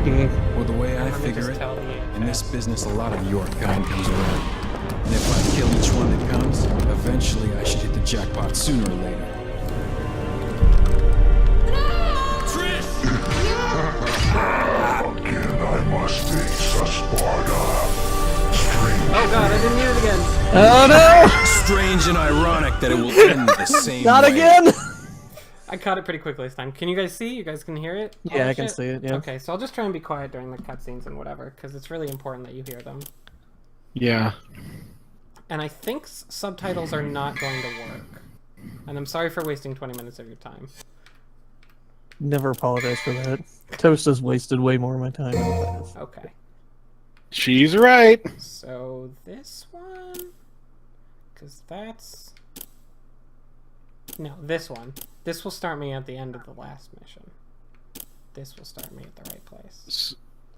Well, the way I figure it, in this business, a lot of your kind comes around. And if I kill each one that comes, eventually I should hit the jackpot sooner or later. Again, I must face a Sparta. Oh god, I didn't hear it again. Oh no! Strange and ironic that it will end the same Not way. again! I caught it pretty quickly this time. Can you guys see? You guys can hear it? Yeah, I can see it, yeah. Okay, so I'll just try and be quiet during the cutscenes and whatever, because it's really important that you hear them. Yeah. And I think subtitles are not going to work. And I'm sorry for wasting 20 minutes of your time. Never apologize for that. Toast has wasted way more of my time in the past. Okay. She's right. So this one... Because that's... No, this one. This will start me at the end of the last mission. This will start me at the right place.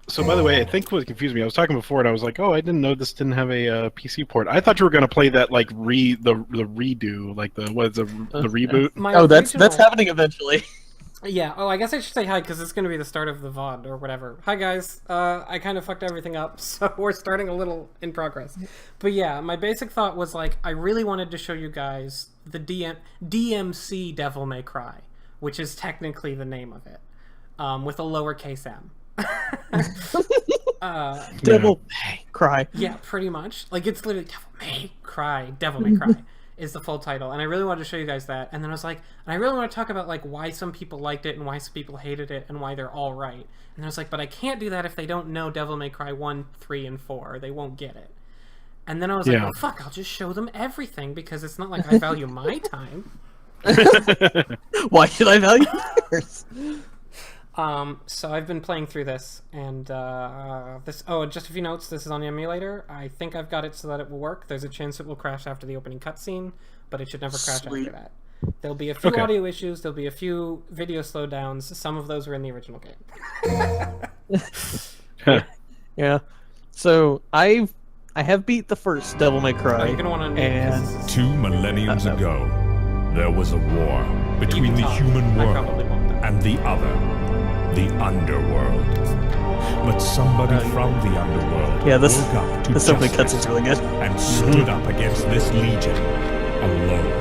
So, by the way, I think what confused me, I was talking before and I was like, oh, I didn't know this didn't have a PC port. I thought you were going to play that, like, the redo, like, the reboot? Oh, that's happening eventually. Yeah, oh, I guess I should say hi, because it's going to be the start of the VOD, or whatever. Hi, guys. I kind of fucked everything up, so we're starting a little in progress. But yeah, my basic thought was, like, I really wanted to show you guys the DMC Devil May Cry, which is technically the name of it, with a lowercase m. Devil May Cry. Yeah, pretty much. Like, it's literally Devil May Cry, Devil May Cry is the full title. And I really wanted to show you guys that. And then I was like, and I really want to talk about, like, why some people liked it and why some people hated it and why they're all right. And I was like, but I can't do that if they don't know Devil May Cry 1, 3, and 4. They won't get it. And then I was like, well, fuck, I'll just show them everything because it's not like I value my time. Why should I value yours? So I've been playing through this, and just a few notes. This is on the emulator. I think I've got it so that it will work. There's a chance it will crash after the opening cutscene, but it should never crash after that. There'll be a few audio issues. There'll be a few video slowdowns. Some of those were in the original game. Yeah. So I have beat the first Devil May Cry. You're gonna want to and 2 millenniums ago, there was a war between the human world and the other, the underworld. But somebody from the underworld woke up to justice really good. and stood up against this legion alone.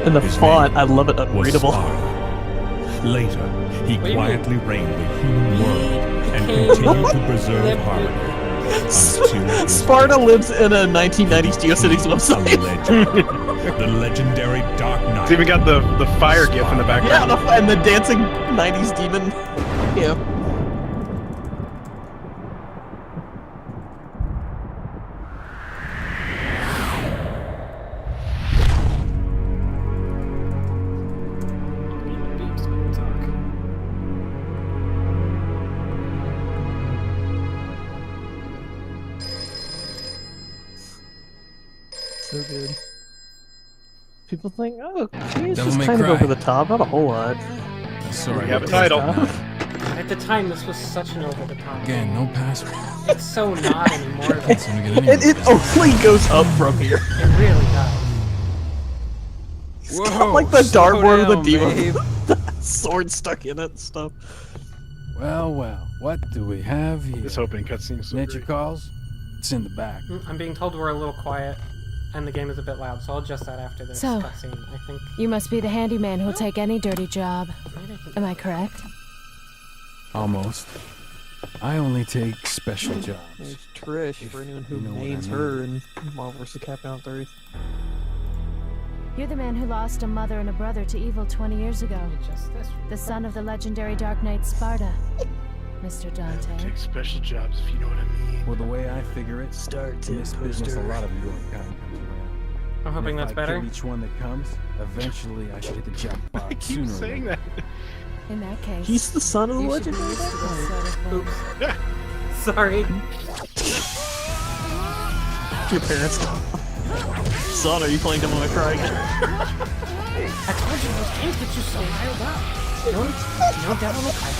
And the His font, name I love it, was unreadable. Sparta. Later, he quietly reigned the human world and continued to preserve harmony. Sparta lives in a 1990s GeoCities website. The legendary Dark Knight. It's even got the fire gif in the background. Yeah, and the dancing 90s demon. Yeah. So good. People think, oh, it's just kind of over the top, not a whole lot. Sorry. You have a title. At the time, this was such an over the top. Again, no password. It's so not anymore. It only goes up from here. It really does. It's got like the dartboard with the demon sword stuck in it and stuff. Well, what do we have here? This opening cutscene. Nature calls? It's in the back. I'm being told we're a little quiet, and the game is a bit loud, so I'll adjust that after this cutscene, I think. You must be the handyman who'll take any dirty job. Am I correct? Almost. I only take special jobs. There's Trish, for anyone who names her in Marvel vs. Capcom 3. You're the man who lost a mother and a brother to evil 20 years ago. The son of the legendary Dark Knight Sparta, Mr. Dante. Take special jobs, if you know what I mean. Well, the way I figure it, in this business, a lot of your kind comes around. I'm hoping that's better. If I kill each one that comes, eventually I should hit the jackpot. I keep saying that. In that case, he's the son of the legendary Dark Knight. Oops. Sorry. Your parents. Son, are you playing Devil May Cry again? I told you those games get you so riled up. No Devil May Cry.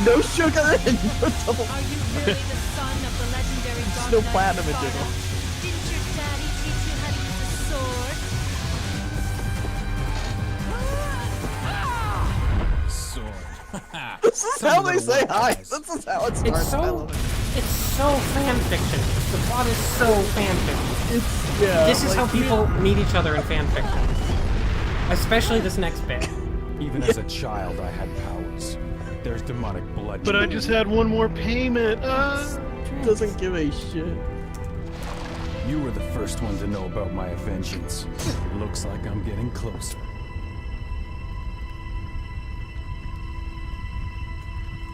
No sugar and no double. Are you really the son of the legendary Dark No Knight platinum in Sparta? Devil. Didn't your daddy teach you how to use a sword? Sword. This is how they say hi. This is how it starts. I love it. It's so fan fiction. The plot is so fan fiction. Yeah. This is how people meet each other in fan fiction. Especially this next bit. Even as a child, I had powers. There's demonic blood. But I just had one more payment. Doesn't give a shit. You were the first one to know about my vengeance. Looks like I'm getting closer.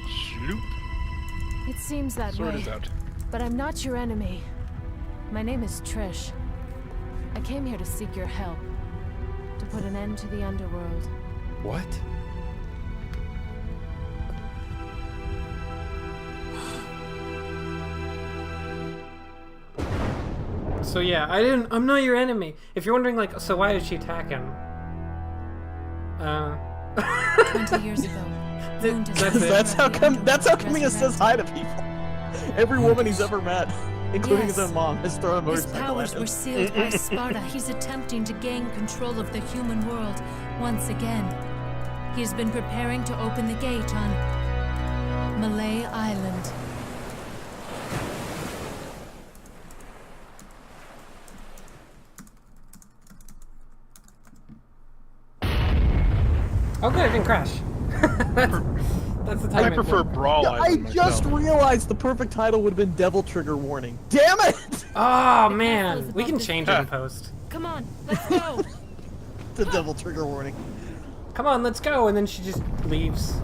Sloop. It seems that Sword way. is out. But I'm not your enemy. My name is Trish. I came here to seek your help. To put an end to the underworld. What? So yeah, I'm not your enemy. If you're wondering, like, so why did she attack him? 20 years ago. That's how Camilla says hi to people. Every woman he's ever met, including his own mom, has thrown a His motorcycle powers at him. were sealed by Sparta. He's attempting to gain control of the human world once again. He has been preparing to open the gate on Malay Island. Oh good, it didn't crash. That's the time I it prefer worked. Brawl Yeah, I Island just myself. realized the perfect title would have been Devil Trigger Warning. Damn it! Oh man, we can change it in post. Come on, let's go! The Devil Trigger Warning. Come on, let's go, and then she just leaves.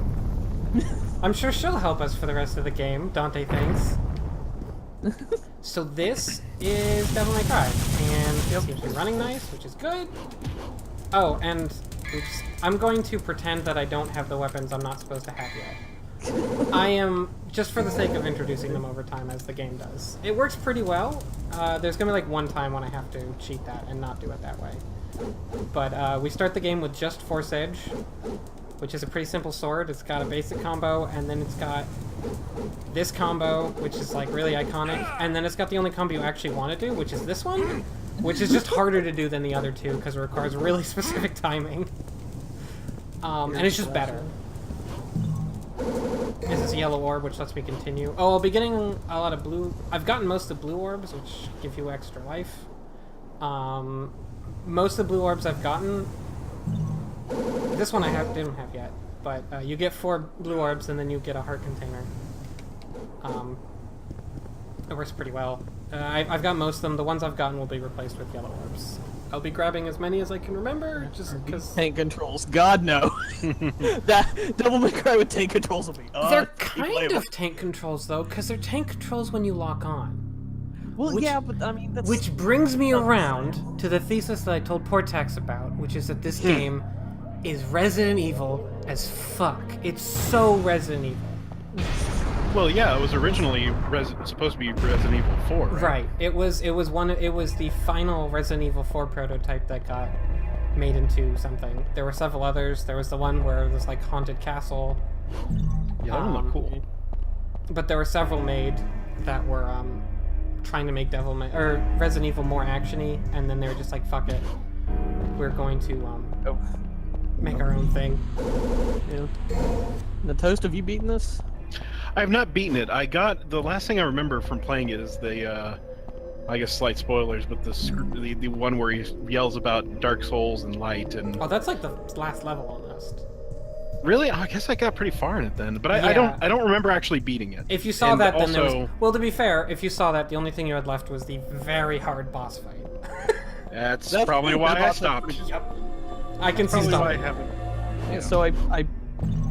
I'm sure she'll help us for the rest of the game, Dante thinks. So this is Devil May Cry, and it seems to be running nice, which is good. Oh, and oops, I'm going to pretend that I don't have the weapons I'm not supposed to have yet. I am, just for the sake of introducing them over time as the game does. It works pretty well. There's gonna be like one time when I have to cheat that and not do it that way. But we start the game with just Force Edge, which is a pretty simple sword. It's got a basic combo, and then it's got this combo, which is like really iconic, and then it's got the only combo you actually want to do, which is this one, which is just harder to do than the other two because it requires really specific timing. And it's just better. This is a yellow orb, which lets me continue. Oh, I'll be getting a lot of blue. I've gotten most of the blue orbs, which give you extra life. Most of the blue orbs I've gotten. This one I didn't have yet, but you get 4 blue orbs and then you get a heart container. It works pretty well. I've got most of them. The ones I've gotten will be replaced with yellow orbs. I'll be grabbing as many as I can remember, just because... Tank controls. God, no. That Devil May Cry with tank controls will be... They're kind of tank controls, though, because they're tank controls when you lock on. Well, yeah, but I mean, that's... Which brings me around to the thesis that I told Portaxx about, which is that this game is Resident Evil as fuck. It's so Resident Evil. Well, yeah, it was originally supposed to be Resident Evil 4, right? Right. It was the final Resident Evil 4 prototype that got made into something. There were several others. There was the one where it was like haunted castle. Yeah, that one looked cool. But there were several made that were trying to make Resident Evil more actiony, and then they were just like, fuck it, we're going to make our own thing. Yeah. The Toast, have you beaten this? I have not beaten it. The last thing I remember from playing it is the, I guess slight spoilers, but the one where he yells about Dark Souls and light and... Oh, that's like the last level almost. Really? I guess I got pretty far in it then, but I don't remember actually beating it. If you saw And that, then also... there was... Well, to be fair, if you saw that, the only thing you had left was the very hard boss fight. That's probably why I stopped. Yep. I can see Probably why I stopping. haven't... Yeah. So I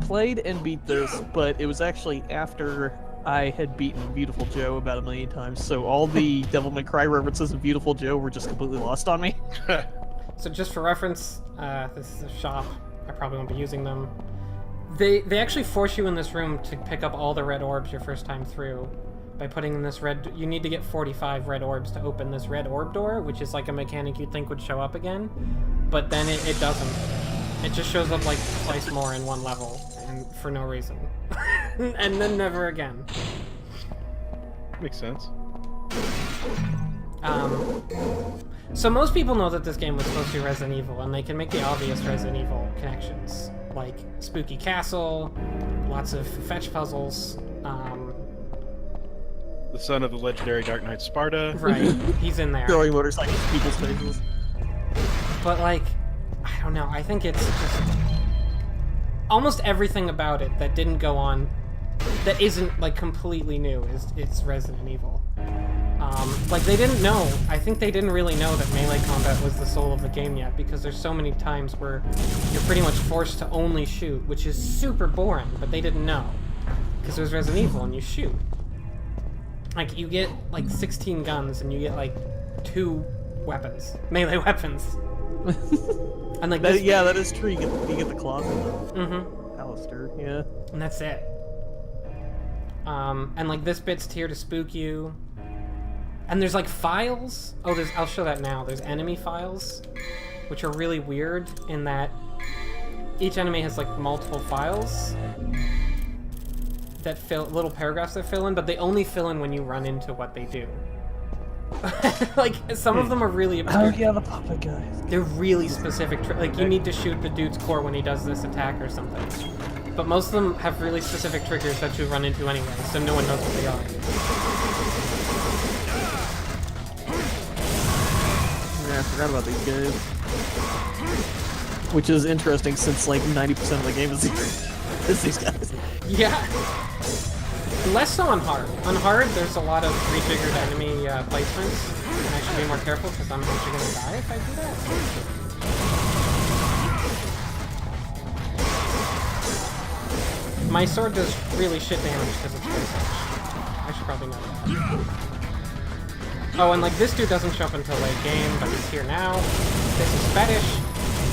played and beat this, but it was actually after I had beaten Beautiful Joe about 1 million times, so all the Devil May Cry references of Beautiful Joe were just completely lost on me. So just for reference, this is a shop. I probably won't be using them. They actually force you in this room to pick up all the red orbs your first time through. By putting in this red... You need to get 45 red orbs to open this red orb door, which is like a mechanic you'd think would show up again. But then it doesn't. It just shows up like twice more in one level, and for no reason. And then never again. Makes sense. So most people know that this game was supposed to be Resident Evil, and they can make the obvious Resident Evil connections. like spooky castle, lots of fetch puzzles. The son of the legendary Dark Knight Sparta. Right, he's in there. Throwing motorcycles at people's faces. But like, I don't know. I think it's just almost everything about it that didn't go on, that isn't like completely new. It's Resident Evil. Like they didn't know. I think they didn't really know that melee combat was the soul of the game yet, because there's so many times where you're pretty much forced to only shoot, which is super boring. But they didn't know because it was Resident Evil and you shoot. Like you get like 16 guns and you get like 2 weapons, melee weapons. And like this... yeah, that is true. You get the closet. Mm-hmm. Alistair, yeah. And that's it. And like this bit's here to spook you. And there's like files. Oh, I'll show that now. There's enemy files, which are really weird in that each enemy has like multiple files that fill little paragraphs that fill in, but they only fill in when you run into what they do. Like some of them are really obscure. Oh yeah, the puppet guys. They're really specific. Like you need to shoot the dude's core when he does this attack or something. But most of them have really specific triggers that you run into anyway, so no one knows what they are. Yeah, I forgot about these guys. Which is interesting since like 90% of the game is these guys. Yeah. Less so on hard. On hard, there's a lot of re-triggered enemy placements, and I should be more careful because I'm actually going to die if I do that. My sword does really shit damage because it's very touch. I should probably know that. Oh, and like this dude doesn't show up until late game, but he's here now. This is Fetish.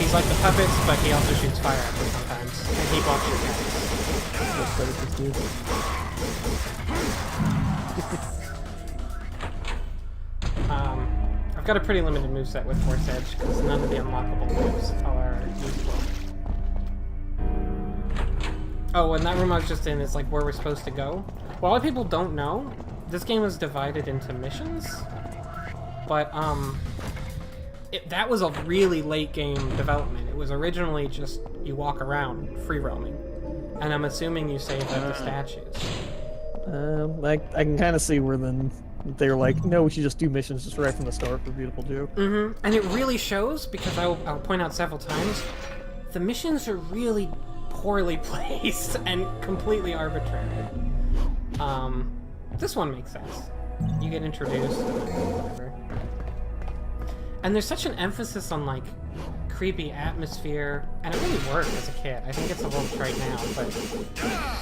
He's like the puppets, but he also shoots fire at them sometimes, and he blocks your attacks. I've got a pretty limited moveset with Force Edge, because none of the unlockable moves are useful. Oh, and that room I was just in is like where we're supposed to go. What a lot of people don't know, this game is divided into missions, but that was a really late game development. It was originally just you walk around free roaming, and I'm assuming you save at the statues. I can kind of see where then they're like, no, we should just do missions just right from the start for Beautiful Joe. Mm-hmm. And it really shows, because I'll point out several times, the missions are really poorly placed and completely arbitrary. This one makes sense. You get introduced, whatever. And there's such an emphasis on like creepy atmosphere, and it really worked as a kid. I think it's a little trite now, but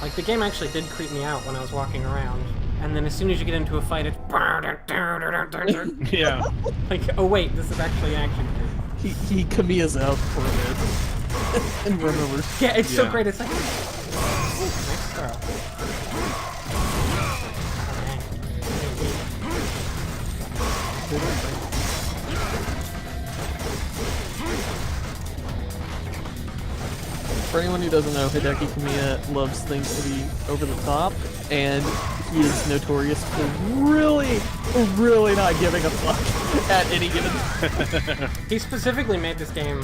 like the game actually did creep me out when I was walking around. And then as soon as you get into a fight, it's yeah. Like, oh wait, this is actually an action game. He Kamiya's out for a bit and remembers. Yeah, it's so great. It's like, nice throw. For anyone who doesn't know, Hideki Kamiya loves things to be over the top, and he is notorious for really not giving a fuck at any given time. He specifically made this game.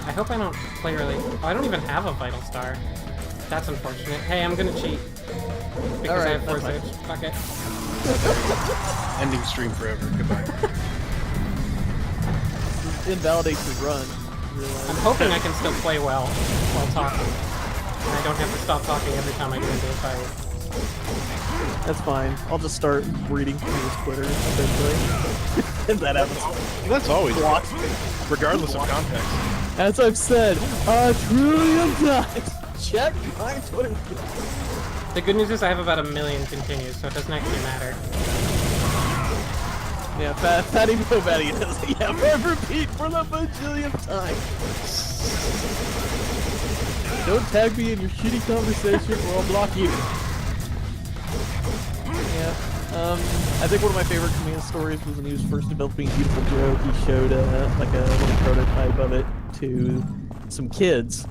I hope I don't play really. Oh, I don't even have a Vital Star. That's unfortunate. Hey, I'm gonna cheat. Because I have Force Edge. Fuck it. Ending stream forever. Goodbye. Invalidates your run. I'm hoping I can still play well while talking. And I don't have to stop talking every time I get into a fight. That's fine. I'll just start reading Kamiya's Twitter eventually. If that happens. That's always blocked, regardless of context. As I've said a trillion times, check my Twitter. The good news is I have about 1 million continues, so it doesn't actually matter. Yeah, Fatty Bo Fatty does. Yeah, repeat for the bajillionth time. Don't tag me in your shitty conversation or I'll block you. Yeah. I think one of my favorite Kamiya stories was when he was first developing Beautiful Joe. He showed like a little prototype of it to some kids,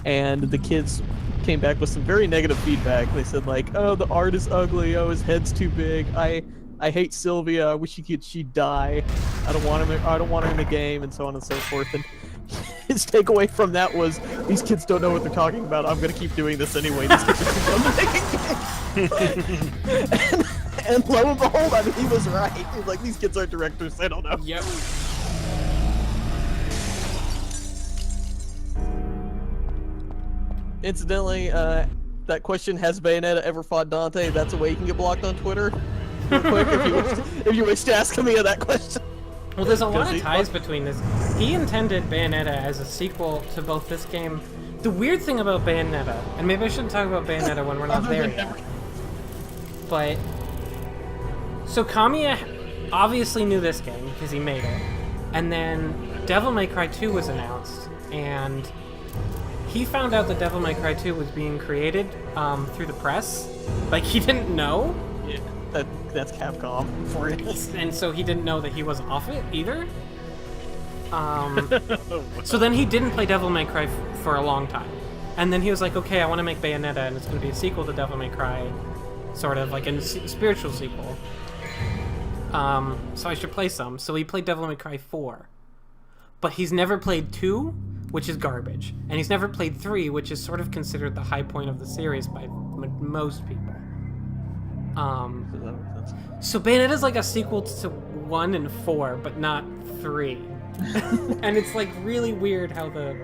and the kids came back with some very negative feedback. They said like, "Oh, the art is ugly. Oh, his head's too big. I hate Sylvia. I wish she'd die. I don't want her in the game," and so on and so forth. And his takeaway from that was, these kids don't know what they're talking about. I'm gonna keep doing this anyway. These kids are too dumb to make a game. And lo and behold, I mean, he was right. He's like, these kids aren't directors. They don't know. Yep. Incidentally, that question, has Bayonetta ever fought Dante? That's a way you can get blocked on Twitter. Real quick, if you wish to ask me that question. Well, there's a lot of ties between this. He intended Bayonetta as a sequel to both this game. The weird thing about Bayonetta, and maybe I shouldn't talk about Bayonetta when we're not there yet, but so Kamiya obviously knew this game because he made it, and then Devil May Cry 2 was announced, and he found out that Devil May Cry 2 was being created through the press. Like, he didn't know. Yeah, that's Capcom for you. And so he didn't know that he was off it either. So then he didn't play Devil May Cry for a long time. And then he was like, okay, I want to make Bayonetta, and it's going to be a sequel to Devil May Cry. Sort of like a spiritual sequel. So I should play some. So he played Devil May Cry 4. But he's never played 2, which is garbage. And he's never played 3, which is sort of considered the high point of the series by most people. So Bayonetta's like a sequel to 1 and 4, but not 3. And it's like really weird how the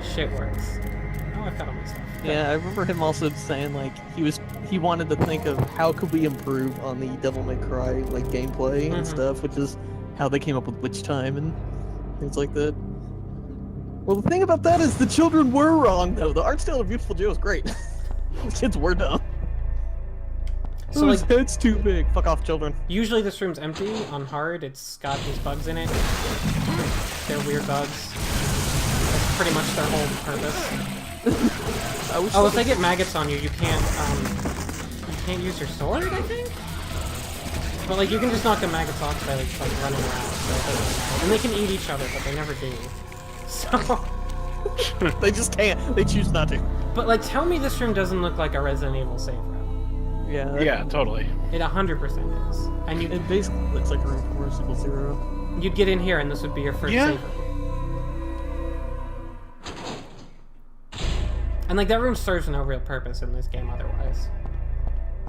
shit works. Oh, I've got all my stuff. Yeah, I remember him also saying like he wanted to think of how could we improve on the Devil May Cry like gameplay and stuff, which is how they came up with Witch Time and things like that. Well, the thing about that is the children were wrong though. The art style of Beautiful Joe is great. The kids were dumb. So his head's too big. Fuck off, children. Usually this room's empty. On hard, it's got these bugs in it. They're weird bugs. That's pretty much their whole purpose. Oh, if they get maggots on you, you can't use your sword, I think? But, like, you can just knock the maggots off by, like running around. So, and they can eat each other, but they never do. So... they just can't. They choose not to. But, like, tell me this room doesn't look like a Resident Evil save room. Yeah, totally. It 100% is. And it basically looks like a room from Resident Evil 0. You'd get in here, and this would be your first save room. And, like, that room serves no real purpose in this game otherwise.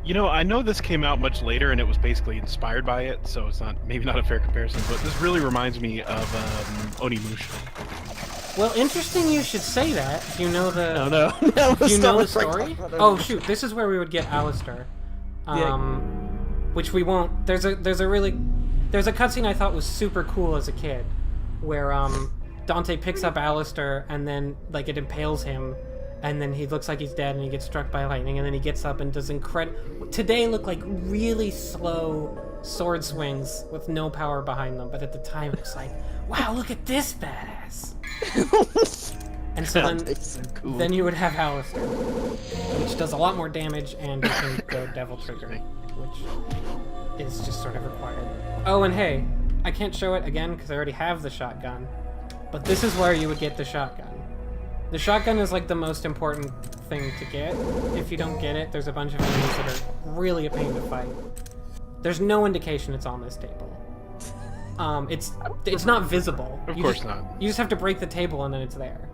You know, I know this came out much later, and it was basically inspired by it, so it's maybe not a fair comparison, but this really reminds me of Onimusha. Well, interesting you should say that. Do you know the... No. Do you know the story? Oh, shoot. This is where we would get Alistair. Which we won't... There's a cutscene I thought was super cool as a kid, where Dante picks up Alistair, and then, like, it impales him, and then he looks like he's dead, and he gets struck by lightning, and then he gets up and does today look like really slow sword swings with no power behind them, but at the time it was like, wow, look at this badass. And so then you would have Alistair, which does a lot more damage, and you can go Devil Trigger, which is just sort of required. Oh, and hey, I can't show it again because I already have the shotgun, but this is where you would get the shotgun. The shotgun is like the most important thing to get. If you don't get it, there's a bunch of enemies that are really a pain to fight. There's no indication it's on this table. It's not visible. Of course not. You just have to break the table and then it's there.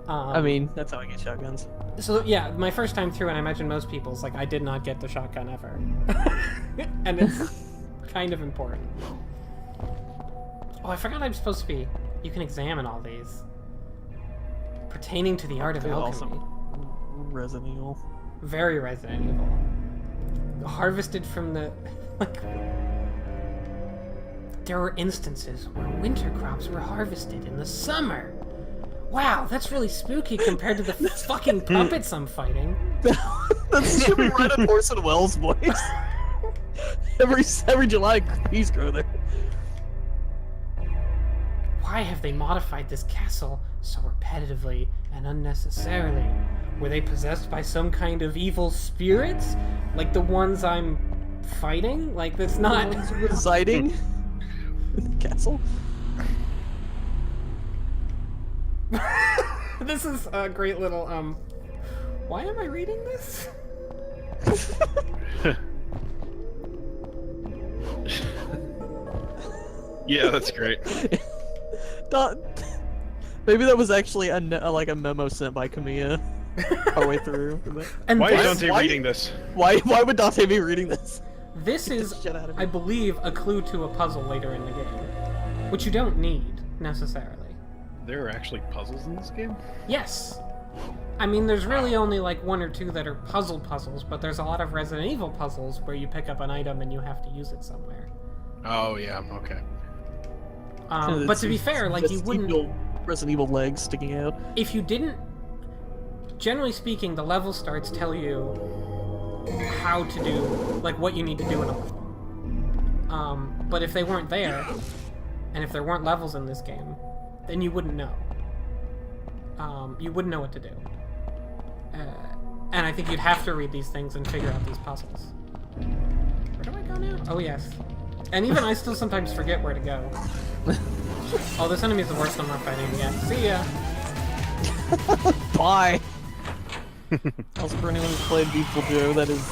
I mean, that's how I get shotguns. So yeah, my first time through, and I imagine most people's, like, I did not get the shotgun ever. And it's kind of important. Oh, I forgot I'm supposed to be... You can examine all these. Pertaining to the art of alchemy. Resident Evil. Very Resident Evil. Harvested from the... like... There were instances where winter crops were harvested in the summer. Wow, that's really spooky compared to the fucking puppets I'm fighting. That should be right on Orson Welles' voice. Every July, trees grow there. Why have they modified this castle so repetitively and unnecessarily? Were they possessed by some kind of evil spirits? Like the ones I'm fighting? Like, that's not... The ones residing in the castle? This is a great little, why am I reading this? Yeah, that's great. Maybe that was actually like a memo sent by Kamiya partway through. And Why is this, Dante reading this? Why would Dante be reading this? this is, shit out of me. I believe, a clue to a puzzle later in the game, which you don't need necessarily. There are actually puzzles in this game? Yes. I mean, there's really only like one or two that are puzzles, but there's a lot of Resident Evil puzzles where you pick up an item and you have to use it somewhere. Oh, yeah, okay. But to be fair, like, you wouldn't... Resident Evil legs sticking out. If you didn't... Generally speaking, the level starts tell you how to do, like, what you need to do in a level. But if they weren't there, and if there weren't levels in this game, then you wouldn't know. You wouldn't know what to do. And I think you'd have to read these things and figure out these puzzles. Where do I go now? Oh, yes. And even I still sometimes forget where to go. Oh, this enemy is the worst I'm not fighting yet. See ya! Bye! Also, for anyone who's played Beautiful Joe, that is...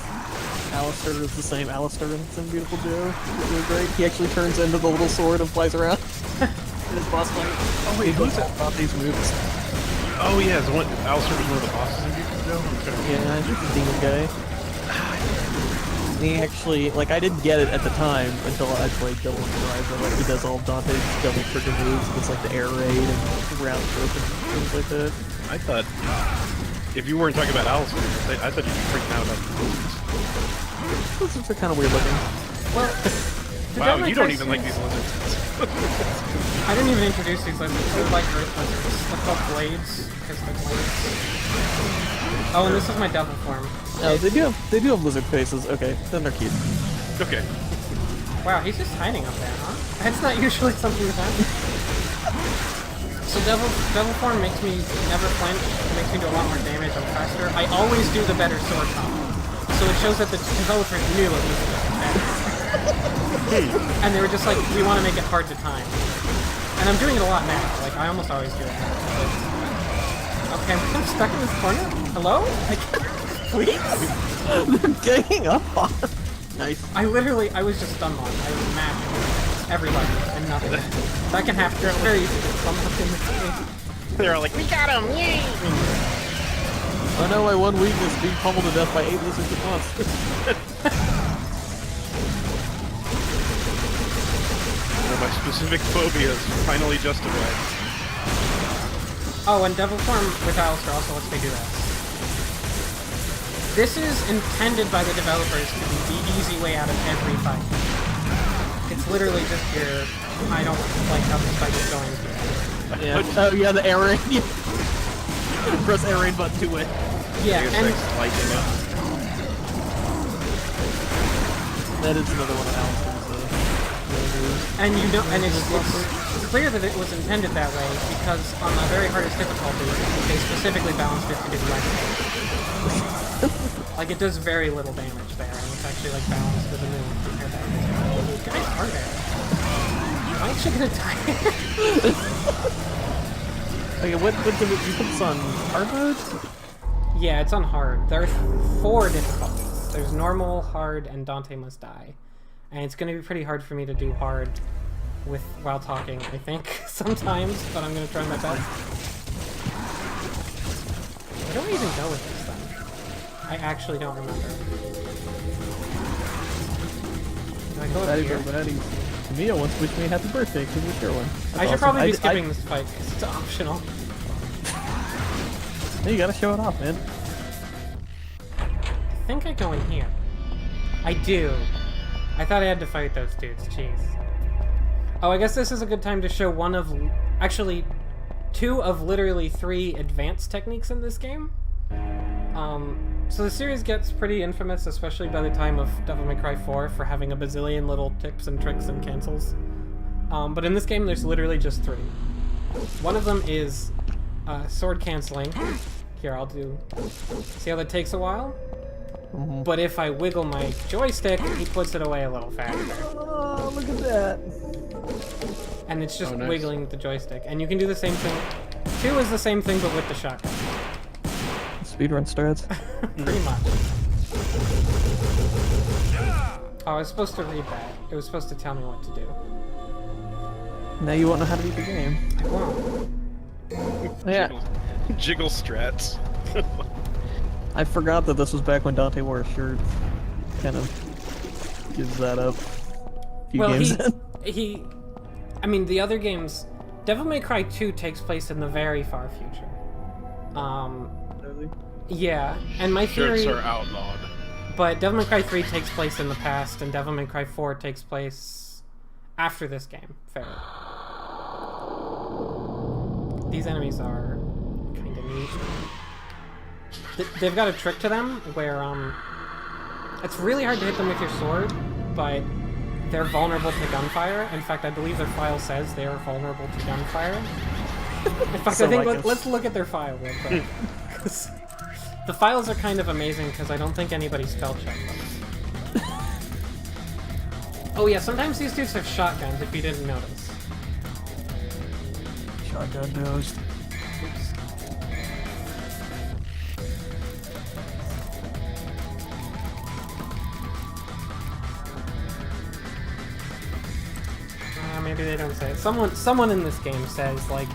Alistair is the same Alistair in Beautiful Joe. It's really great. He actually turns into the little sword and flies around. In his boss fight. Oh, wait, who's that? About these moves. Oh, yeah, the one, Alistair was one of the bosses in Beautiful Joe? Yeah, he's the demon guy. He actually, like, I didn't get it at the time until I played Devil May Cry, but like, he does all of Dante's double trigger moves. It's like the air raid and round trip and things like that. I thought, if you weren't talking about Alistair, I thought you'd be freaking out about the lizards. Lizards are kind of weird looking. Well, Wow, you don't even like these lizards. I didn't even introduce these lizards. They're like earth lizards. They're called blades, because they're blades. Oh, and this is my devil form. Oh, they do have lizard faces. Okay, then they're cute. Okay. Wow, he's just hiding up there, huh? That's not usually something that happens. So devil form makes me never flinch. It makes me do a lot more damage. I'm faster. I always do the better sword combo. So it shows that the developers knew it was better. And they were just like, we want to make it hard to time. And I'm doing it a lot now. Like, I almost always do it now. Okay, I'm stuck in this corner? Hello? Please? Ganging up on him. Nice. I was just stun locked. I was mashing everybody and nothing. That can happen. It's very easy to stun lock in this game. They're all like, we got him! Yay! I know my one weakness being pummeled to death by 8 lizards at once. My specific phobia is finally justified. Oh, and Devil Form with Alistair also lets me do that. This is intended by the developers to be the easy way out of every fight. It's literally just your, I don't like how this fight is going here. Yeah. Oh yeah, the air raid. Press air raid button to win. Yeah, and that is another one of Alistair's and you know, and it's clear that it was intended that way because on the very hardest difficulty, they specifically balanced it to do less damage. Like it does very little damage there, and it's actually like balanced to the moon compared to everything. Oh, these guys are there. Am I actually gonna die? Okay, what did you put this on hard mode? Yeah, it's on hard. There are 4 difficulties. There's normal, hard, and Dante must die. And it's going to be pretty hard for me to do hard while talking, I think, sometimes, but I'm going to try my best. Where do I even go with this, then? I actually don't remember. Do I go up here? Camille wants to wish me a happy birthday because we share one. That's I should awesome. probably be skipping this fight because it's optional. Hey, you gotta show it off, man. I think I go in here. I do. I thought I had to fight those dudes, jeez. Oh, I guess this is a good time to show one of... Actually, 2 of literally 3 advanced techniques in this game. So the series gets pretty infamous, especially by the time of Devil May Cry 4, for having a bazillion little tips and tricks and cancels. But in this game, there's literally just 3. One of them is sword canceling. Here, I'll do... See how that takes a while? Mm-hmm. But if I wiggle my joystick, he puts it away a little faster. Oh, look at that. And it's just wiggling the joystick. And you can do the same thing. 2 is the same thing, but with the shotgun. Speedrun strats. Pretty much. Oh, I was supposed to read that. It was supposed to tell me what to do. Now you won't know how to beat the game. I won't. Yeah. Jiggle strats. I forgot that this was back when Dante wore a shirt. Kind of gives that up. A few Well, games in. I mean, the other games, Devil May Cry 2 takes place in the very far future. Really? Yeah, and my theory... Shirts are outlawed. But Devil May Cry 3 takes place in the past, and Devil May Cry 4 takes place after this game. Fair. These enemies are kind of neat. They've got a trick to them where, it's really hard to hit them with your sword, but they're vulnerable to gunfire. In fact, I believe their file says they are vulnerable to gunfire. In fact, So I think like let's look at their file real quick. 'Cause the files are kind of amazing because I don't think anybody spell checked them. Oh yeah, sometimes these dudes have shotguns if you didn't notice. Shotgun nose. Oops. Maybe they don't say it. Someone in this game says, like,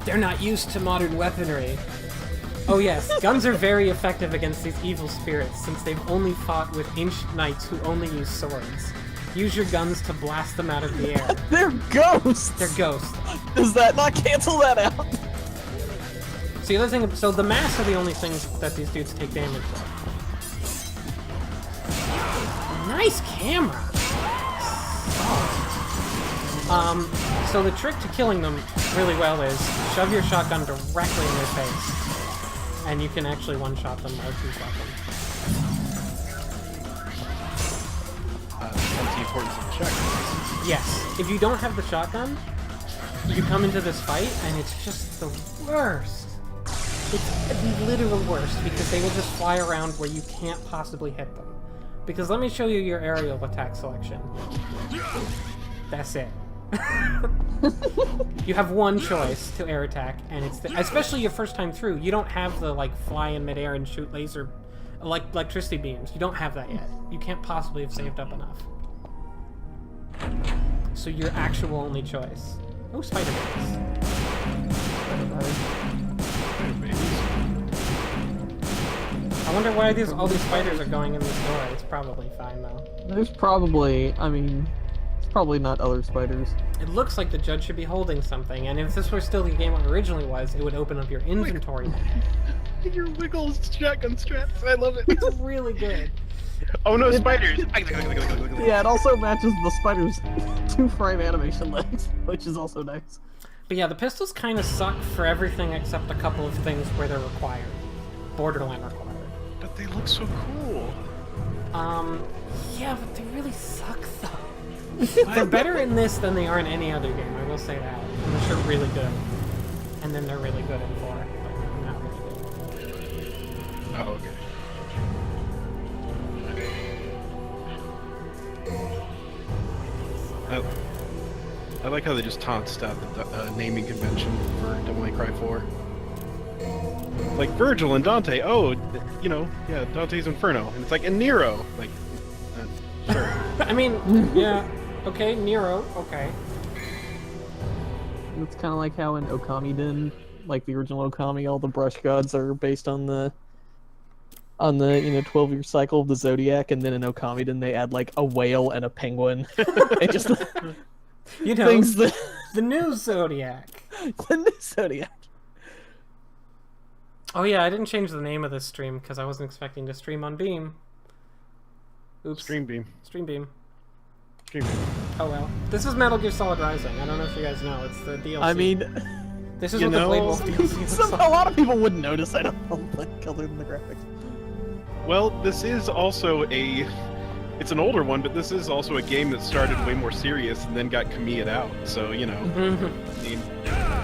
they're not used to modern weaponry. Oh yes, guns are very effective against these evil spirits, since they've only fought with ancient knights who only use swords. Use your guns to blast them out of the air. They're ghosts! They're ghosts. Does that not cancel that out? So the other thing, so the mass are the only things that these dudes take damage with. Nice camera! So the trick to killing them really well is shove your shotgun directly in their face, and you can actually one-shot them or two-shot them. That's the importance of the shotgun. Yes, if you don't have the shotgun, you come into this fight, and it's just the worst. It's the literal worst, because they will just fly around where you can't possibly hit them. Because let me show you your aerial attack selection. That's it. You have one choice to air attack, and it's especially your first time through. You don't have the like fly in midair and shoot laser, like electricity beams. You don't have that yet. You can't possibly have saved up enough. So your actual only choice. Oh, spider babies. I wonder why all these spiders are going in this door. It's probably fine though. There's probably, I mean, it's probably not other spiders. It looks like the judge should be holding something, and if this were still the game it originally was, it would open up your inventory. Your wiggles shotgun straps. I love it. It's really good. Oh no, spiders! Yeah, it also matches the spider's 2-frame animation legs, which is also nice. But yeah, the pistols kind of suck for everything except a couple of things where they're required. Borderline required. But they look so cool. Yeah, but they really suck though. They're better in this than they are in any other game, I will say that. Unless you're really good. And then they're really good in 4, but not really good. Oh, okay. I like how they just tossed out the naming convention for Devil May Cry 4. Like Virgil and Dante, oh, you know, yeah, Dante's Inferno. And it's like, and Nero. Like, sure. I mean, yeah, okay, Nero, okay. It's kind of like how in Okamiden, like the original Okami, all the brush gods are based on the 12-year cycle of the Zodiac, and then in Okamiden they add like a whale and a penguin. And just you know, things that... the new Zodiac. The new Zodiac. Oh yeah, I didn't change the name of this stream because I wasn't expecting to stream on Beam. Oops. Stream Beam. Stream Beam. Stream Beam. Oh well. This is Metal Gear Solid Rising. I don't know if you guys know. It's the DLC. I mean... This is what the Blade Wolf DLC looks like. A lot of people wouldn't notice, I don't know, like, other than the graphics. Well, this is also it's an older one, but this is also a game that started way more serious and then got Kamia'd out. So, you know, I mean,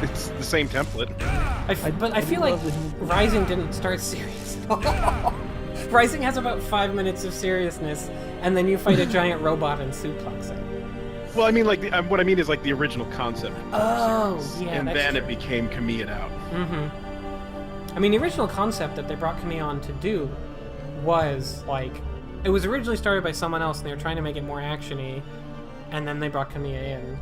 it's the same template. But I feel like Rising didn't start serious. Rising has about 5 minutes of seriousness, and then you fight a giant robot and suplex it. Well, I mean, like, what I mean is, like, the original concept. Oh, yeah, and that's then true. it became Kamia'd out. I mean, the original concept that they brought Kamiya on to do was, like, it was originally started by someone else, and they were trying to make it more action-y, and then they brought Kamiya in.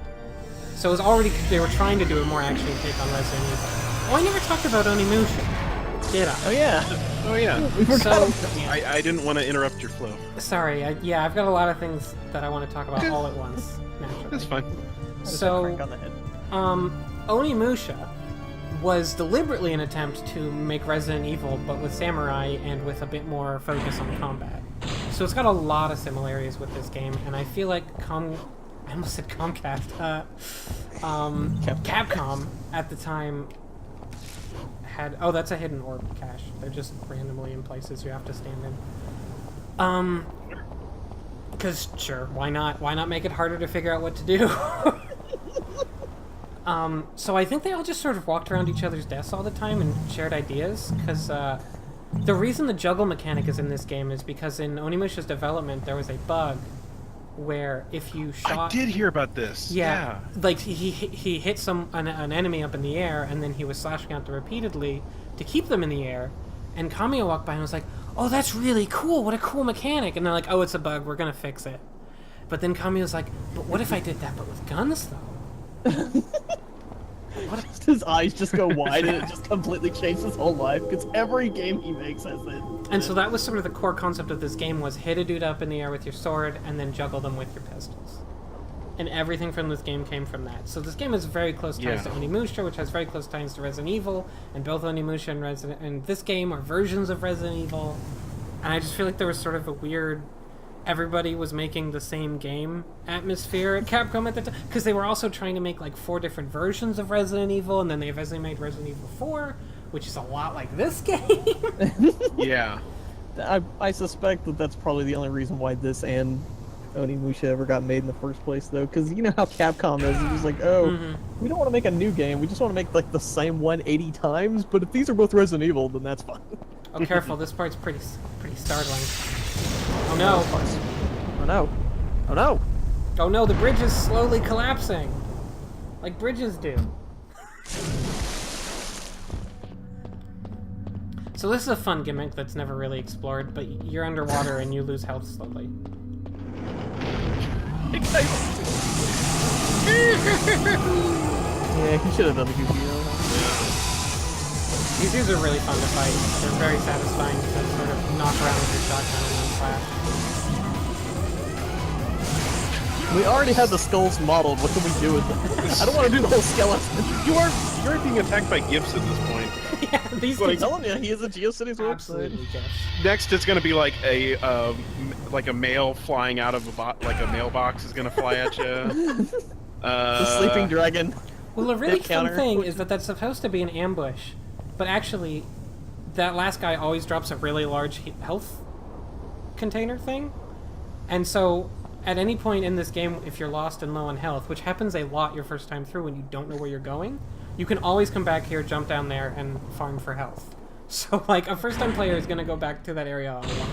So it was already, they were trying to do a more action-y take on Resident Evil. Oh, I never talked about Onimusha. Did I? Oh yeah. Oh yeah. So, I didn't want to interrupt your flow. sorry. Yeah, I've got a lot of things that I want to talk about all at once. Naturally. That's fine. So, Crank on the head. Onimusha was deliberately an attempt to make Resident Evil, but with samurai and with a bit more focus on combat. So it's got a lot of similarities with this game, and I feel like I almost said Comcast. Capcom at the time had... Oh, that's a hidden orb cache. They're just randomly in places you have to stand in. Because, sure, why not? Why not make it harder to figure out what to do? So I think they all just sort of walked around each other's desks all the time and shared ideas, because the reason the juggle mechanic is in this game is because in Onimusha's development there was a bug where if you shot... I did hear about this. Yeah. Like, he hit an enemy up in the air, and then he was slashing out them repeatedly to keep them in the air, and Kamiya walked by and was like, oh, that's really cool, what a cool mechanic, and they're like, oh, it's a bug, we're gonna fix it. But then Kamiya was like, but what if I did that but with guns, though? His eyes just go wide and it just completely changes his whole life, because every game he makes has it. And so that was sort of the core concept of this game, was hit a dude up in the air with your sword and then juggle them with your pistols. And everything from this game came from that. So this game has very close ties to Onimusha, which has very close ties to Resident Evil, and both Onimusha and this game are versions of Resident Evil. And I just feel like there was sort of a weird... Everybody was making the same game atmosphere at Capcom at the time, because they were also trying to make like 4 different versions of Resident Evil, and then they eventually made Resident Evil 4, which is a lot like this game. Yeah. I suspect that that's probably the only reason why this and Onimusha ever got made in the first place, though, because you know how Capcom is. It's just like, oh, we don't want to make a new game. We just want to make like the same one 80 times. But if these are both Resident Evil, then that's fine. Oh, careful! This part's pretty startling. Oh no! Oh no! Oh no! Oh no! The bridge is slowly collapsing, like bridges do. So this is a fun gimmick that's never really explored, but you're underwater and you lose health slowly. Yeah, he should have done the goofy though. These dudes are really fun to fight. They're very satisfying to sort of knock around with your shotgun and then flash. We already had the skulls modeled. What can we do with them? I don't want to do the whole skeleton. You're being attacked by gifts at this point. Yeah, these I'm dudes... telling you, he is a GeoCities website. Absolutely, yes. Next, it's going to be like a mail flying out of like a mailbox is going to fly at you. The sleeping dragon. Well, a really fun counter. thing is that that's supposed to be an ambush, but actually, that last guy always drops a really large health container thing, and so at any point in this game, if you're lost and low on health, which happens a lot your first time through when you don't know where you're going, you can always come back here, jump down there, and farm for health. So, like, a first-time player is going to go back to that area alive.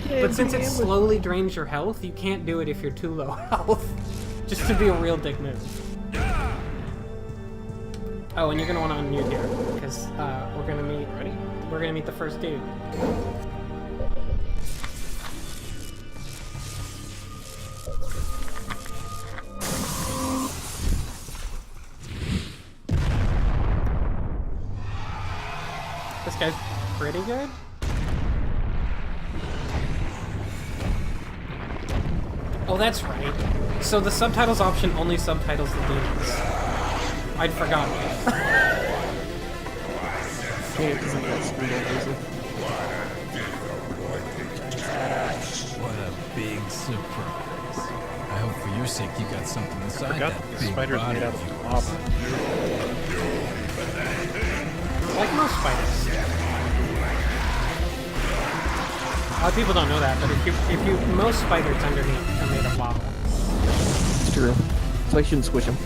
But since it slowly drains your health, you can't do it if you're too low health. Just to be a real dick move. Oh, and you're going to want to unmute here, because we're going to meet... Ready? We're going to meet the first dude. This guy's pretty good. Oh, that's right. So the subtitles option only subtitles the demons. I'd forgotten. What a big surprise. I hope for your sake you got something inside that the big spider's body made out of of yours. lava. Like most spiders. A lot of people don't know that, but most spiders underneath are made of lava. It's true. So I shouldn't squish him.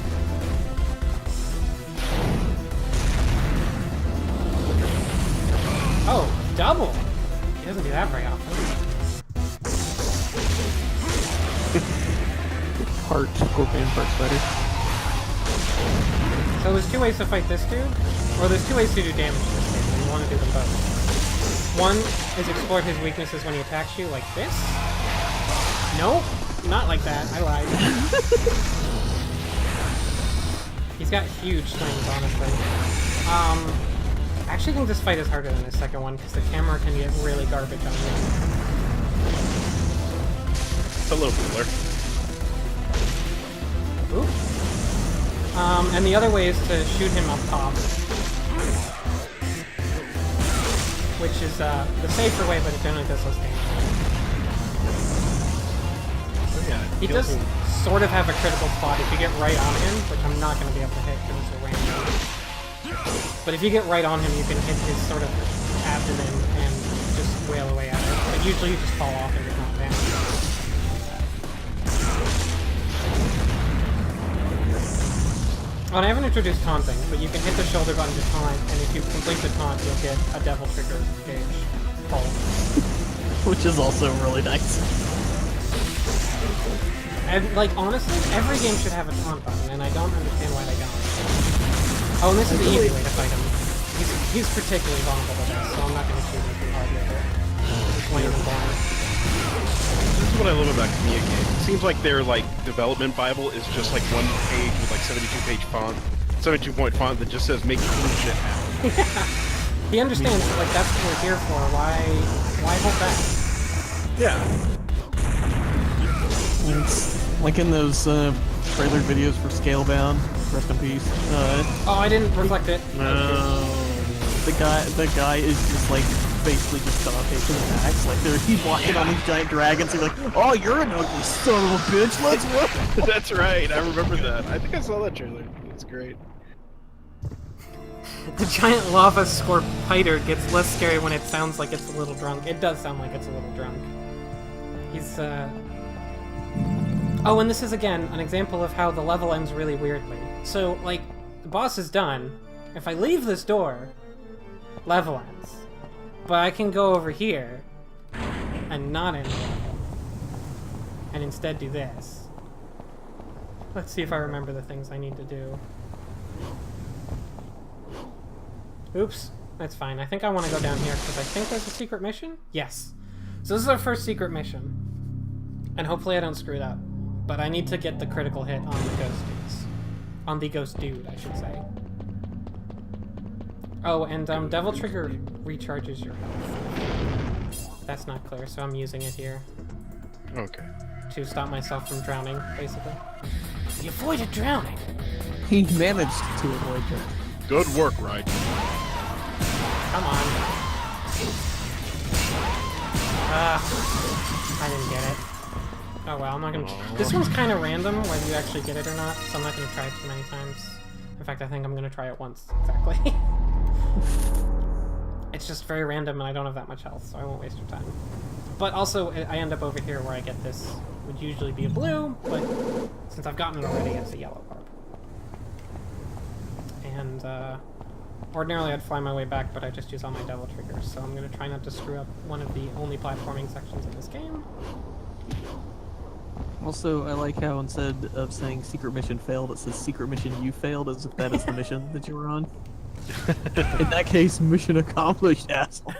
Oh, double! He doesn't do that very often. Heart, scorpion, heart spider. So there's 2 ways to fight this dude, or there's 2 ways to do damage to this dude, and you want to do them both. One is exploit his weaknesses when he attacks you, like this. Nope, not like that, I lied. He's got huge swings, honestly. I actually think this fight is harder than the second one because the camera can get really garbage on you. It's a little cooler. Ooh. And the other way is to shoot him up top. Which is the safer way, but it generally does less damage. Oh, yeah, He does sort of have a critical spot if you get right on him, which I'm not going to be able to hit because it's a random. But if you get right on him, you can hit his sort of abdomen and just wail away at it. But usually you just fall off and get knocked down. Oh, and I haven't introduced taunting, but you can hit the shoulder button to taunt, and if you complete the taunt, you'll get a devil trigger gauge pull. Which is also really nice. And, like, honestly, every game should have a taunt button, and I don't understand why they don't. Oh, and this is the easy way to fight him. He's particularly vulnerable to this, so I'm not going to shoot him too hard with it. Just wait him blind. This is what I love about Kamiya games. It seems like their like development bible is just like one page with like 72-page font, 72-point font that just says "make cool shit happen." He understands, like, that's what we're here for. Why hold back? Yeah. It's like in those trailer videos for Scalebound. Rest in peace. Oh, I didn't reflect it. No. The guy is just like basically just Dante to the max. Like he's walking on these giant dragons. He's like, "Oh, you're an ugly son of a bitch. Let's run." That's right. I remember that. I think I saw that trailer. It's great. The giant lava scorpider gets less scary when it sounds like it's a little drunk. It does sound like it's a little drunk. He's Oh, and this is again an example of how the level ends really weirdly. So, like, the boss is done. If I leave this door, level ends. But I can go over here and not end the level. And instead do this. Let's see if I remember the things I need to do. Oops, that's fine. I think I want to go down here because I think there's a secret mission? Yes. So this is our first secret mission. And hopefully I don't screw it up. But I need to get the critical hit on the ghost dudes. On the ghost dude, I should say. Oh, and Devil Trigger recharges your health. That's not clear, so I'm using it here. Okay. To stop myself from drowning, basically. You avoided drowning! He managed to avoid it. Good work, Ryan. Come on. I didn't get it. Oh well, I'm not gonna... This one's kind of random, whether you actually get it or not, so I'm not gonna try it too many times. In fact, I think I'm gonna try it once, exactly. It's just very random and I don't have that much health, so I won't waste your time. But also, I end up over here where I get this. Would usually be a blue, but since I've gotten it already, it's a yellow orb. And, ordinarily I'd fly my way back, but I just use all my devil triggers, so I'm gonna try not to screw up one of the only platforming sections in this game. Also, I like how instead of saying secret mission failed, it says secret mission you failed, as if that is the mission that you were on. In that case, mission accomplished, asshole.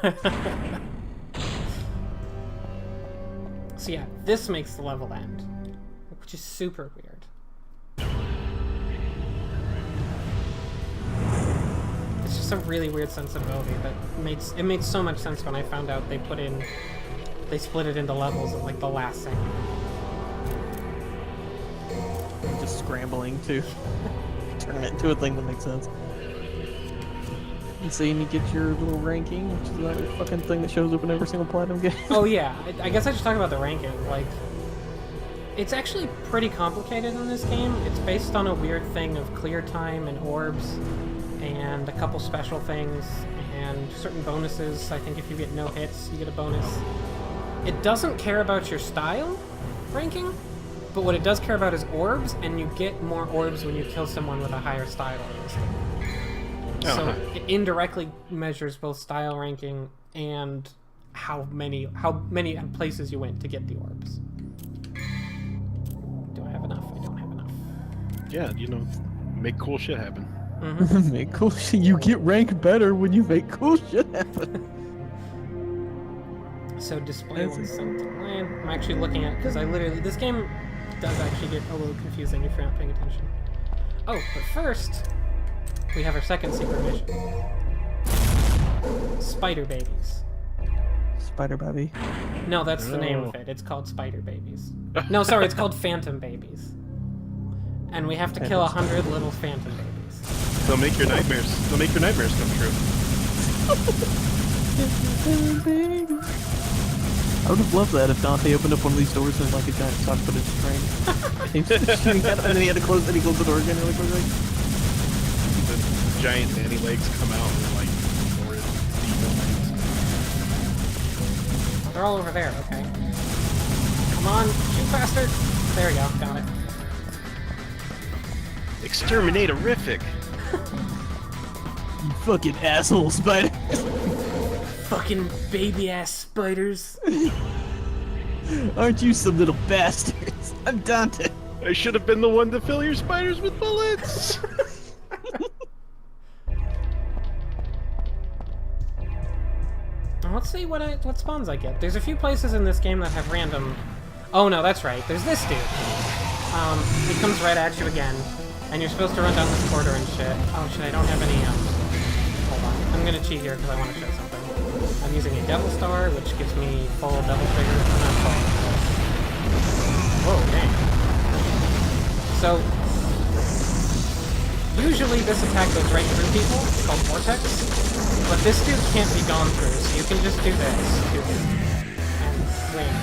So yeah, this makes the level end, which is super weird. It's just a really weird sensibility that it made so much sense when I found out they split it into levels at like the last second. Just scrambling to turn it into a thing that makes sense. And so you need to get your little ranking, which is that fucking thing that shows up in every single platinum game. Oh yeah, I guess I should talk about the ranking. Like, it's actually pretty complicated in this game. It's based on a weird thing of clear time and orbs, and a couple special things, and certain bonuses. I think if you get no hits, you get a bonus. It doesn't care about your style ranking, but what it does care about is orbs, and you get more orbs when you kill someone with a higher style in this game. So it indirectly measures both style ranking and how many places you went to get the orbs. Do I have enough? I don't have enough. Yeah, you know, make cool shit happen. Mm-hmm. Make cool shit. You get ranked better when you make cool shit happen. So display was sent to line. I'm actually looking at, because this game does actually get a little confusing if you're not paying attention. Oh, but first, we have our second secret mission. Spider babies. Spider baby. No, that's the name of it. It's called Spider Babies. No, sorry, it's called Phantom Babies. And we have to kill 100 little Phantom Babies. They'll make your nightmares. They'll make your nightmares come true. I would have loved that if Dante opened up one of these doors and like a giant stock footage train. And then he had to close. Then he closed the door again really quickly. The giant nanny legs come out and they're like horrid evil things. They're all over there, okay. Come on, shoot faster! There we go, got it. Exterminate-orific! You fucking asshole spider! Fucking baby-ass spiders. Aren't you some little bastards? I'm Dante. I should have been the one to fill your spiders with bullets! Let's see what spawns I get. There's a few places in this game that have random... Oh no, that's right. There's this dude. He comes right at you again, and you're supposed to run down this corridor and shit. Oh shit, I don't have any, Hold on. I'm gonna cheat here because I want to show something. I'm using a Devil Star, which gives me full double trigger. Not full. Whoa, dang. So, usually this attack goes right through people. It's called Portaxx. But this dude can't be gone through, so you can just do this. And swing.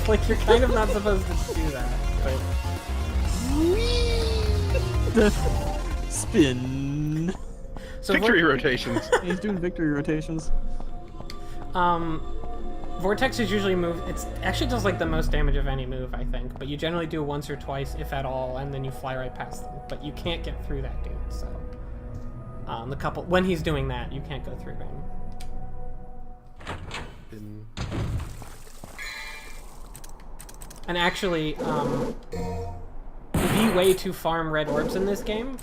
Like, you're kind of not supposed to do that, but... Spin. So victory rotations. He's doing victory rotations. Vortex is usually it actually does like the most damage of any move, I think, but you generally do once or twice, if at all, and then you fly right past them. But you can't get through that dude, so... when he's doing that, you can't go through him. And actually, the way to farm red orbs in this game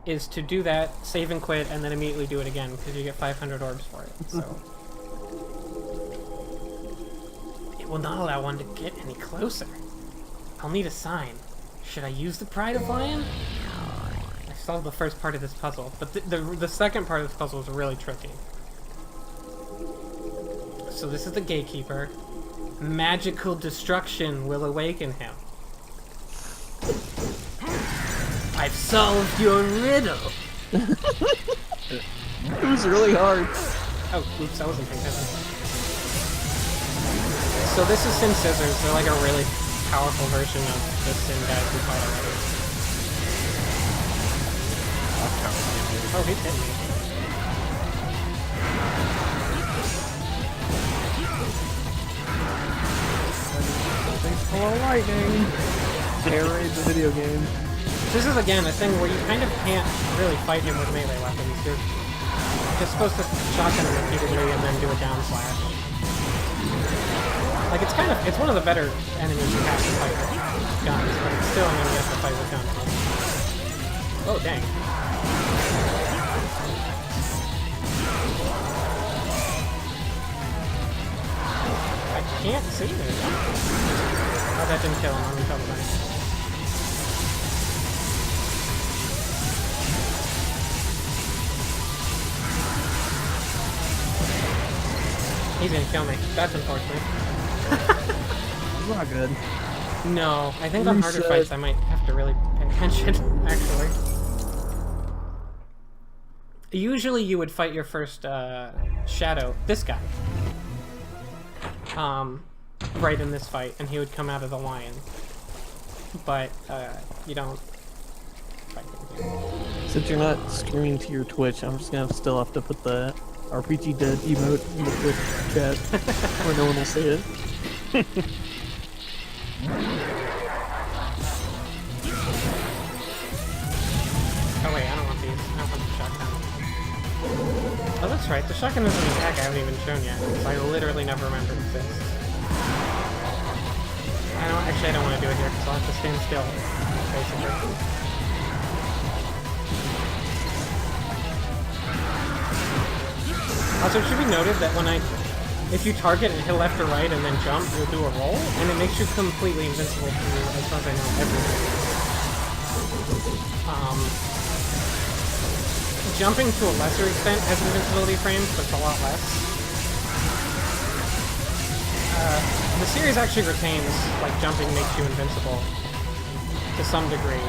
is to do that, save and quit, and then immediately do it again, because you get 500 orbs for it, so... It will not allow one to get any closer. I'll need a sign. Should I use the Pride of Lion? I solved the first part of this puzzle, but the second part of this puzzle is really tricky. So this is the gatekeeper. Magical destruction will awaken him. I've solved your riddle! It was really hard. Oh, oops, I wasn't paying attention. So this is Sin Scissors. They're like a really powerful version of the Sin guys we fought already. Oh, he hit me. Hello, lightning! Air raid the video game. This is, again, a thing where you kind of can't really fight him with melee weapons. You're just supposed to shotgun him repeatedly and then do a down slash. Like, it's one of the better enemies you have to fight with guns, but it's still an enemy you have to fight with guns. Oh, dang. I can't see this. Oh, that didn't kill him. I'm in trouble now. He's gonna kill me. That's unfortunate. It's not good. No, I think on harder fights I might have to really pay attention, actually. Usually you would fight your first shadow, this guy. Right in this fight, and he would come out of the lion. But, you don't fight him here. Since you're not streaming to your Twitch, I'm just gonna still have to put the RPG dead emote in the Twitch chat where no one will see it. Oh wait, I don't want these. I don't want the shotgun. Oh, that's right. The shotgun is an attack I haven't even shown yet, because I literally never remembered it exists. I don't want to do it here, because I'll have to stand still, basically. Also, it should be noted that if you target and hit left or right and then jump, you'll do a roll, and it makes you completely invincible to, as far as I know, everything. Jumping to a lesser extent has invincibility frames, but it's a lot less. The series actually retains, like, jumping makes you invincible to some degree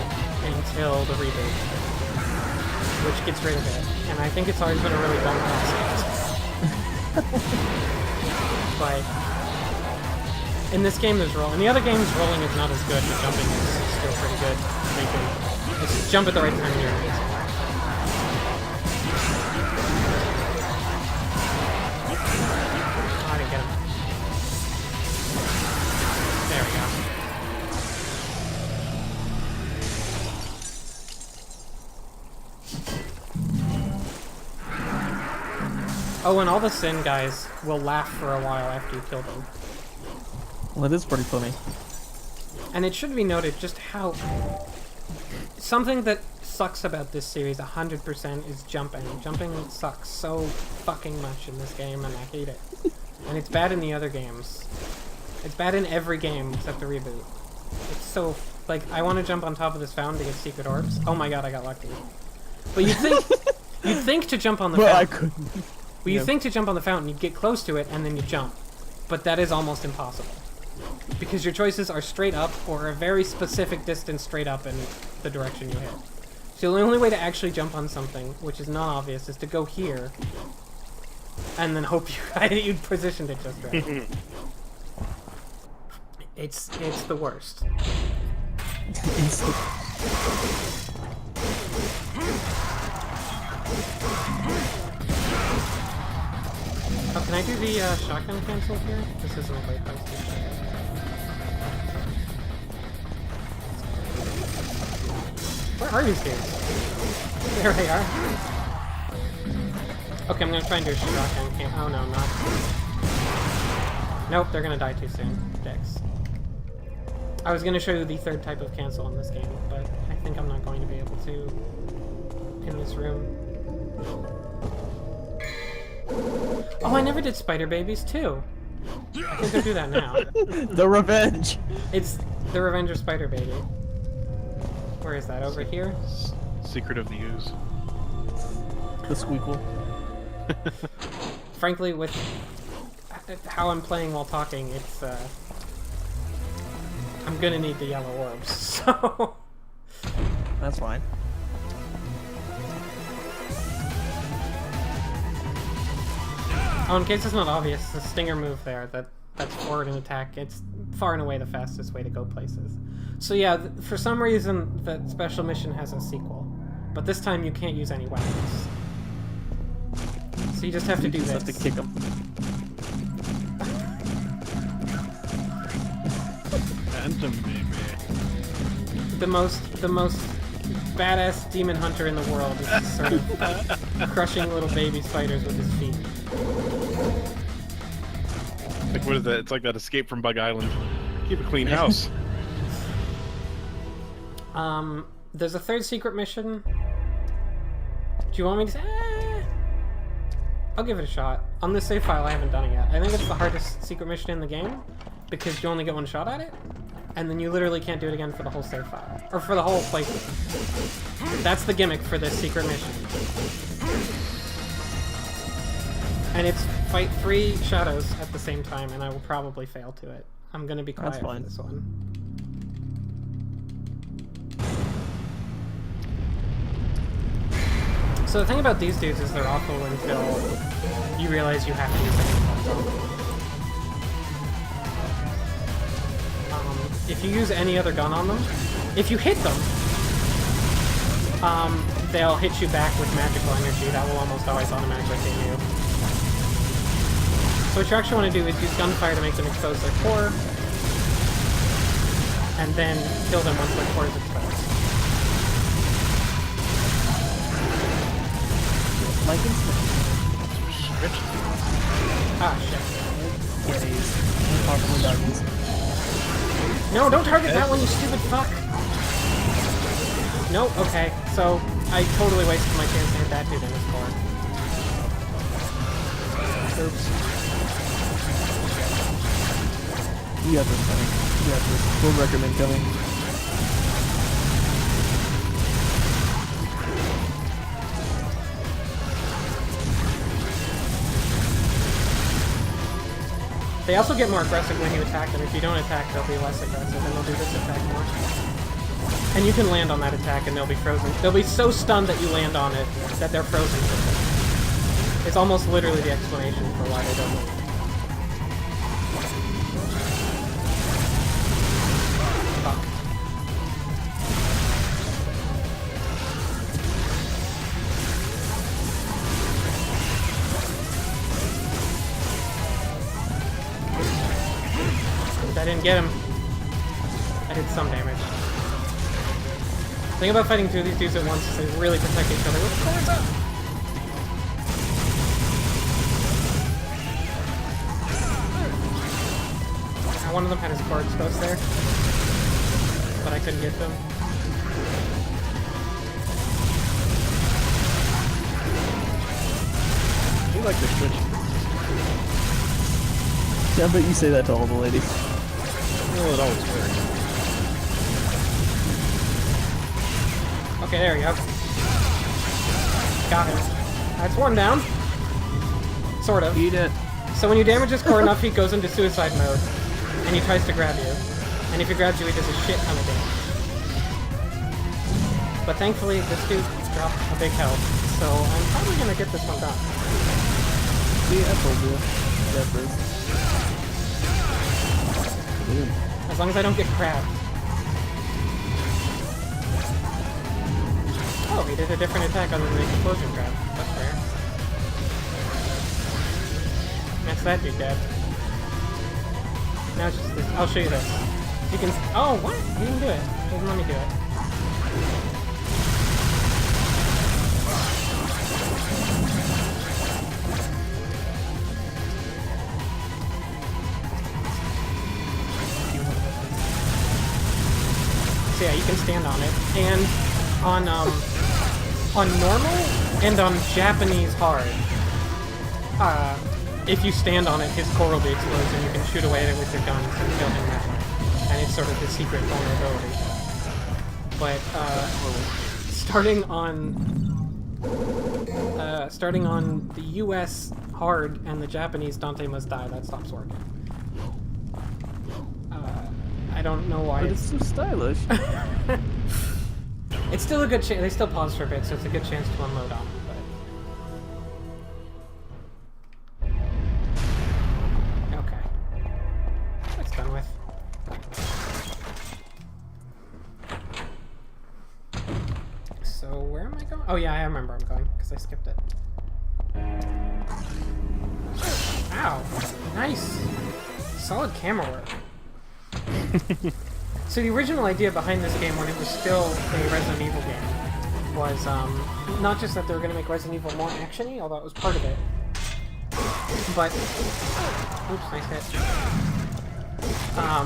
until the reboot, which gets rid of it. And I think it's always been a really dumb concept. But in this game, there's rolling. In the other games, rolling is not as good, but jumping is still pretty good. You can just jump at the right time and you're invincible. I didn't get him. There we go. Oh, and all the Sin guys will laugh for a while after you kill them. Well, it is pretty funny. And it should be noted just how... Something that sucks about this series 100% is jumping. Jumping sucks so fucking much in this game, and I hate it. And it's bad in the other games. It's bad in every game except the reboot. It's so... Like, I want to jump on top of this fountain to get secret orbs. Oh my god, I got lucky. But you'd think... you'd think to jump on the fountain... I couldn't. Well, you'd think to jump on the fountain, you'd get close to it, and then you jump. But that is almost impossible. Because your choices are straight up, or a very specific distance straight up in the direction you hit. So the only way to actually jump on something, which is not obvious, is to go here, and then hope you positioned it just right. It's the worst. Oh, can I do the shotgun cancel here? This isn't a great place to shoot. Where are these dudes? There they are. Okay, I'm gonna try and do a shotgun cancel. Oh no, not. Nope, they're gonna die too soon. Dicks. I was gonna show you the third type of cancel in this game, but I think I'm not going to be able to in this room. Oh, I never did Spider Babies too. I can go do that now. The Revenge. It's the Revenge of Spider Baby. Where is that? Over here? Secret of the Ooze. The Squeakle. Frankly, with how I'm playing while talking, it's I'm gonna need the yellow orbs, so... That's fine. Oh, in case it's not obvious, the stinger move there, that's forward and attack, it's far and away the fastest way to go places. So yeah, for some reason, the special mission has a sequel. But this time you can't use any weapons. So you just have to do this. You have to kick them. Phantom baby. The most badass demon hunter in the world is just sort of crushing little baby spiders with his feet. Like, what is that? It's like that escape from Bug Island. Keep a clean house. There's a third secret mission. Do you want me to say? I'll give it a shot. On this save file, I haven't done it yet. I think it's the hardest secret mission in the game, because you only get one shot at it, and then you literally can't do it again for the whole save file. Or for the whole playthrough. That's the gimmick for this secret mission. And it's fight 3 shadows at the same time, and I will probably fail to it. I'm gonna be quiet for this one. So the thing about these dudes is they're awful until you realize you have to use something called zone. If you use any other gun on them, if you hit them, they'll hit you back with magical energy. That will almost always automatically hit you. So what you actually want to do is use gunfire to make them expose their core, and then kill them once their core is exposed. Like Ah, shit. Kitties. No, don't target that one, you stupid fuck! No, okay, so I totally wasted my chance to hit that dude in his core. Oops. You got this, buddy. You got this. We'll recommend coming. They also get more aggressive when you attack them. If you don't attack, they'll be less aggressive, and they'll do this attack more. And you can land on that attack, and they'll be frozen. They'll be so stunned that you land on it that they're frozen. It's almost literally the explanation for why they don't move. I didn't get him. I did some damage. The thing about fighting two of these dudes at once is they really protect each other. What the fuck is up? One of them had his core exposed there, but I couldn't get them. You like the switch. Yeah, I bet you say that to all the ladies. Well, it always works. Okay, there we go. Got him. That's one down. Sort of. Eat it. So when you damage his core enough, he goes into suicide mode, and he tries to grab you. And if he grabs you, he does a shit ton of damage. But thankfully, this dude dropped a big health, so I'm probably gonna get this one done. See, I told you. That first. As long as I don't get grabbed. Oh, he did a different attack other than the explosion grab. That's fair. That's that dude dead. Now it's just this. I'll show you this. You can. Oh, what? He didn't do it. He didn't let me do it. So yeah, you can stand on it, and on normal and on Japanese hard. If you stand on it, his core will be exposed, and you can shoot away at it with your guns and kill him that way. And it's sort of his secret vulnerability. But starting on the U.S. hard and the Japanese Dante Must Die, that stops working. I don't know why. But it's so stylish. It's still a good chance. They still pause for a bit, so it's a good chance to unload on them. But okay, that's done with. So where am I going? Oh yeah, I remember I'm going because I skipped it. Ow! Nice, solid camera work. So the original idea behind this game, when it was still a Resident Evil game, was not just that they were going to make Resident Evil more action-y, although it was part of it, but oops, nice hit.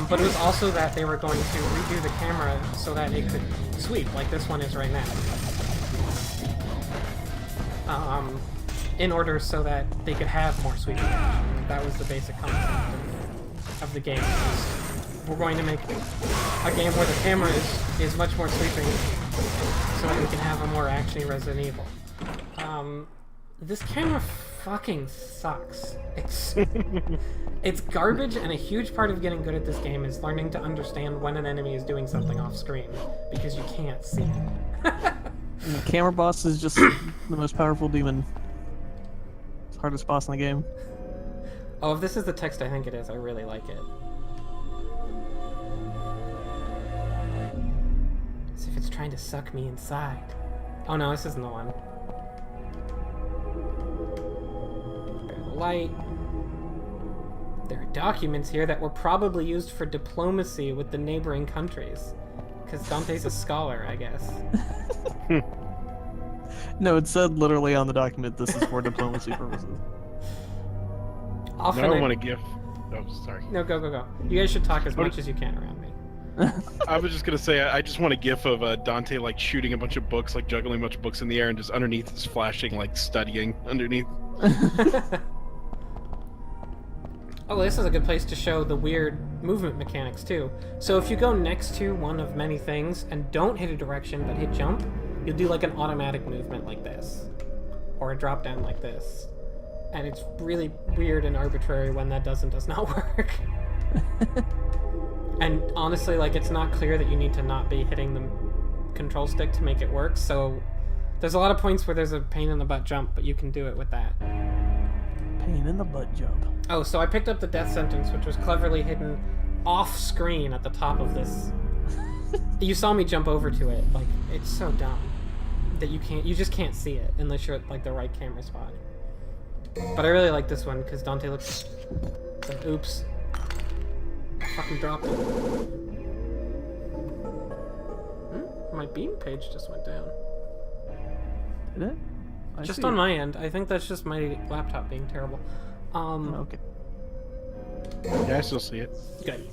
But it was also that they were going to redo the camera so that it could sweep, like this one is right now. In order so that they could have more sweeping action. That was the basic concept of the game. We're going to make a game where the camera is much more sweeping so that we can have a more action-y Resident Evil. This camera fucking sucks. It's garbage, and a huge part of getting good at this game is learning to understand when an enemy is doing something off screen, because you can't see it. And the camera boss is just the most powerful demon. It's the hardest boss in the game. Oh, if this is the text I think it is, I really like it. As if it's trying to suck me inside. Oh no, this isn't the one. There's the light. There are documents here that were probably used for diplomacy with the neighboring countries. Because Dante's a scholar, I guess. No, it said literally on the document, this is for diplomacy purposes. Often I don't want to give... Oh, sorry. No, go. You guys should talk as much as you can around me. I was just gonna say, I just want a gif of Dante like shooting a bunch of books, like juggling a bunch of books in the air, and just underneath is flashing, like studying underneath. Oh, this is a good place to show the weird movement mechanics too. So if you go next to one of many things and don't hit a direction but hit jump, you'll do like an automatic movement like this, or a drop down like this. and it's really weird and arbitrary when that does not work. And honestly, like, it's not clear that you need to not be hitting the control stick to make it work, so there's a lot of points where there's a pain in the butt jump, but you can do it with that. Pain in the butt jump. Oh, so I picked up the death sentence, which was cleverly hidden off screen at the top of this. You saw me jump over to it. Like, it's so dumb that you just can't see it unless you're at, like, the right camera spot. But I really like this one because Dante looks like, oops, I fucking dropped it. My beam page just went down. Did it? Just on my end. I think that's just my laptop being terrible. Okay. Yeah, I still see it. Good.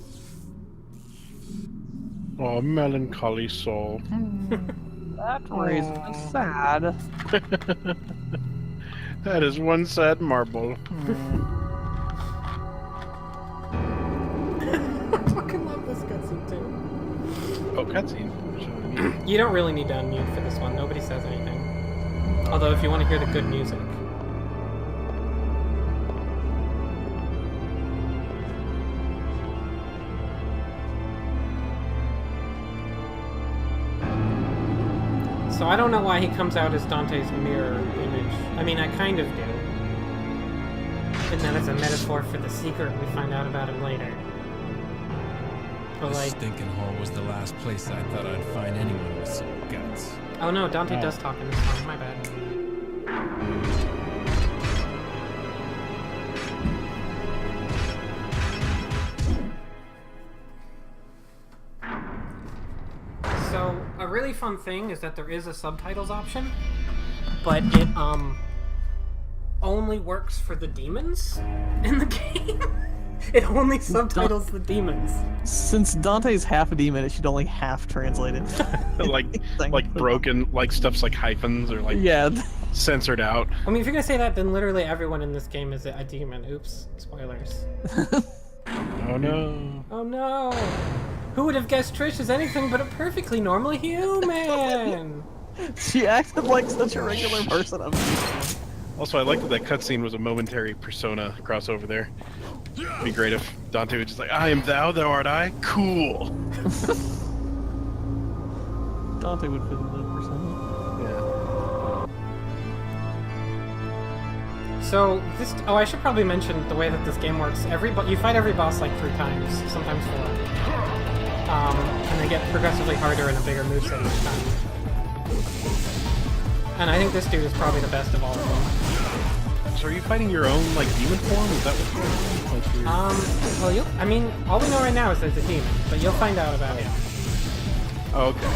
Oh, melancholy soul. That raises me sad. That is one sad marble. I fucking love this cutscene too. Oh, cutscene. You don't really need to unmute for this one. Nobody says anything. Although, if you want to hear the good music. So I don't know why he comes out as Dante's mirror image. I mean, I kind of do. And that it's a metaphor for the secret we find out about him later. But This like... stinking hole was the last place I thought I'd find anyone with some guts. Oh no, Dante does talk in this song, my bad. So, a really fun thing is that there is a subtitles option, but it, only works for the demons in the game. It only subtitles the demons. Since Dante's half a demon, it should only half translate it. like broken, like stuff's like hyphens or like censored out. I mean, if you're gonna say that, then literally everyone in this game is a demon. Oops, spoilers. Oh no. Oh no! Who would have guessed Trish is anything but a perfectly normal human? She acted like such a regular person. Also, I like that that cutscene was a momentary Persona crossover there. It'd be great if Dante was just like, I am thou art I? Cool! Dante would fit in that Persona. Yeah. So, this... Oh, I should probably mention the way that this game works. You fight every boss like 3 times, sometimes 4. And they get progressively harder and a bigger moveset each time. And I think this dude is probably the best of all of them. So are you fighting your own, like, demon form? Is that what you're Well, I mean, all we know right now is there's a demon, but you'll find out about it. Oh, okay.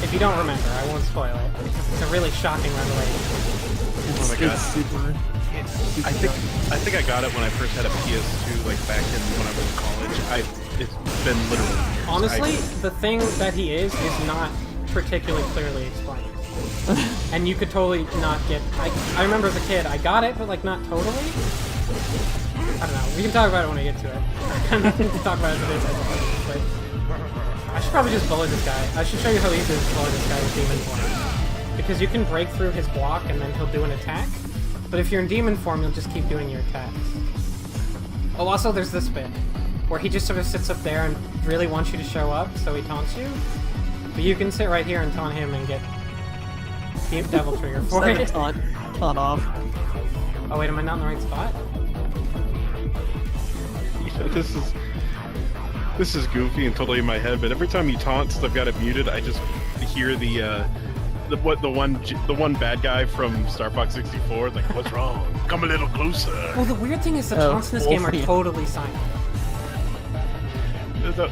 If you don't remember, I won't spoil it, because it's a really shocking revelation. Oh my god. I think I got it when I first had a PS2, like, back when I was in college. It's been literally years. Honestly, the thing that he is not particularly clearly explained. And you could totally not get... I remember as a kid, I got it, but like not totally. I don't know. We can talk about it when I get to it. I got nothing to talk about as it is. But I should probably just bully this guy. I should show you how easy it is to bully this guy with demon form. Because you can break through his block and then he'll do an attack. But if you're in demon form, you'll just keep doing your attacks. Oh, also there's this bit where he just sort of sits up there and really wants you to show up, so he taunts you. But you can sit right here and taunt him and get devil trigger for it. Taunt off. Oh wait, am I not in the right spot? This is goofy and totally in my head, but every time he taunts, I've got it muted. I just hear the one bad guy from Star Fox 64. Like, what's wrong? Come a little closer. Well, the weird thing is the taunts in this game are totally silent.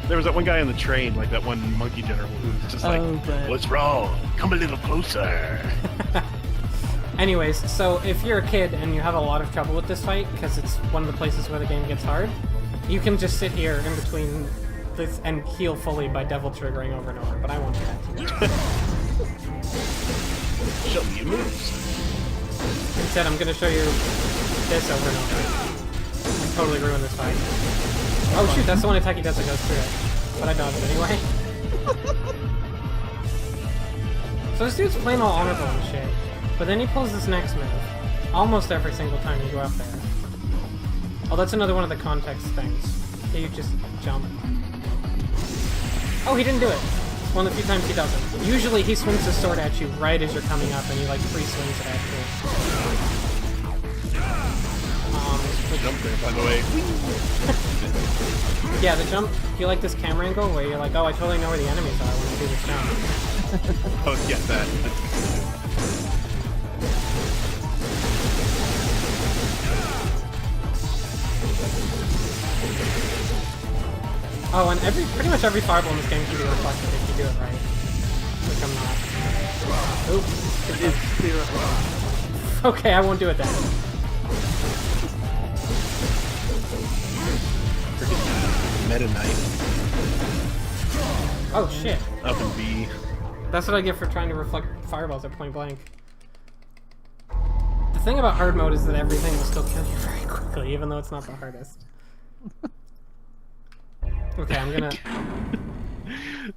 There was that one guy on the train, like that one monkey general, who was just like, what's wrong? Come a little closer. Anyways, so if you're a kid and you have a lot of trouble with this fight, because it's one of the places where the game gets hard, you can just sit here in between this and heal fully by devil triggering over and over, but I won't do that to you. Show me your moves. Instead, I'm going to show you this over and over. I totally ruin this fight. Oh shoot, that's the one attack he does that goes through it. But I dodged it anyway. So this dude's playing all honorable and shit. But then he pulls this next move. almost every single time you go up there. Oh, that's another one of the context things. You just jump. Oh, he didn't do it. One of the few times he doesn't. Usually he swings his sword at you right as you're coming up, and he like free swings it at you. Jump there, by the way. Yeah, the jump. Do you like this camera angle where you're like, oh, I totally know where the enemies are when I do this jump? Oh, yeah, that. Oh, and pretty much every fireball in this game can be reflected if you do it right. Which I'm not. Oops. Okay, I won't do it then. Meta Knight. Oh shit. Up in B. That's what I get for trying to reflect fireballs at point blank. The thing about hard mode is that everything will still kill you very quickly, even though it's not the hardest. Okay, I'm gonna...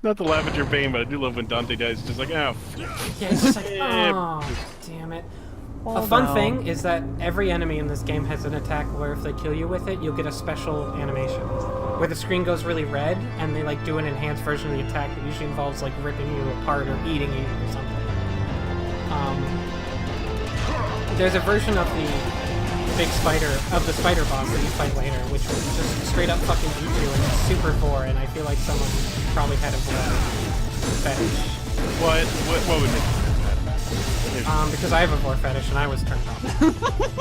Not to laugh at your pain, but I do love when Dante dies. Just like, oh. Yeah, it's just like, oh, damn it. A fun thing is that every enemy in this game has an attack where if they kill you with it, you'll get a special animation. Where the screen goes really red, and they like do an enhanced version of the attack that usually involves like ripping you apart or eating you or something. There's a version of the spider boss that you fight later, which will just straight up fucking eat you, and it's super gore, and I feel like someone probably had a gore fetish. What would make you that? Because I have a vor fetish and I was turned on.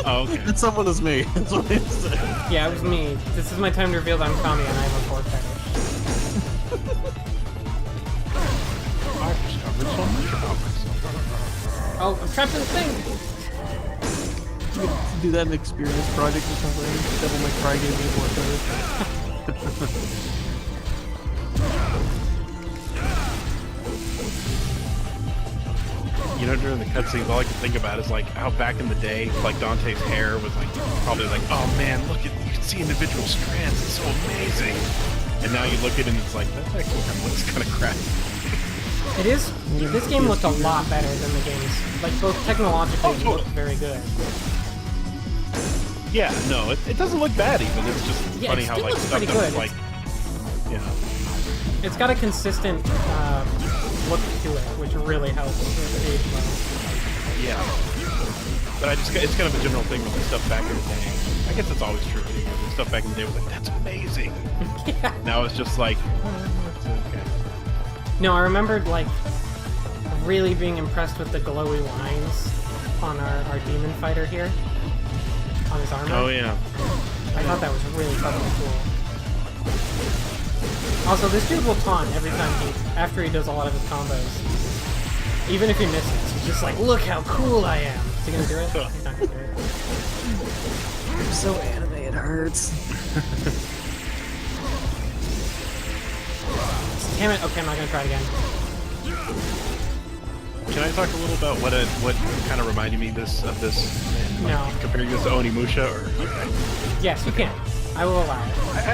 Oh, okay. And someone is me. That's what it said. Yeah, it was me. This is my time to reveal that I'm Tommy and I have a vor fetish. I've discovered so much about myself. Oh, I'm trapped in the thing! You could do that in an experience project or something. Devil May Cry gave me more fetish. You know, during the cutscenes, all I can think about is like how back in the day, like Dante's hair was like probably like, oh man, look at you can see individual strands, it's so amazing. And now you look at it and it's like that actually kind of looks kind of crappy. It is. This game looked a lot better than the games. Like both technologically, it looked very good. Yeah, no, it doesn't look bad even. It's just funny how like stuff that's like, yeah. It's got a consistent look to it, which really helps with the age level. Yeah. But it's kind of a general thing with the stuff back in the day. I guess it's always true. The stuff back in the day was like, that's amazing. Yeah. Now it's just like, it's okay. No, I remembered like really being impressed with the glowy lines on our demon fighter here. On his armor. Oh yeah. I thought that was really fucking cool. Also, this dude will taunt every time after he does a lot of his combos. Even if he misses, he's just like, look how cool I am. Is he gonna do it? He's not gonna do it. I'm so anime, it hurts. Damn it. Okay, I'm not gonna try it again. Can I talk a little about what kind of reminded me of this and No. comparing this to Onimusha or okay. Yes, you can. I will allow it.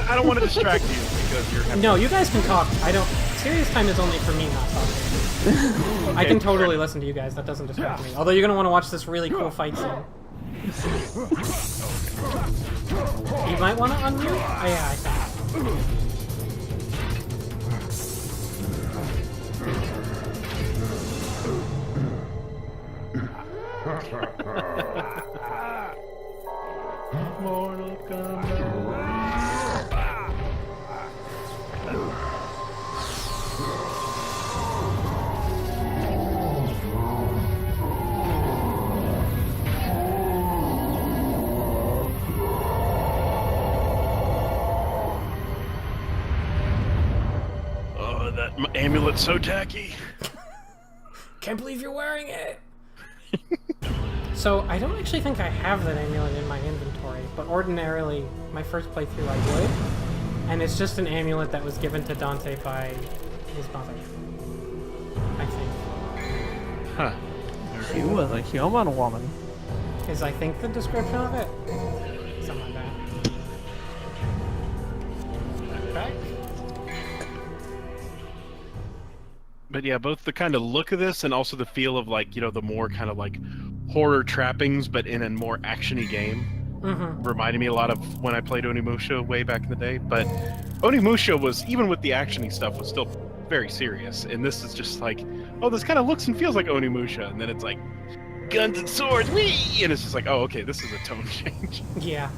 I don't want to distract you because you're No, you guys can talk. I don't. Serious time is only for me, not talking. I can totally listen to you guys. That doesn't distract me. Although you're gonna want to watch this really cool fight scene. You might want to unmute. Oh, yeah, I think. Mortal Kombat. Oh, that amulet's so tacky. Can't believe you're wearing it! So, I don't actually think I have that amulet in my inventory, but ordinarily, my first playthrough I would. And it's just an amulet that was given to Dante by his mother. I think. Huh. She was a human woman. Is, I think, the description of it? Something like that. Back. But yeah, both the kind of look of this and also the feel of like, you know, the more kind of like horror trappings, but in a more actiony game. Reminded me a lot of when I played Onimusha way back in the day. But Onimusha was, even with the actiony stuff, was still very serious. And this is just like, oh, this kind of looks and feels like Onimusha, and then it's like guns and swords, whee! And it's just like, oh, okay, this is a tone change. Yeah.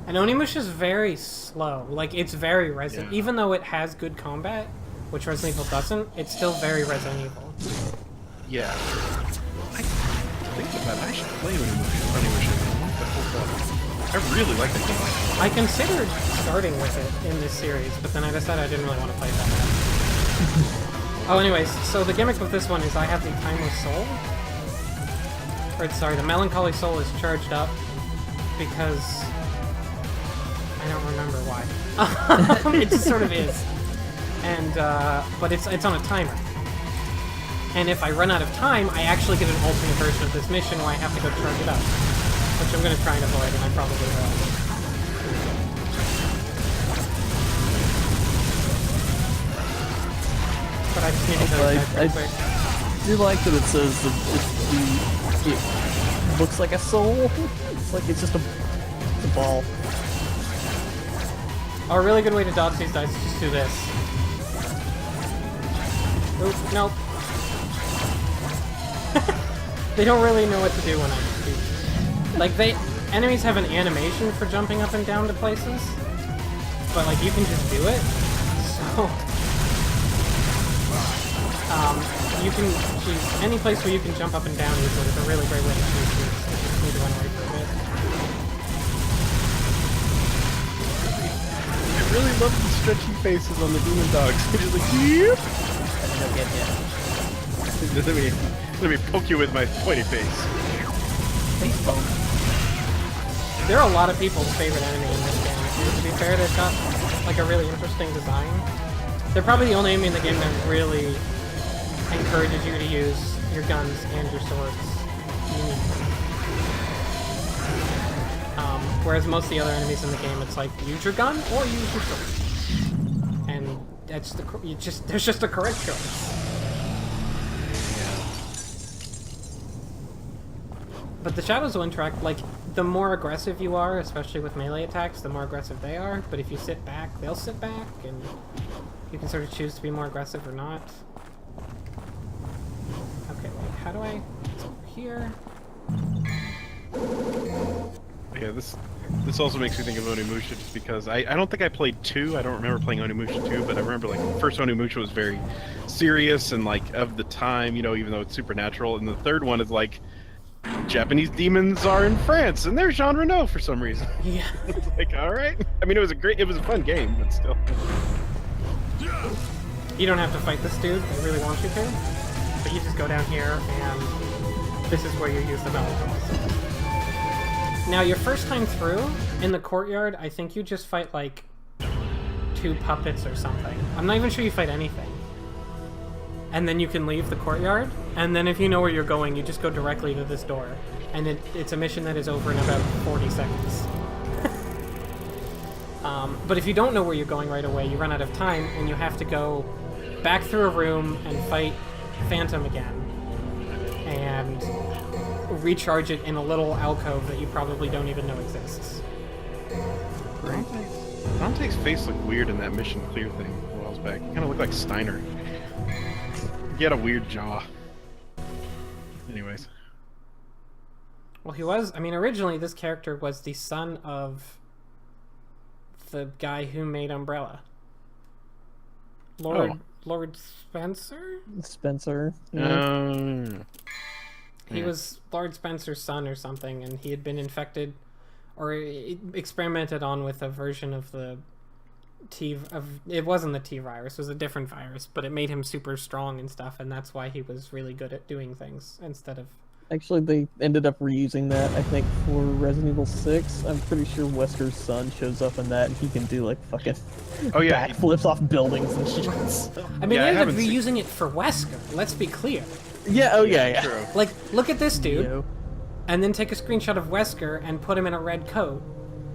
And Onimusha's very slow. Like, it's very Resident... Even though it has good combat, which Resident Evil doesn't, it's still very Resident Evil. Yeah. I think about it. I should play Onimusha. I really like that game. I considered starting with it in this series, but then I decided I didn't really want to play that bad. Oh, anyways, so the gimmick with this one is I have the Timeless Soul. Or, sorry, the Melancholy Soul is charged up because... I don't remember why. It just sort of is. And, but it's on a timer. And if I run out of time, I actually get an alternate version of this mission where I have to go charge it up. Which I'm going to try and avoid, and I probably will. But I just need to go quick. I do like that it says that it looks like a soul. It's like it's just a ball. Oh, a really good way to dodge these dice is just do this. Oop, nope. They don't really know what to do when I do. Like, enemies have an animation for jumping up and down to places, but, like, you can just do it, so... you can choose any place where you can jump up and down easily. It's a really great way to choose these. I just need to run away for a bit. I really love the stretchy faces on the demon dogs. They're just like, yep! Let me poke you with my pointy face. There are a lot of people's favorite enemy in this game. And to be fair, they've got like a really interesting design. They're probably the only enemy in the game that really encourages you to use your guns and your swords uniquely. Whereas most of the other enemies in the game, it's like use your gun or use your sword, and that's there's just a correct choice. But the shadows will interact, like, the more aggressive you are, especially with melee attacks, the more aggressive they are. But if you sit back, they'll sit back, and you can sort of choose to be more aggressive or not. Okay, wait, how do I... It's over here. Yeah, this also makes me think of Onimusha just because I don't think I played 2. I don't remember playing Onimusha 2, but I remember, like, the first Onimusha was very serious and, like, of the time, you know, even though it's supernatural. And the third one is, like, Japanese demons are in France, and they're Jean Reno for some reason. Yeah. It's like, alright. I mean, it was a fun game, but still. You don't have to fight this dude, I really want you to. But you just go down here, and this is where you use the melancholy sword. Now, your first time through, in the courtyard, I think you just fight, like, 2 puppets or something. I'm not even sure you fight anything. And then you can leave the courtyard, and then if you know where you're going, you just go directly to this door. And it's a mission that is over in about 40 seconds. But if you don't know where you're going right away, you run out of time, and you have to go back through a room and fight Phantom again. And recharge it in a little alcove that you probably don't even know exists. Dante's face looked weird in that mission clear thing a while back. He kind of looked like Steiner. He had a weird jaw. Anyways. Well, he was... I mean, originally this character was the son of the guy who made Umbrella. Lord Spencer? Spencer. He was Lord Spencer's son or something, and he had been infected or experimented on with a version of the it wasn't the T virus, it was a different virus, but it made him super strong and stuff, and that's why he was really good at doing things instead of... Actually, they ended up reusing that, I think, for Resident Evil 6. I'm pretty sure Wesker's son shows up in that, and he can do, like, fucking backflips off buildings and shit. I mean, they ended up reusing it for Wesker, let's be clear. Yeah, oh yeah. True. Like, look at this dude, and then take a screenshot of Wesker and put him in a red coat,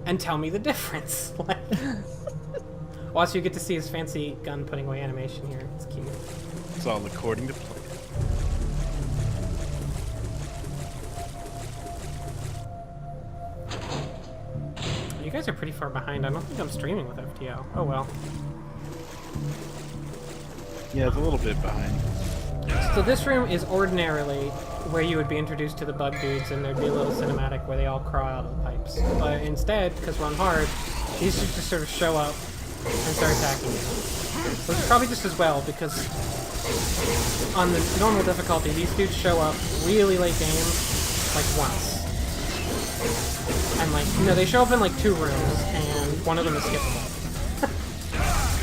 and tell me the difference. Like... Also, you get to see his fancy gun putting away animation here. It's cute. It's all according to plan. guys are pretty far behind. I don't think I'm streaming with FTL. Oh well. Yeah, it's a little bit behind. So this room is ordinarily where you would be introduced to the bug dudes, and there'd be a little cinematic where they all crawl out of the pipes. But instead, because we're on hard, these dudes just sort of show up and start attacking you. So it's probably just as well, because on the normal difficulty, these dudes show up really late game, like once. And like, you know, they show up in like 2 rooms, and one of them is skippable.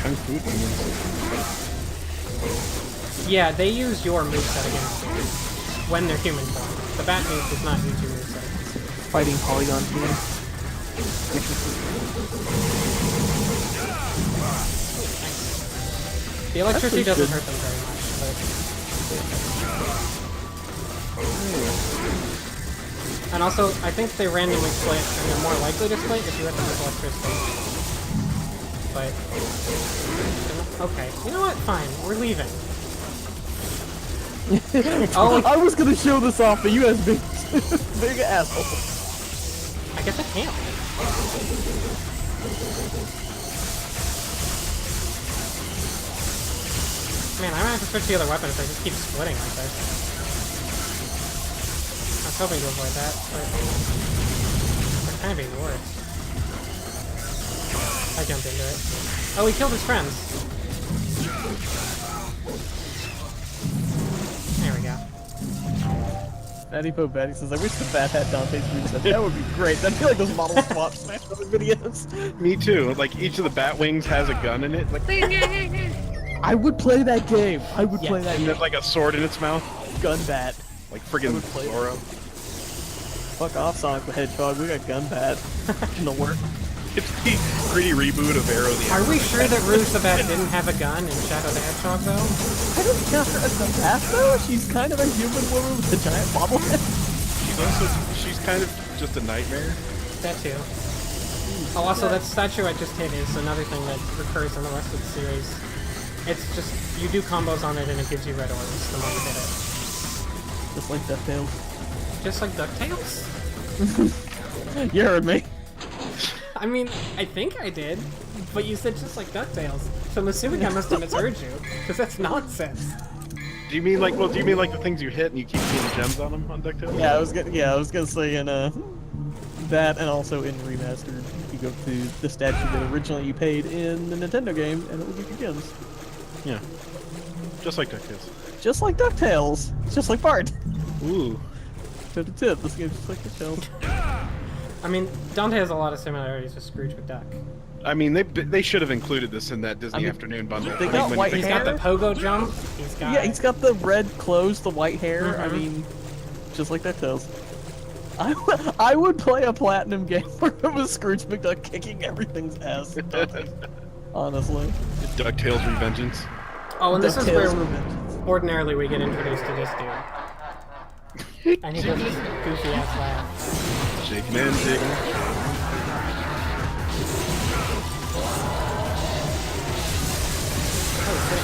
Kung Fu demons. Yeah, they use your moveset against you when they're human form. The bat move does not use your moveset. Fighting polygon team. The electricity doesn't hurt them very much, but... And also, I think they randomly split, and they're more likely to split if you hit them with electricity. But... Okay, you know what? Fine, we're leaving. Oh, I was gonna show this off, but you guys big, big asshole. I guess I can't. Man, I might have to switch the other weapon if I just keep splitting like this. I was hoping to avoid that, but it's kind of being worse. I jumped into it. Oh, he killed his friends. There we go. Natty Po Batty says, I wish the bat had Dante's moveset. That would be great. That'd be like those model swap Smash Brothers videos. Me too. Like each of the bat wings has a gun in it. Like I would play that game. I would play that and game. there's like a sword in its mouth. Gun bat. Like friggin' Zoro. Fuck off, Sonic the Hedgehog. We got gun bat. In the work. It's the gritty reboot of Arrow the Are we sure that Rouge the Bat didn't have a gun in Shadow the Hedgehog, though? I don't count her as a bat, though. She's kind of a human woman with a giant bobblehead. She's kind of just a nightmare. That too. Oh, also, that statue I just hit is another thing that recurs in the rest of the series. It's just, you do combos on it and it gives you red orbs the more you hit it. Just like DuckTales. Just like DuckTales? You heard me. I mean, I think I did, but you said just like DuckTales, so I'm assuming I must have misheard you, because that's nonsense. Do you mean like, well, do you mean like the things you hit and you keep getting gems on them on DuckTales? Yeah, I was gonna say in that, and also in remastered, you go to the statue that originally you paid in the Nintendo game, and it will give you gems. Yeah. Just like DuckTales. Just like DuckTales. Just like Bart. Ooh. Tip to tip. This game's just like DuckTales. I mean, Dante has a lot of similarities with Scrooge McDuck. I mean, they should have included this in that Disney Afternoon bundle. They got white He's hair. got the pogo jump. He's got... Yeah, he's got the red clothes, the white hair. I mean, just like DuckTales. I would play a platinum game where it was Scrooge McDuck kicking everything's ass. Honestly. DuckTales Revengeance. Oh, and this is where Revengeance. ordinarily we get introduced to this dude. And he does this goofy ass laugh. Shaking and jiggling. Oh, shit.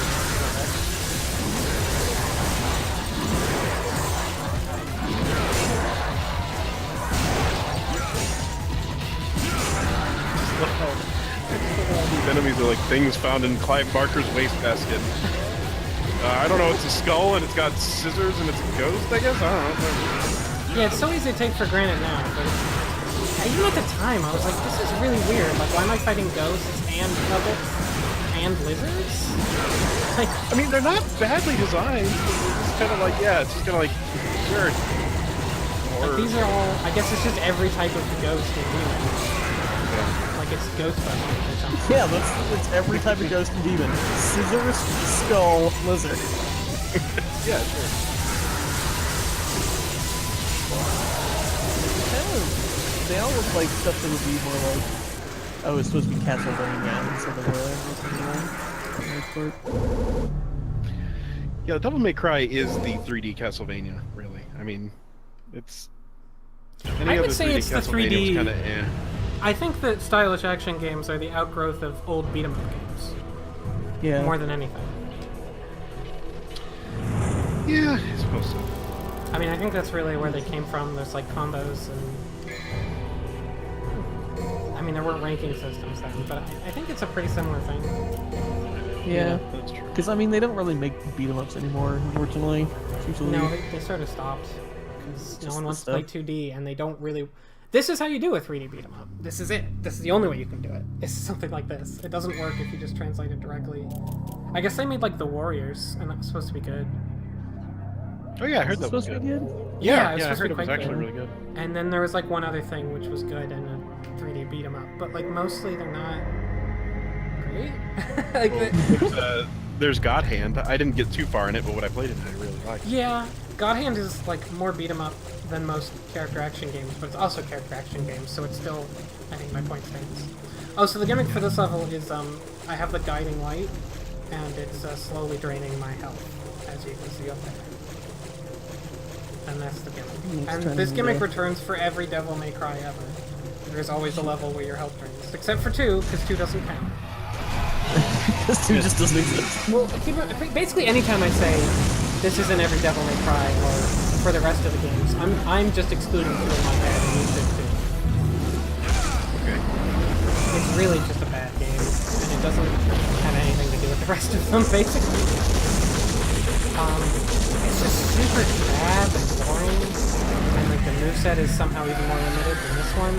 These enemies are like things found in Clive Barker's wastebasket. I don't know, it's a skull and it's got scissors and it's a ghost, I guess? I don't know. Yeah, it's so easy to take for granted now, but even at the time, I was like, this is really weird. Like, why am I fighting ghosts and puppets and lizards? Like, I mean, they're not badly designed. They're just kind of like, yeah, it's just kind of like, sure. like, these are all, I guess it's just every type of ghost and demon. Like, it's Ghostbusters or something. Yeah, it's every type of ghost and demon. Scissors, skull, lizard. Yeah, sure. They all look like stuff that would be more like, oh, it's supposed to be Castlevania instead of Yeah, Devil May Cry is the 3D Castlevania, really. I mean, it's... Any I would other say 3D it's the Castlevania 3D... was kind of eh. I think that stylish action games are the outgrowth of old beat 'em up games. Yeah. More than anything. Yeah, I suppose so. I mean, I think that's really where they came from. There's like combos and... I mean, mean, there weren't ranking systems then, but I think it's a pretty similar thing. Yeah, that's true. because I mean, they don't really make beat-em-ups anymore, unfortunately. It's usually... No, they sort of stopped because no Just one the wants to play stuff. 2D, and they don't really. This is how you do a 3D beat 'em up. This is it. This is the only way you can do it. It's something like this. It doesn't work if you just translate it directly. I guess they made like the Warriors, and that was supposed to be good. Oh yeah, I heard Is it that was supposed to be good. good? Yeah, I supposed to heard be it was quite actually good. really good. And then there was like one other thing which was good in a 3D beat 'em up, but like mostly they're not great. Like There's God Hand. I didn't get too far in it, but what I played in it, I really liked. yeah, God Hand is like more beat 'em up than most character action games, but it's also character action games, so it's still, I think my point stands. Oh, so the gimmick for this level is I have the guiding light, and it's slowly draining my health, as you can see up there. And that's the gimmick. And this gimmick returns for every Devil May Cry ever. There's always a level where your health drains, except for 2, because 2 doesn't count. This dude just doesn't exist. Well, basically anytime I say this is in every Devil May Cry or for the rest of the games, I'm just excluding 2 in my head and you should too. Okay. It's really just a bad game, and it doesn't have anything to do with the rest of them, basically. It's just super drab and boring, and like the moveset is somehow even more limited than this one.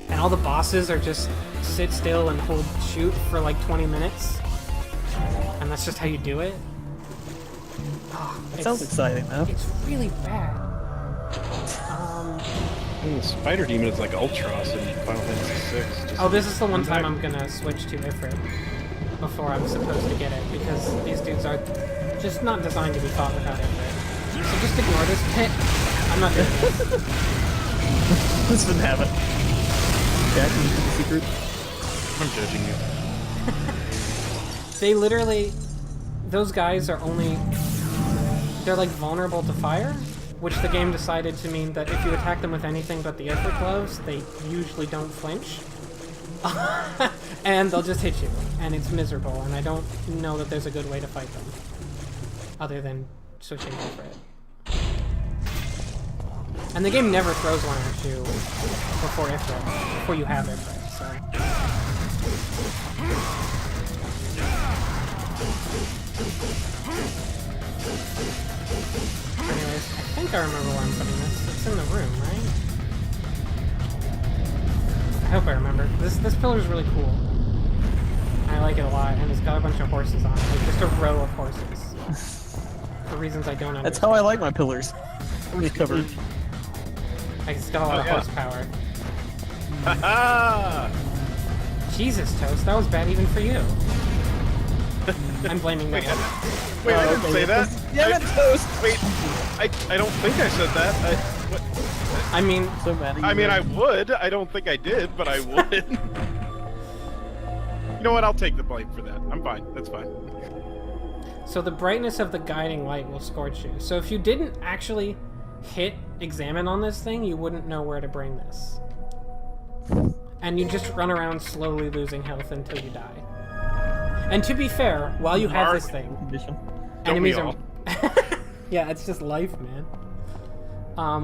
And all the bosses are just sit still and hold shoot for like 20 minutes. And that's just how you do it. Oh, It sounds exciting, though. It's really bad. And the Spider Demon is like Ultros in Final Fantasy VI. Oh, this is the one time I'm gonna switch to Ifrit before I'm supposed to get it, because these dudes are just not designed to be fought without Ifrit. So just ignore this pit. I'm not doing this. This didn't happen. Jack, you keep the secret? I'm judging you. They literally, those guys are only, they're like vulnerable to fire, which the game decided to mean that if you attack them with anything but the Ifrit gloves, they usually don't flinch. And they'll just hit you, and it's miserable, and I don't know that there's a good way to fight them, other than switching to Ifrit. And the game never throws one at you before Ifrit, before you have Ifrit, so. Anyways, I think I remember where I'm putting this. It's in the room, right? I hope I remember. This pillar is really cool. I like it a lot, and it's got a bunch of horses on it. Like, just a row of horses. For reasons I don't understand. That's how I like my pillars. I'm just covered. Like, it's got a lot of yeah. horsepower. Haha! Jesus, Toast, that was bad even for you. I'm blaming that. Wait, I didn't say that. Yeah, that's Toast. Wait, I don't think I said that. I mean, So mad at you. I mean, I would. I don't think I did, but I would. You know what? I'll take the blame for that. I'm fine. That's fine. so the brightness of the guiding light will scorch you. So if you didn't actually hit examine on this thing, you wouldn't know where to bring this. And you just run around slowly losing health until you die. And to be fair, while you have this thing, Condition. enemies we are... all? Yeah, it's just life, man.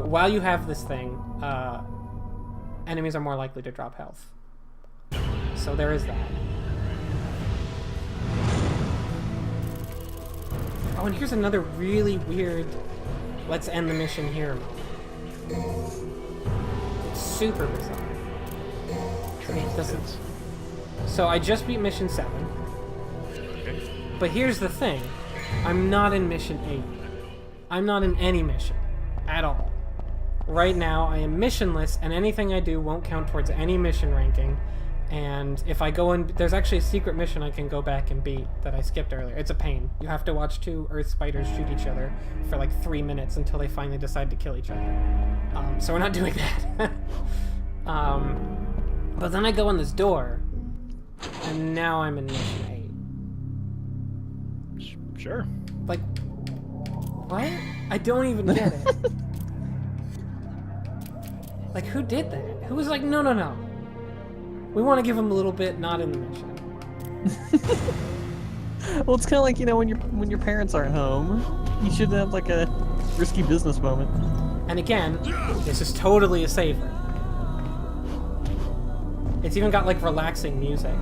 While you have this thing, enemies are more likely to drop health. So there is that. Oh, and here's another really weird let's end the mission here moment. It's super bizarre. So I just beat mission 7. But here's the thing. I'm not in mission 8. I'm not in any mission. At all. Right now, I am missionless, and anything I do won't count towards any mission ranking. And if I go in... There's actually a secret mission I can go back and beat that I skipped earlier. It's a pain. You have to watch 2 earth spiders shoot each other for like 3 minutes until they finally decide to kill each other. So we're not doing that. But then I go in this door, and now I'm in mission 8. Sure. Like, what? I don't even get it. Like, who did that? Who was like, no. We want to give him a little bit, not in the mission. Well, it's kind of like, you know, when your parents aren't home, you should have like a risky business moment. And again, this is totally a saver. It's even got like relaxing music.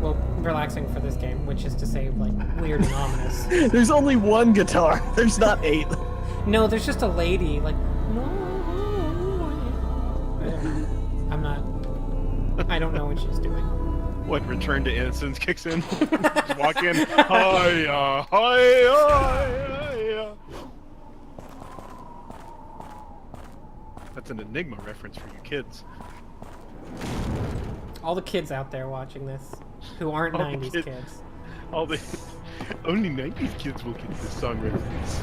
Well, relaxing for this game, which is to say, like, weird and ominous. There's only one guitar. There's not 8. No, there's just a lady, like, I'm not... I don't know what she's doing. What, Return to Innocence kicks in? Just walk in. Hiya, hiya, hiya. That's an Enigma reference for you kids. All the kids out there watching this, who aren't All the 90s kids. All the... Only 90s kids will get this song reference.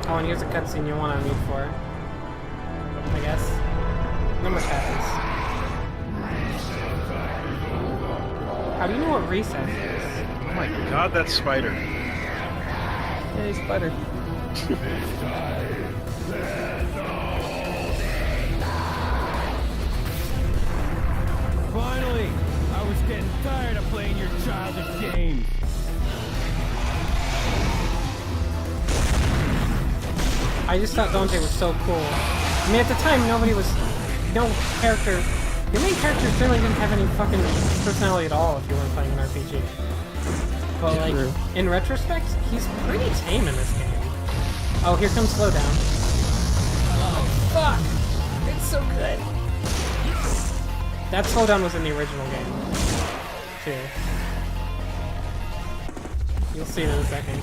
Oh, and here's a cutscene you want to meet for. I guess. Number patterns. How do you know what recess is? Oh my god, that's Spider. Hey, Spider. Finally! I was getting tired of playing your childish games. I just thought Dante was so cool. I mean, at the time, nobody was... No character... Your main character certainly didn't have any fucking personality at all if you weren't playing an RPG. But, like, in retrospect, he's pretty tame in this game. Oh, here comes Slowdown. Oh, fuck! It's so good! That Slowdown was in the original game, too. You'll see it in a second.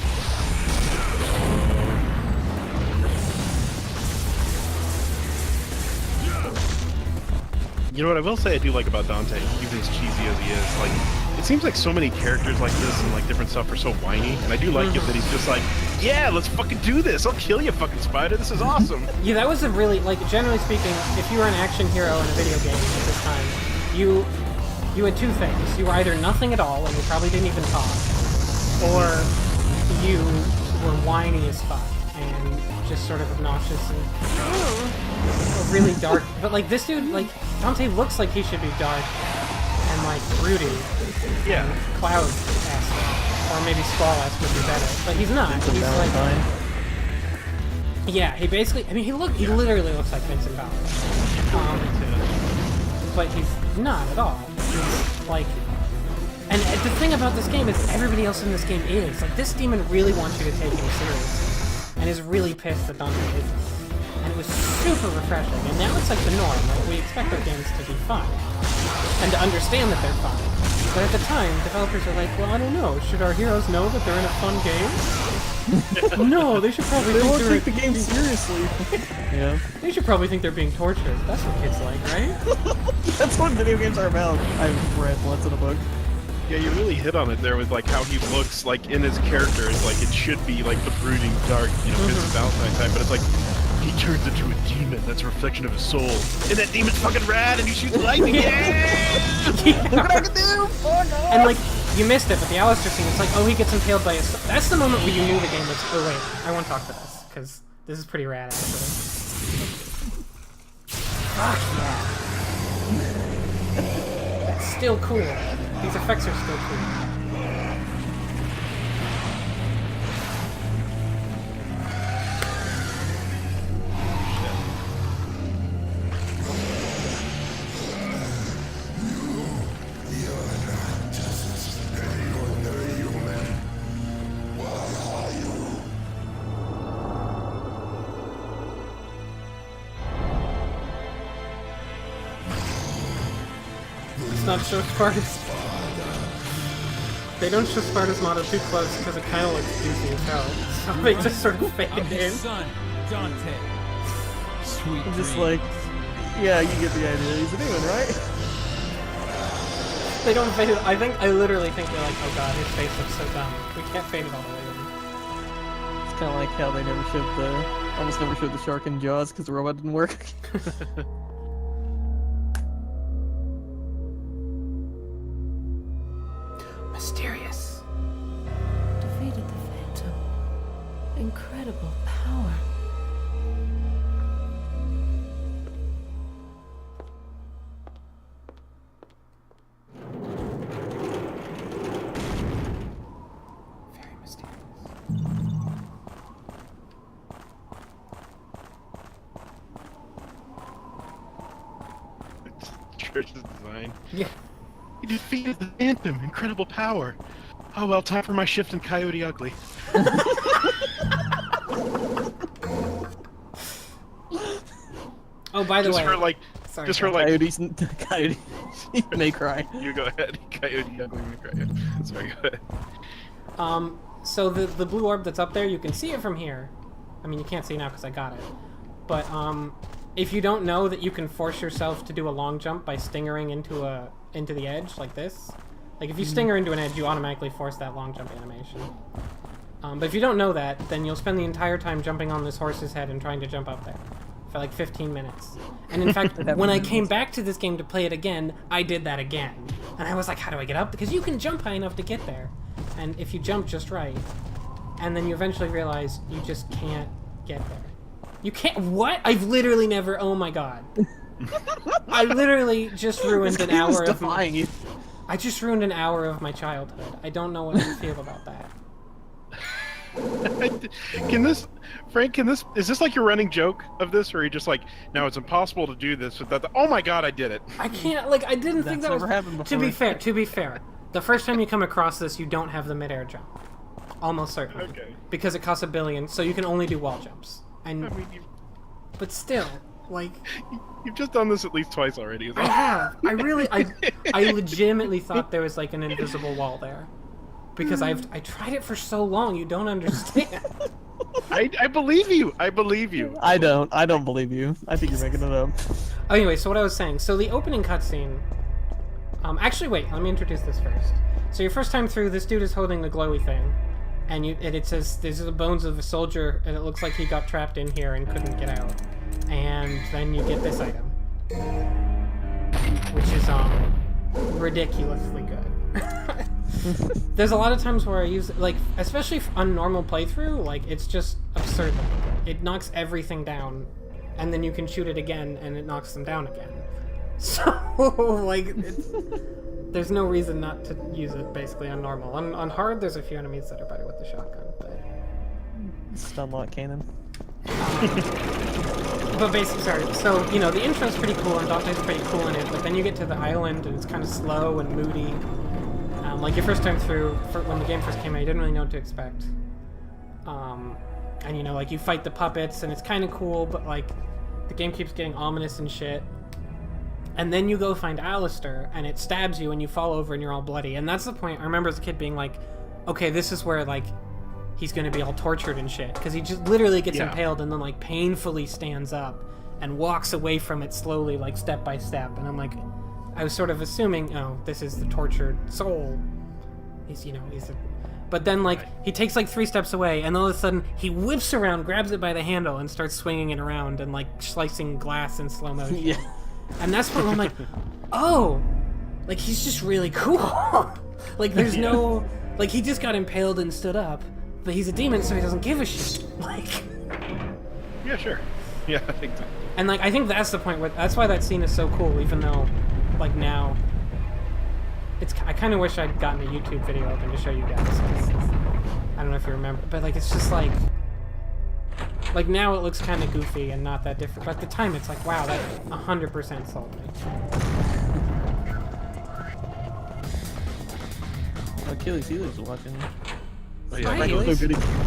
You know what I will say I do like about Dante, even as cheesy as he is, like, it seems like so many characters like this and like different stuff are so whiny, and I do like it that he's just like, yeah, let's fucking do this, I'll kill you fucking Spider, this is awesome. Yeah, that was a really, like, generally speaking, if you were an action hero in a video game at this time, you had two things. You were either nothing at all, and you probably didn't even talk, or you were whiny as fuck, and just sort of obnoxious and really dark. But, like, this dude, like, Dante looks like he should be dark and, like, broody. Yeah. Cloud-esque. Or maybe Squall-esque would be better. But he's not. He's like... Yeah, he basically... I mean, he literally looks like Vincent Valentine. But he's not at all. He's, like... And the thing about this game is everybody else in this game is. Like, this demon really wants you to take him seriously. And is really pissed that Dante isn't. And it was super refreshing. And now it's like the norm. Like, we expect our games to be fun. And to understand that they're fun. But at the time, developers are like, well, I don't know. Should our heroes know that they're in a fun game? No, they should probably think they're... take the game seriously. Yeah. They should probably think they're being tortured. That's what kids like, right? That's what video games are about. I've read once in a book. Yeah, you really hit on it there with like how he looks like in his character. It's like it should be like the brooding, dark, Vincent Valentine type, but it's like he turns into a demon that's a reflection of his soul. And that demon's fucking rad and he shoots lightning. Yeah! Look what I can do! And like, you missed it, but the Alistair scene, it's like, oh, he gets impaled by a... That's the moment where you knew the game was... Oh, wait, I want to talk to this, because this is pretty rad, actually. Fuck yeah. That's still cool. These effects are still cool. Let's not show Sparta's... They don't show Sparta's motto too close because it kind of looks goofy as hell. So they just sort of fade in. Son, Dante. Sweet I'm just dreams. like, yeah, you get the idea. He's a demon, right? They don't fade it. I literally think they're like, oh god, his face looks so dumb. We can't fade it all the way in. It's kind of like how they almost never showed the shark in Jaws because the robot didn't work. Mysterious. Defeated the Phantom. Incredible power. Very mysterious. Church's design. Yeah. He defeated the Phantom. Incredible power. Oh well, time for my shift in Coyote Ugly. Oh, by the Just way, for like, sorry, just for like. Coyote may cry. You go ahead. Coyote Ugly may cry. Sorry, go ahead. So the blue orb that's up there, you can see it from here. I mean, you can't see now because I got it. But if you don't know that you can force yourself to do a long jump by stingering into the edge like this, like if you stinger into an edge, you automatically force that long jump animation. But if you don't know that, then you'll spend the entire time jumping on this horse's head and trying to jump up there for like 15 minutes. And in fact, when I came back to this game to play it again, I did that again. And I was like, how do I get up? Because you can jump high enough to get there. And if you jump just right, and then you eventually realize you just can't get there. You can't. What? I've literally never. Oh my god. I literally just ruined an hour of my. I just ruined an hour of my childhood. I don't know what to feel about that. Frank, is this like your running joke of this, or are you just like, now it's impossible to do this without oh my god, I did it. I can't, like, I didn't think that was... happened before. To be fair, the first time you come across this, you don't have the midair jump. Almost certainly. Okay. Because it costs $1 billion, so you can only do wall jumps. And, I mean, but still, like... You've just done this at least twice already. I have. I legitimately thought there was, like, an invisible wall there. Because I tried it for so long, you don't understand. I believe you. I believe you. I don't believe you. I think you're making it up. Anyway, so what I was saying. So the opening cutscene... actually, wait. Let me introduce this first. So your first time through, this dude is holding the glowy thing. And it says, these are the bones of a soldier, and it looks like he got trapped in here and couldn't get out. And then you get this item. Which is, ridiculously good. There's a lot of times where I use it, like, especially on normal playthrough, like, it's just absurd. It knocks everything down, and then you can shoot it again, and it knocks them down again. So, like, there's no reason not to use it, basically, on normal. On hard, there's a few enemies that are better with the shotgun, but... Stunlock cannon. But basically, sorry, so, you know, the intro's pretty cool, and Dante's pretty cool in it, but then you get to the island, and it's kind of slow and moody. Like, your first time through, when the game first came out, you didn't really know what to expect. And, you know, like, you fight the puppets, and it's kind of cool, but, like, the game keeps getting ominous and shit. And then you go find Alistair, and it stabs you, and you fall over, and you're all bloody. And that's the point, I remember as a kid being like, okay, this is where, like, he's gonna be all tortured and shit. Because he just literally gets impaled, and then, like, painfully stands up, and walks away from it slowly, like, step by step. And I'm like... I was sort of assuming, oh, this is the tortured soul. He's a... But then, like, he takes, like, 3 steps away, and all of a sudden, he whips around, grabs it by the handle, and starts swinging it around and, like, slicing glass in slow motion. Yeah. And that's when I'm like, oh! Like, he's just really cool. Like, there's no... Like, he just got impaled and stood up, but he's a demon, so he doesn't give a shit. Like... Yeah, sure. Yeah, I think so. And, like, I think that's the point where... That's why that scene is so cool, even though... Like, now, I kind of wish I'd gotten a YouTube video open to show you guys. I don't know if you remember, but, like, it's just, like, now it looks kind of goofy and not that different. But at the time, it's like, wow, that 100% sold me. Achilles Healer's watching. Oh, yeah.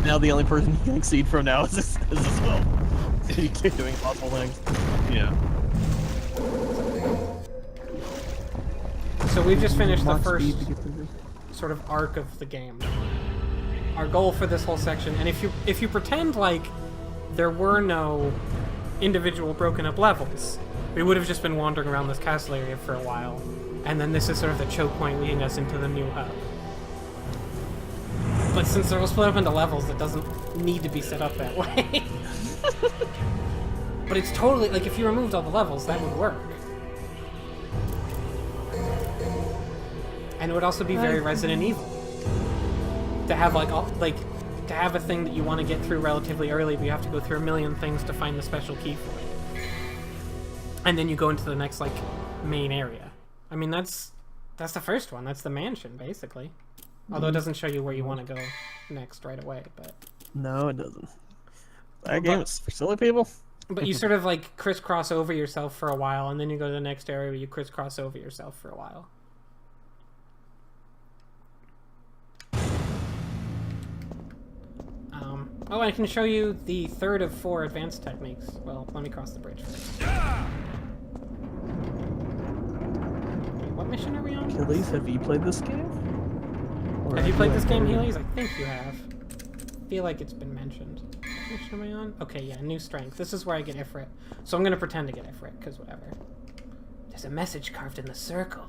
Now the only person he can exceed from now is this well. He keeps doing awful things. Yeah. So we've just finished the first sort of arc of the game. Our goal for this whole section, and if you pretend like there were no individual broken up levels, we would have just been wandering around this castle area for a while, and then this is sort of the choke point leading us into the new hub. But since they're all split up into levels, it doesn't need to be set up that way. But it's totally, like, if you removed all the levels, that would work. And it would also be very Resident Evil. To have, like, to have a thing that you want to get through relatively early, but you have to go through a million things to find the special key for it. And then you go into the next, like, main area. I mean, that's the first one. That's the mansion, basically. Although it doesn't show you where you want to go next right away, but... No, it doesn't. That game is for silly people. But you sort of like crisscross over yourself for a while, and then you go to the next area where you crisscross over yourself for a while. Oh, I can show you the third of 4 advanced techniques. Well, let me cross the bridge first. Wait, what mission are we on? Achilles, have you played this game? Or Have you played this game, Heelys? I think you have. I feel like it's been mentioned. What mission am I on? Okay, yeah, new strength. This is where I get Ifrit. So I'm gonna pretend to get Ifrit, because whatever. There's a message carved in the circle.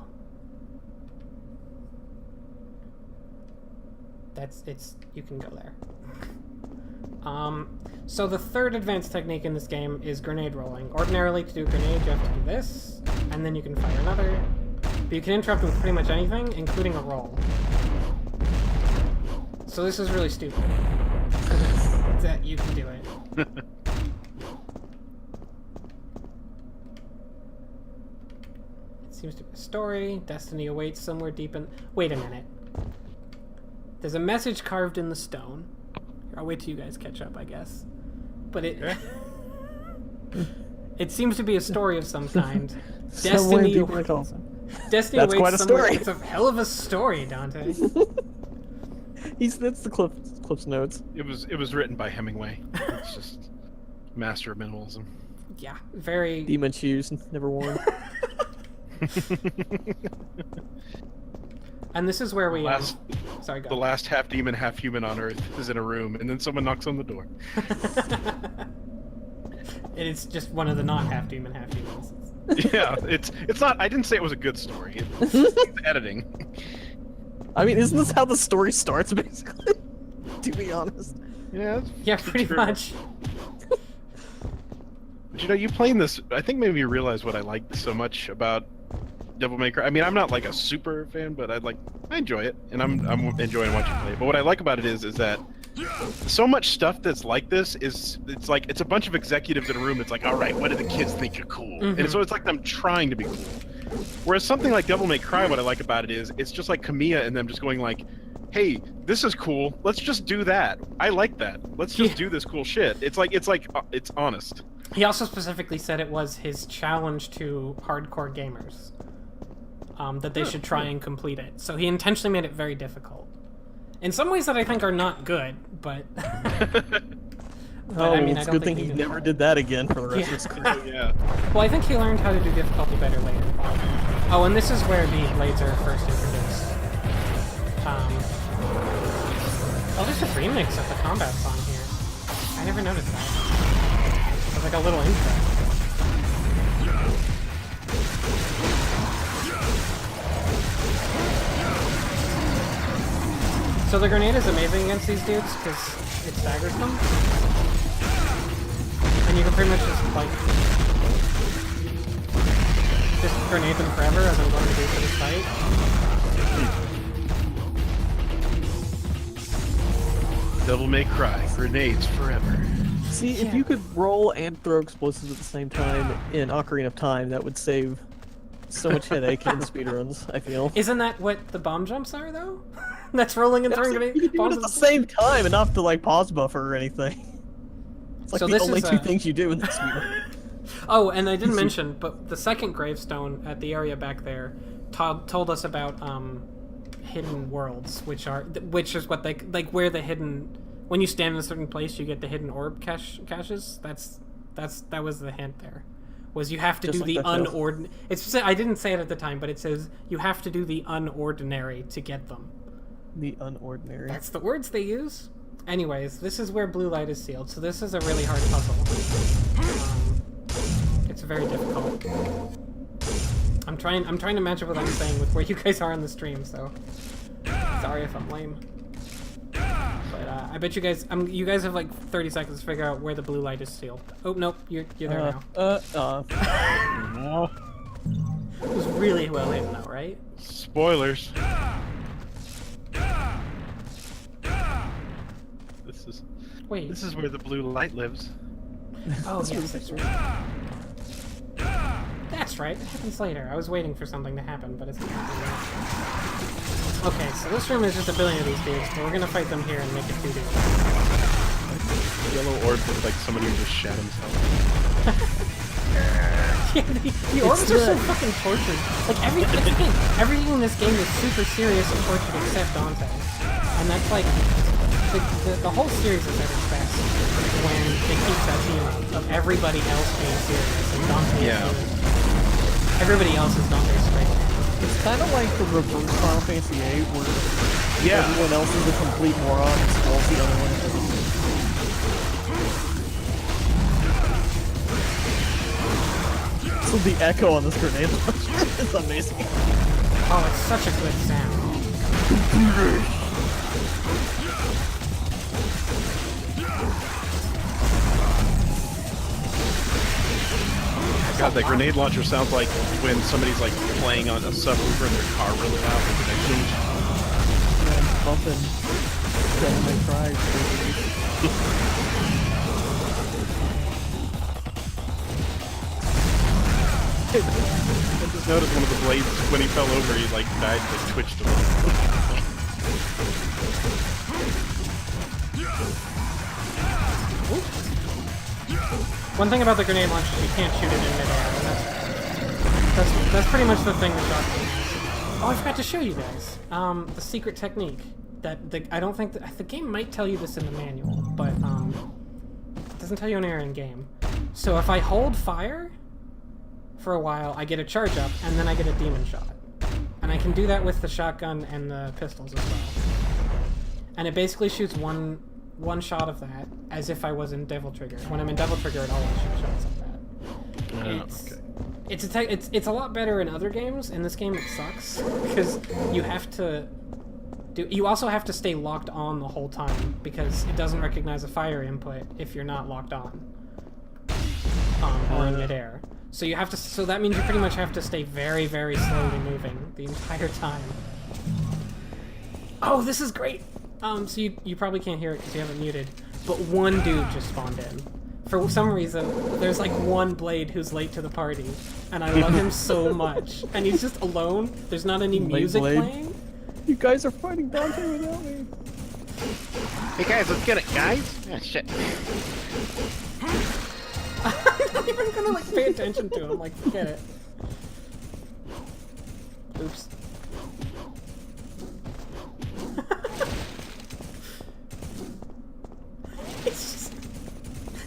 You can go there. So the third advanced technique in this game is grenade rolling. Ordinarily, to do a grenade, you have to do this, and then you can fire another. But you can interrupt with pretty much anything, including a roll. So this is really stupid. That you can do it. It seems to be a story. Destiny awaits somewhere deep in... Wait a minute. There's a message carved in the stone. I'll wait till you guys catch up, I guess. But it... It seems to be a story of some kind. Destiny awaits That's somewhere. quite a story. It's a hell of a story, Dante. That's the Cliff's notes. It was written by Hemingway. It's just master of minimalism. Yeah, very... Demon shoes, never worn. And this is where we... Sorry, go. The last half demon, half human on Earth is in a room, and then someone knocks on the door. It's just one of the not half demon, half humans. Yeah, it's not... I didn't say it was a good story. It's editing. I mean, isn't this how the story starts, basically? To be honest. Yeah. Yeah, pretty much. But you know, you playing this, I think maybe you realize what I like so much about Devil May Cry. I mean, I'm not like a super fan, but I enjoy it, and I'm enjoying watching you play. But what I like about it is that so much stuff that's like this it's a bunch of executives in a room that's like, all right, what do the kids think are cool? Mm-hmm. And so it's like them trying to be cool. Whereas something like Devil May Cry, what I like about it is it's just like Kamiya and them just going like, hey, this is cool. Let's just do that. I like that. Let's just do this cool shit. It's honest. He also specifically said it was his challenge to hardcore gamers. That they should try and complete it. So he intentionally made it very difficult. In some ways that I think are not good, but... I mean, it's a good thing he never did that again for the rest of his career. Yeah. Well, I think he learned how to do difficulty better later. Oh, and this is where the blades are first introduced. Oh, there's a remix of the combat song here. I never noticed that. It's like a little intro. So the grenade is amazing against these dudes because it staggers them. And you can pretty much just, like, just grenade them forever as I'm going to do for this fight. Devil May Cry, grenades forever. See, if you could roll and throw explosives at the same time in Ocarina of Time, that would save so much headache in speedruns, I feel. Isn't that what the bomb jumps are, though? That's rolling and throwing grenades? You can do it at the same time, enough to, like, pause buffer or anying. It's like the only two things you do in this speedrun. Oh, and I didn't mention, but the second gravestone at the area back there told us about hidden worlds, which is what like where the hidden, when you stand in a certain place, you get the hidden orb caches. That was the hint there. Was you have to do the unordinary. I didn't say it at the time, but it says you have to do the unordinary to get them. The unordinary. That's the words they use. Anyways, this is where blue light is sealed, so this is a really hard puzzle. It's very difficult. I'm trying to match up what I'm saying with where you guys are on the stream, so sorry if I'm lame. But I bet you guys have like 30 seconds to figure out where the blue light is sealed. Oh nope, you're there now. No. It was really well hidden though, right? Spoilers. This is where the blue light lives. Oh yes, that's right. That's right, it happens later. I was waiting for something to happen, but it's not happening. Okay, so this room is just a billion of these dudes, but we're gonna fight them here and make it 2D. Yellow orb looks like somebody who just shat himself. Yeah, the orbs are so fucking tortured. Like everything in this game is super serious and tortured except Dante, and that's like the whole series is at its best when it keeps that feeling of everybody else being serious and Dante is serious. Everybody else is Dante's straight. It's kind of like the reverse Final Fantasy VIII, where everyone else is a complete moron and squalls the other one and doesn't. So the echo on this grenade launcher is amazing. Oh, it's such a good sound. God, that grenade launcher sounds like when somebody's like playing on a subwoofer in their car really loud with the next Yeah, bumping. Devil May Cry. I just noticed one of the blades, when he fell over, he like died, like twitched a little. One thing about the grenade launcher is you can't shoot it in midair, and that's pretty much the thing that shot me. Oh, I forgot to show you guys the secret technique. I don't think the game might tell you this in the manual, but it doesn't tell you anywhere in game. So if I hold fire for a while, I get a charge up, and then I get a demon shot, and I can do that with the shotgun and the pistols as well. And it basically shoots one shot of that as if I was in Devil Trigger. When I'm in Devil Trigger, it always shoots shots like that. It's a lot better in other games. In this game, it sucks because you also have to stay locked on the whole time because it doesn't recognize a fire input if you're not locked on or in midair. So that means you pretty much have to stay very, very slowly moving the entire time. Oh, this is great. So you probably can't hear it because you have it muted, but one dude just spawned in. For some reason, there's like one Blade who's late to the party, and I love him so much. And he's just alone. There's not any music playing. You guys are fighting Dante without me. Hey guys, let's get it, guys! Ah, shit. I'm not even gonna like pay attention to him. Like, forget it. Oops.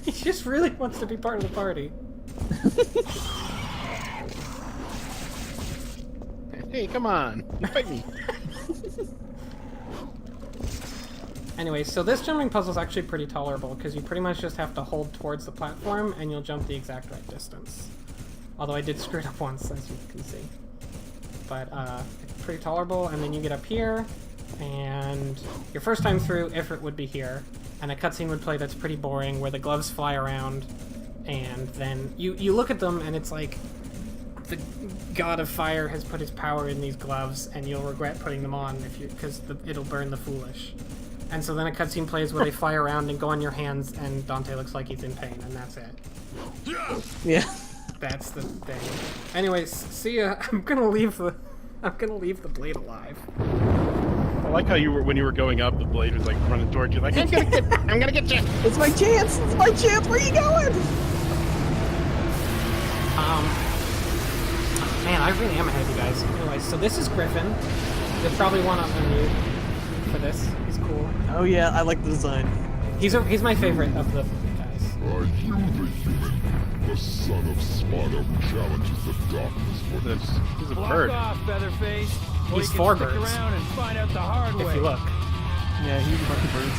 He just really wants to be part of the party. Hey, come on! Fight me! Anyway, so this jumping puzzle is actually pretty tolerable because you pretty much just have to hold towards the platform and you'll jump the exact right distance. Although I did screw it up once, as you can see. But it's pretty tolerable, and then you get up here, and your first time through, Ifrit would be here, and a cutscene would play that's pretty boring, where the gloves fly around, and then you look at them, and it's like the god of fire has put his power in these gloves, and you'll regret putting them on because it'll burn the foolish. And so then a cutscene plays where they fly around and go on your hands, and Dante looks like he's in pain, and that's it. Yeah. That's the thing. Anyways, see ya. I'm gonna leave the blade alive. I like how when you were going up, the blade was like running towards you, like, I'm gonna get you! It's my chance! It's my chance! Where are you going? Man, I really am ahead of you guys. Anyways, so this is Griffin. You'll probably want to unmute for this. He's cool. Oh yeah, I like the design. He's my favorite of the guys. Are you the human, the son of Sparta who challenges the darkness for this? He's a Block bird. off, Featherface. Or He's you can four stick birds. around and find out the hard way. If you look. Yeah, he's a bunch of birds.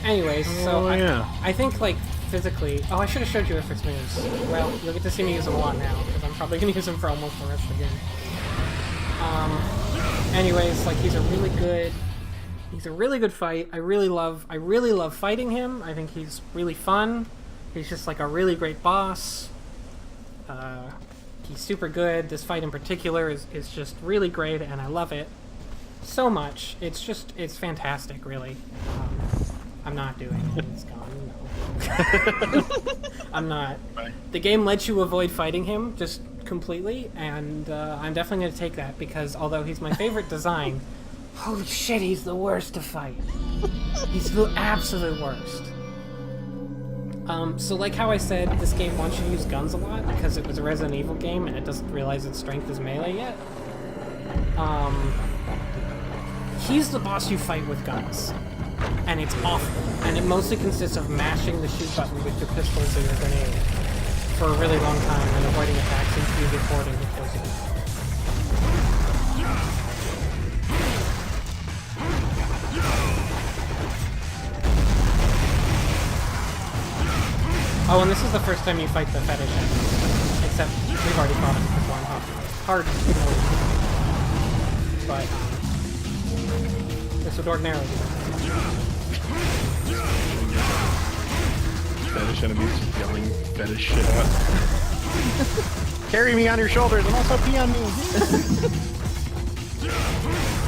Anyways, so yeah. I think like physically. Oh, I should have showed you Ifrit's moves. Well, you'll get to see me use them a lot now because I'm probably gonna use them for almost the rest of the game. Anyways, like he's a really good fight. I really love fighting him. I think he's really fun. He's just like a really great boss. He's super good. This fight in particular is just really great, and I love it so much. It's fantastic, really. I'm not doing it. It's gone. No. I'm not. Right. The game lets you avoid fighting him just completely, and I'm definitely going to take that because although he's my favorite design, holy shit, he's the worst to fight. He's the absolute worst. So like how I said, this game wants you to use guns a lot because it was a Resident Evil game and it doesn't realize its strength is melee yet. He's the boss you fight with guns. And it's awful. And it mostly consists of mashing the shoot button with your pistols or your grenade for a really long time and avoiding attacks until you get bored and it kills you. Oh, and this is the first time you fight the fetish enemy. Except we've already fought him before on hard, but this would ordinarily be. Fetish enemies yelling fetish shit out. Carry me on your shoulders and also pee on me!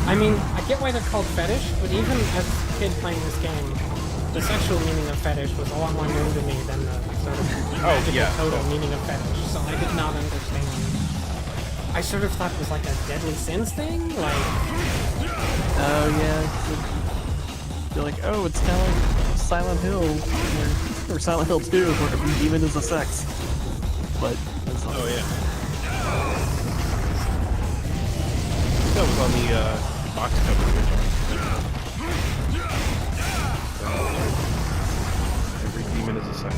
I mean, I get why they're called fetish, but even as a kid playing this game, the sexual meaning of fetish was a lot more known to me than the sort of magical total meaning of fetish, so I did not understand. I sort of thought it was like a Deadly Sins thing, like... Oh, yeah. You're like, oh, it's kind of like Silent Hill, or Silent Hill 2, where every demon is a sex. But, that's not... Oh, yeah. That was on the box cover. Every demon is a sex.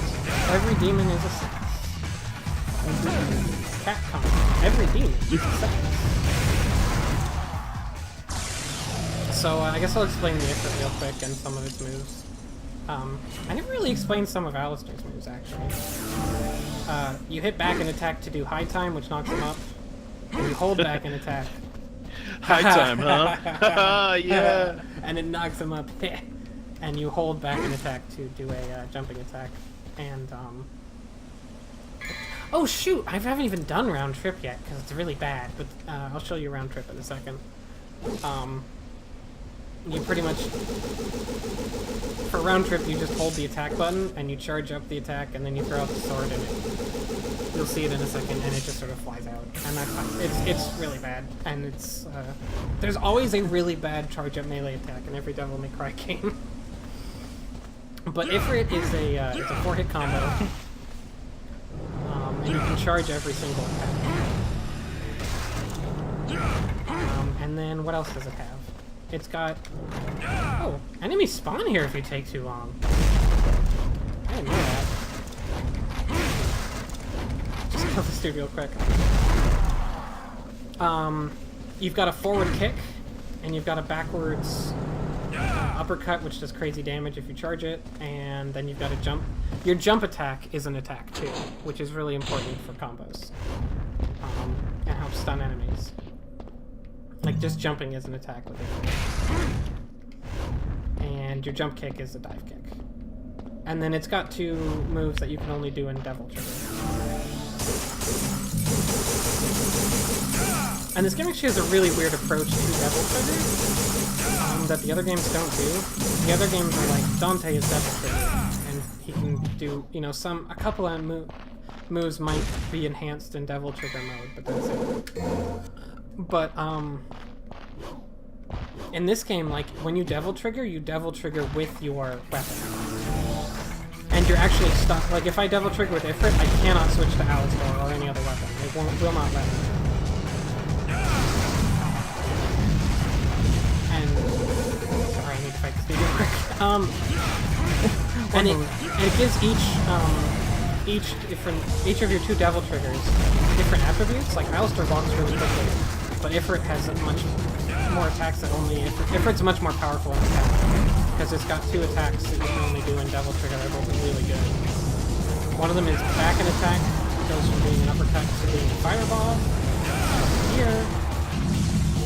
Every demon is a sex. Capcom. Every demon is a sex. So I guess I'll explain the Ifrit real quick and some of its moves. I never really explained some of Alistair's moves, actually. You hit back and attack to do high time, which knocks him up. And you hold back and attack. High time, huh? Yeah! And it knocks him up. And you hold back and attack to do a jumping attack. And, oh shoot! I haven't even done round trip yet, because it's really bad. But I'll show you round trip in a second. You pretty much... For round trip, you just hold the attack button, and you charge up the attack, and then you throw out the sword, and you'll see it in a second, and it just sort of flies out. And that's fine. It's really bad. And it's... there's always a really bad charge-up melee attack in every Devil May Cry game. But Ifrit is it's a 4-hit combo. And you can charge every single attack. And then, what else does it have? It's got... Oh, enemies spawn here if you take too long. I didn't know that. Just kill this dude real quick. You've got a forward kick, and you've got a backwards uppercut, which does crazy damage if you charge it, and then you've got a jump. Your jump attack is an attack, too, which is really important for combos. And helps stun enemies. Like, just jumping is an attack with it. And your jump kick is a dive kick. And then it's got 2 moves that you can only do in Devil Trigger. And this game actually has a really weird approach to Devil Trigger that the other games don't do. The other games are like, Dante is Devil Trigger, and he can do, you know, a couple of moves might be enhanced in Devil Trigger mode, but that's it. But, in this game, like, when you Devil Trigger with your weapon. And you're actually stuck. Like, if I Devil Trigger with Ifrit, I cannot switch to Alistair or any other weapon. It will not let me. And... Sorry, I need to fight this dude real quick. And it gives each of your 2 Devil Triggers different attributes. Like, Alistair walks really quickly. But Ifrit has much more attacks that only Ifrit's much more powerful in attack. Because it's got 2 attacks that you can only do in Devil Trigger that are both really good. One of them is back and attack. It goes from being an uppercut to being a fireball. Here.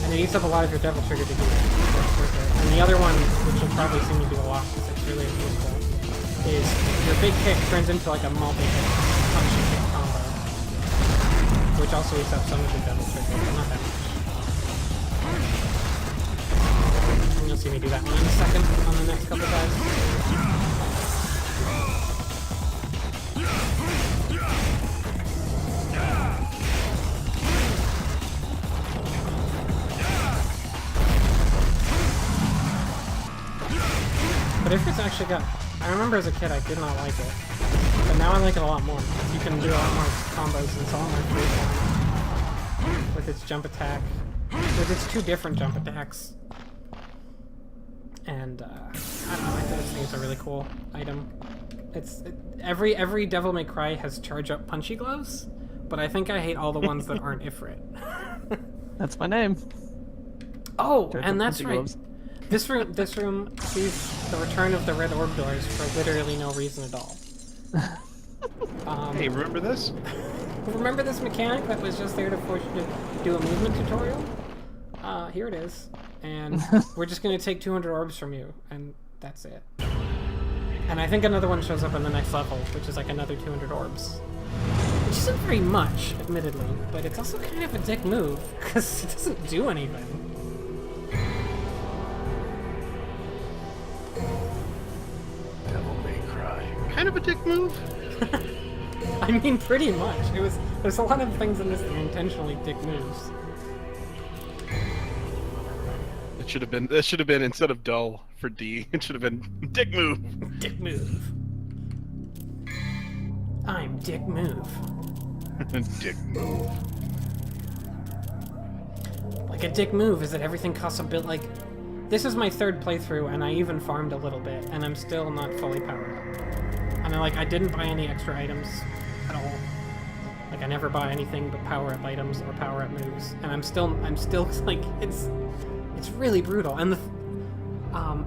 And it eats up a lot of your Devil Trigger to do that. And the other one, which you'll probably see me do a lot because it's really useful, is your big kick turns into like a multi-hit punch and kick combo. Which also eats up some of the Devil Trigger, but not that much. And you'll see me do that one in a second on the next couple guys. But if it's actually got... I remember as a kid I did not like it. But now I like it a lot more. You can do a lot more combos. It's a lot more freestyle. With its jump attack. With its 2 different jump attacks. And, I don't know, I think it's a really cool item. Every Devil May Cry has charge up punchy gloves, but I think I hate all the ones that aren't Ifrit. That's my name. Oh, Charge and up that's punchy right. gloves. This room sees the return of the red orb doors for literally no reason at all. Hey, remember this? Remember this mechanic that was just there to force you to do a movement tutorial? Here it is. And we're just going to take 200 orbs from you, and that's it. And I think another one shows up in the next level, which is like another 200 orbs. Which isn't very much, admittedly, but it's also kind of a dick move, because it doesn't do anything. Devil May Cry. Kind of a dick move? I mean, pretty much. There's a lot of things in this that are intentionally dick moves. It should have been instead of dull for D, it should have been dick move. Dick move. I'm Dick Move. Dick move. Like, a dick move is that everything costs a bit, like... This is my 3rd playthrough, and I even farmed a little bit, and I'm still not fully powered up. And I didn't buy any extra items at all. Like, I never buy anything but power-up items or power-up moves. And I'm still, like, it's really brutal. And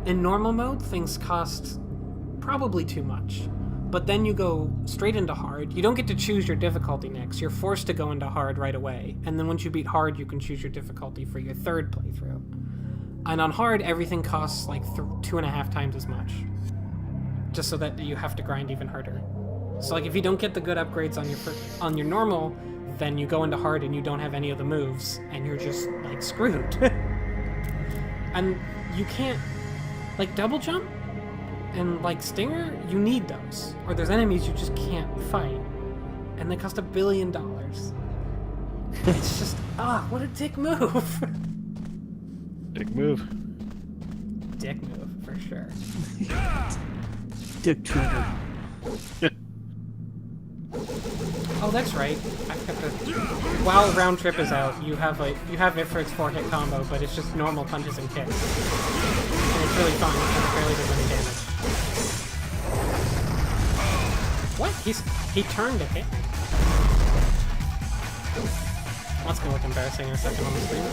in normal mode, things cost probably too much. But then you go straight into hard. You don't get to choose your difficulty next. You're forced to go into hard right away. And then once you beat hard, you can choose your difficulty for your 3rd playthrough. And on hard, everything costs like 2.5 times as much. Just so that you have to grind even harder. So like if you don't get the good upgrades on your normal, then you go into hard and you don't have any of the moves, and you're just like screwed. And you can't, like, double jump and like Stinger, you need those, or there's enemies you just can't fight, and they cost $1 billion. It's just what a dick move. Dick move. Dick move for sure. Dick trigger. Oh, that's right. I forgot to. While round trip is out, you have Ifrit's 4-hit combo, but it's just normal punches and kicks, and it's really fun because it barely does any damage. What? He turned to hit me. That's gonna look embarrassing in a second on the screen.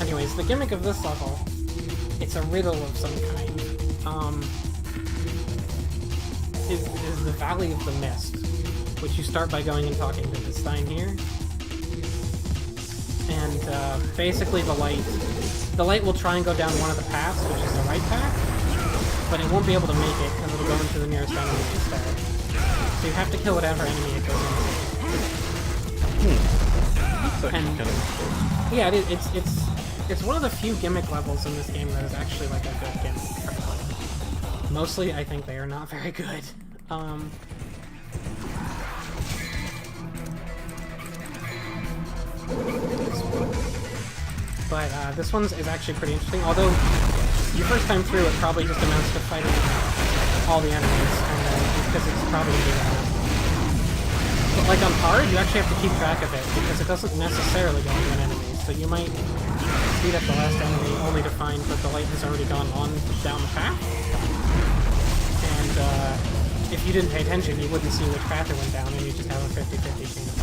Anyways, the gimmick of this level, it's a riddle of some kind. Is the Valley of the Mist, which you start by going and talking to this sign here. And basically the light will try and go down one of the paths, which is the right path, but it won't be able to make it because it'll go into the nearest enemy instead. So you have to kill whatever enemy it goes into. And yeah, it's one of the few gimmick levels in this game that is actually like a good gimmick. Mostly, I think they are not very good. But this one is actually pretty interesting. Although your first time through, it probably just amounts to fighting all the enemies, and then because it's probably gonna be that. But like on hard, you actually have to keep track of it because it doesn't necessarily go into an enemy. So you might beat up the last enemy only to find that the light has already gone on down the path. And if you didn't pay attention, you wouldn't see which path it went down, and you just have a 50-50 chance.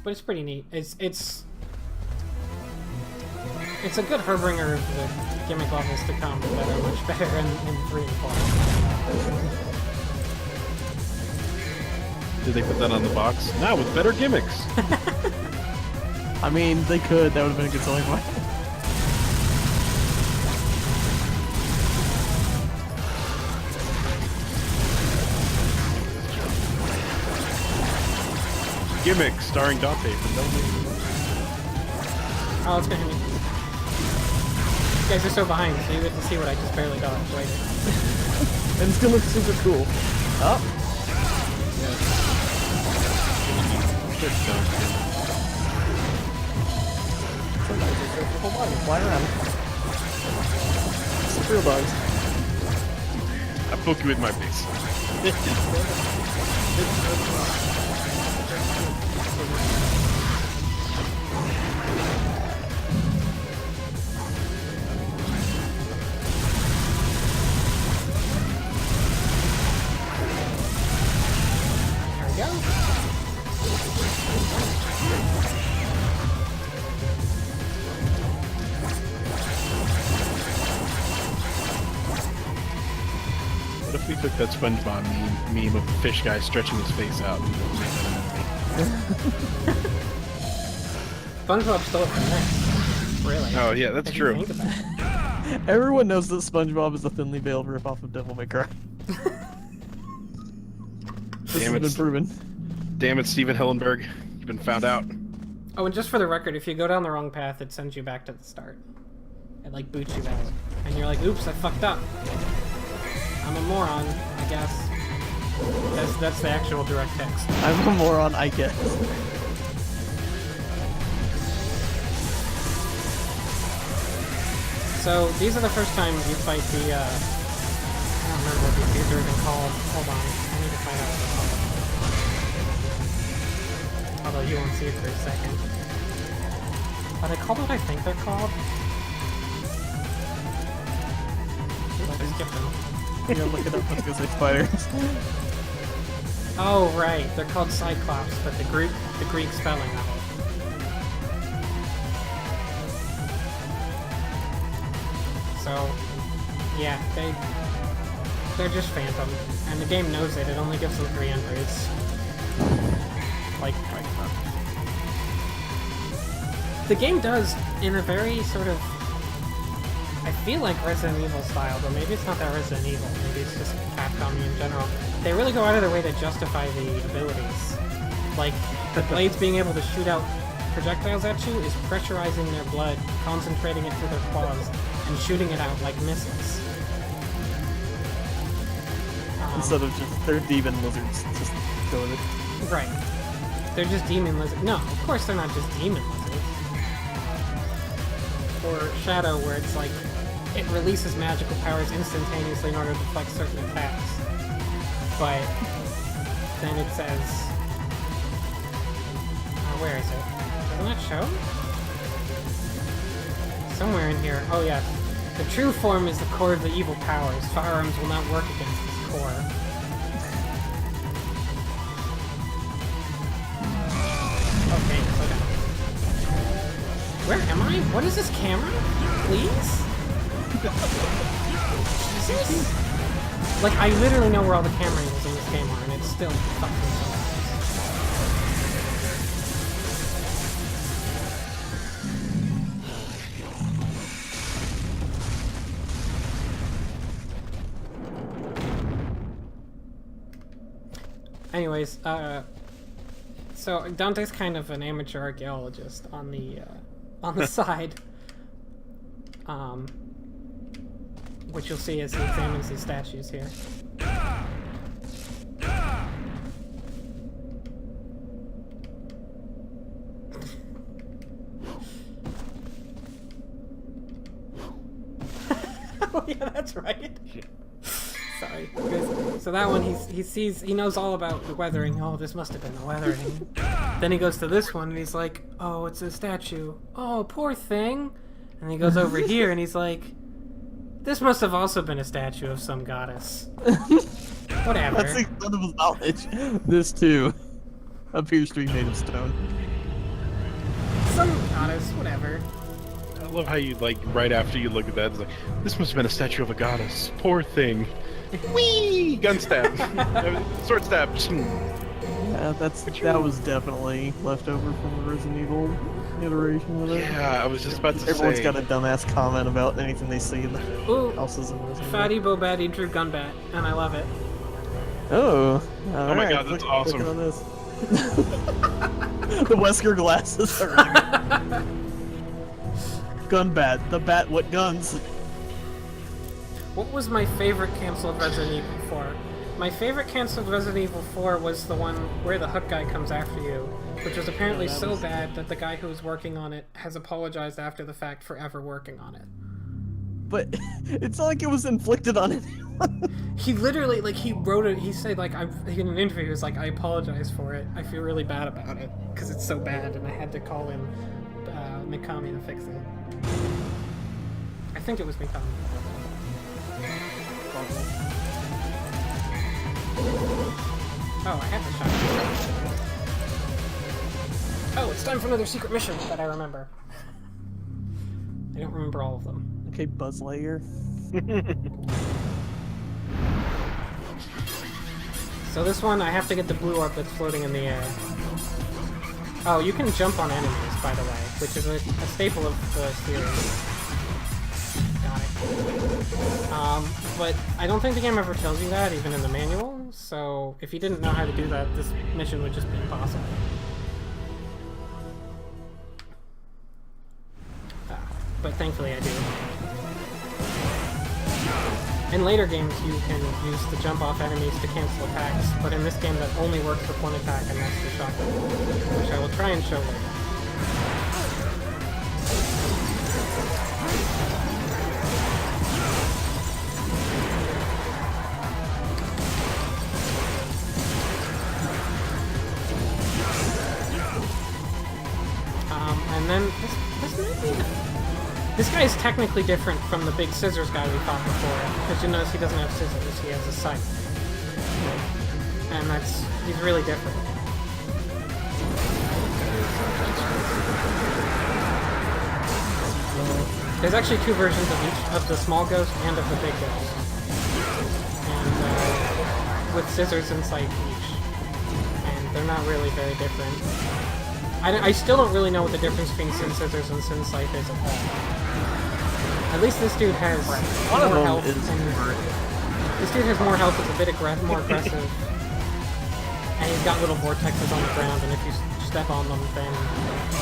But it's pretty neat. It's a good harbinger of the gimmick levels to come that are much better in 3 and 4. Did they put that on the box? Now with better gimmicks. I mean, they could. That would have been a good selling point. Gimmick starring Dante from Devil May Cry. Oh, it's gonna hit me. You guys are so behind, so you get to see what I just barely dodged later. And it still looks super cool. Oh. So now just search your whole body and fly around. It's the real dogs. I poke you with my face. There we go. What if we took that SpongeBob meme of the fish guy stretching his face out? SpongeBob stole it from this. Really? Oh yeah, that's If you true. think about it. Everyone knows that SpongeBob is a thinly veiled ripoff of Devil May Cry. This Damn has it. been proven. Damn it, Steven Hillenberg. You've been found out. Oh, and just for the record, if you go down the wrong path, it sends you back to the start. It like boots you out. And you're like, oops, I fucked up. I'm a moron, I guess. That's the actual direct text. I'm a moron, I guess. So, these are the first time you fight the, I don't remember what these are even called. Hold on, I need to find out what they're called. Although you won't see it for a second. Are they called what I think they're called? Oops, I skipped them. You gotta look it up because they're spiders. Oh, right, they're called Cyclops, but the Greek spelling of it. So, yeah, they're just Phantom, and the game knows it. It only gives them 3 entries. Like, the game does, in a very sort of, I feel like Resident Evil style, but maybe it's not that Resident Evil. Maybe it's just Capcom in general. They really go out of their way to justify the abilities. Like, the blades being able to shoot out projectiles at you is pressurizing their blood, concentrating it through their claws, and shooting it out like missiles. Instead of just, they're demon lizards. Just go with it. Right. They're just demon lizards. No, of course they're not just demon lizards. Or Shadow, where it's like, it releases magical powers instantaneously in order to deflect certain attacks. But then it says, where is it? Doesn't that show? Somewhere in here. Oh yeah. The true form is the core of the evil powers. Firearms will not work against this core. Okay, slow down. Where am I? What is this camera? Please? Jesus. Like, I literally know where all the camera angles in this game are, and it's still fucking so bad. Anyways, so Dante's kind of an amateur archaeologist on the side, which you'll see as he examines these statues here. Oh yeah, that's right. Sorry. So that one, he knows all about the weathering. Oh, this must have been the weathering. Then he goes to this one and he's like, oh, it's a statue. Oh, poor thing. And he goes over here and he's like, this must have also been a statue of some goddess. Whatever. That's the extent of his knowledge. This too appears to be made of stone. Some goddess, whatever. I love how you, like, right after you look at that, it's like, this must have been a statue of a goddess. Poor thing. Whee! Gun stab. Sword stab. Yeah, that was definitely left over from the Resident Evil iteration of it. Yeah, I was just about to Everyone's say. got a dumbass comment about anything they see in the Ooh, houses in Resident Fatty Bobatty drew Gunbat, and I love it. Evil. Oh. Oh my god, that's awesome. On this. The Wesker glasses are really good. Gunbat. The bat what guns? What was my favorite canceled Resident Evil 4? My favorite canceled Resident Evil 4 was the one where the hook guy comes after you, which was apparently so bad that the guy who was working on it has apologized after the fact for ever working on it. But it's not like it was inflicted on anyone. He literally, like, he wrote it, he said, like, in an interview, he was like, I apologize for it. I feel really bad about it, because it's so bad, and I had to call in Mikami to fix it. I think it was Mikami. Oh, I have the shotgun. Oh, it's time for another secret mission that I remember. I don't remember all of them. Okay, Buzz Lightyear. So this one, I have to get the blue orb that's floating in the air. Oh, you can jump on enemies, by the way, which is a staple of the series. Got it. But I don't think the game ever tells you that, even in the manual, so if you didn't know how to do that, this mission would just be impossible. But thankfully I do. In later games, you can use the jump off enemies to cancel attacks, but in this game that only works with one attack, and that's the shotgun, which I will try and show later. And then this guy is technically different from the big scissors guy we fought before, because you notice he doesn't have scissors, he has a scythe. And he's really different. There's actually two versions of each, of the small ghost and of the big ghost. And with scissors and scythe each. And they're not really very different. I still don't really know what the difference between Sin Scissors and Sin Scythe is at all. At least this dude has more health. This dude has more health, is a bit more aggressive. And he's got little vortexes on the ground, and if you step on them, then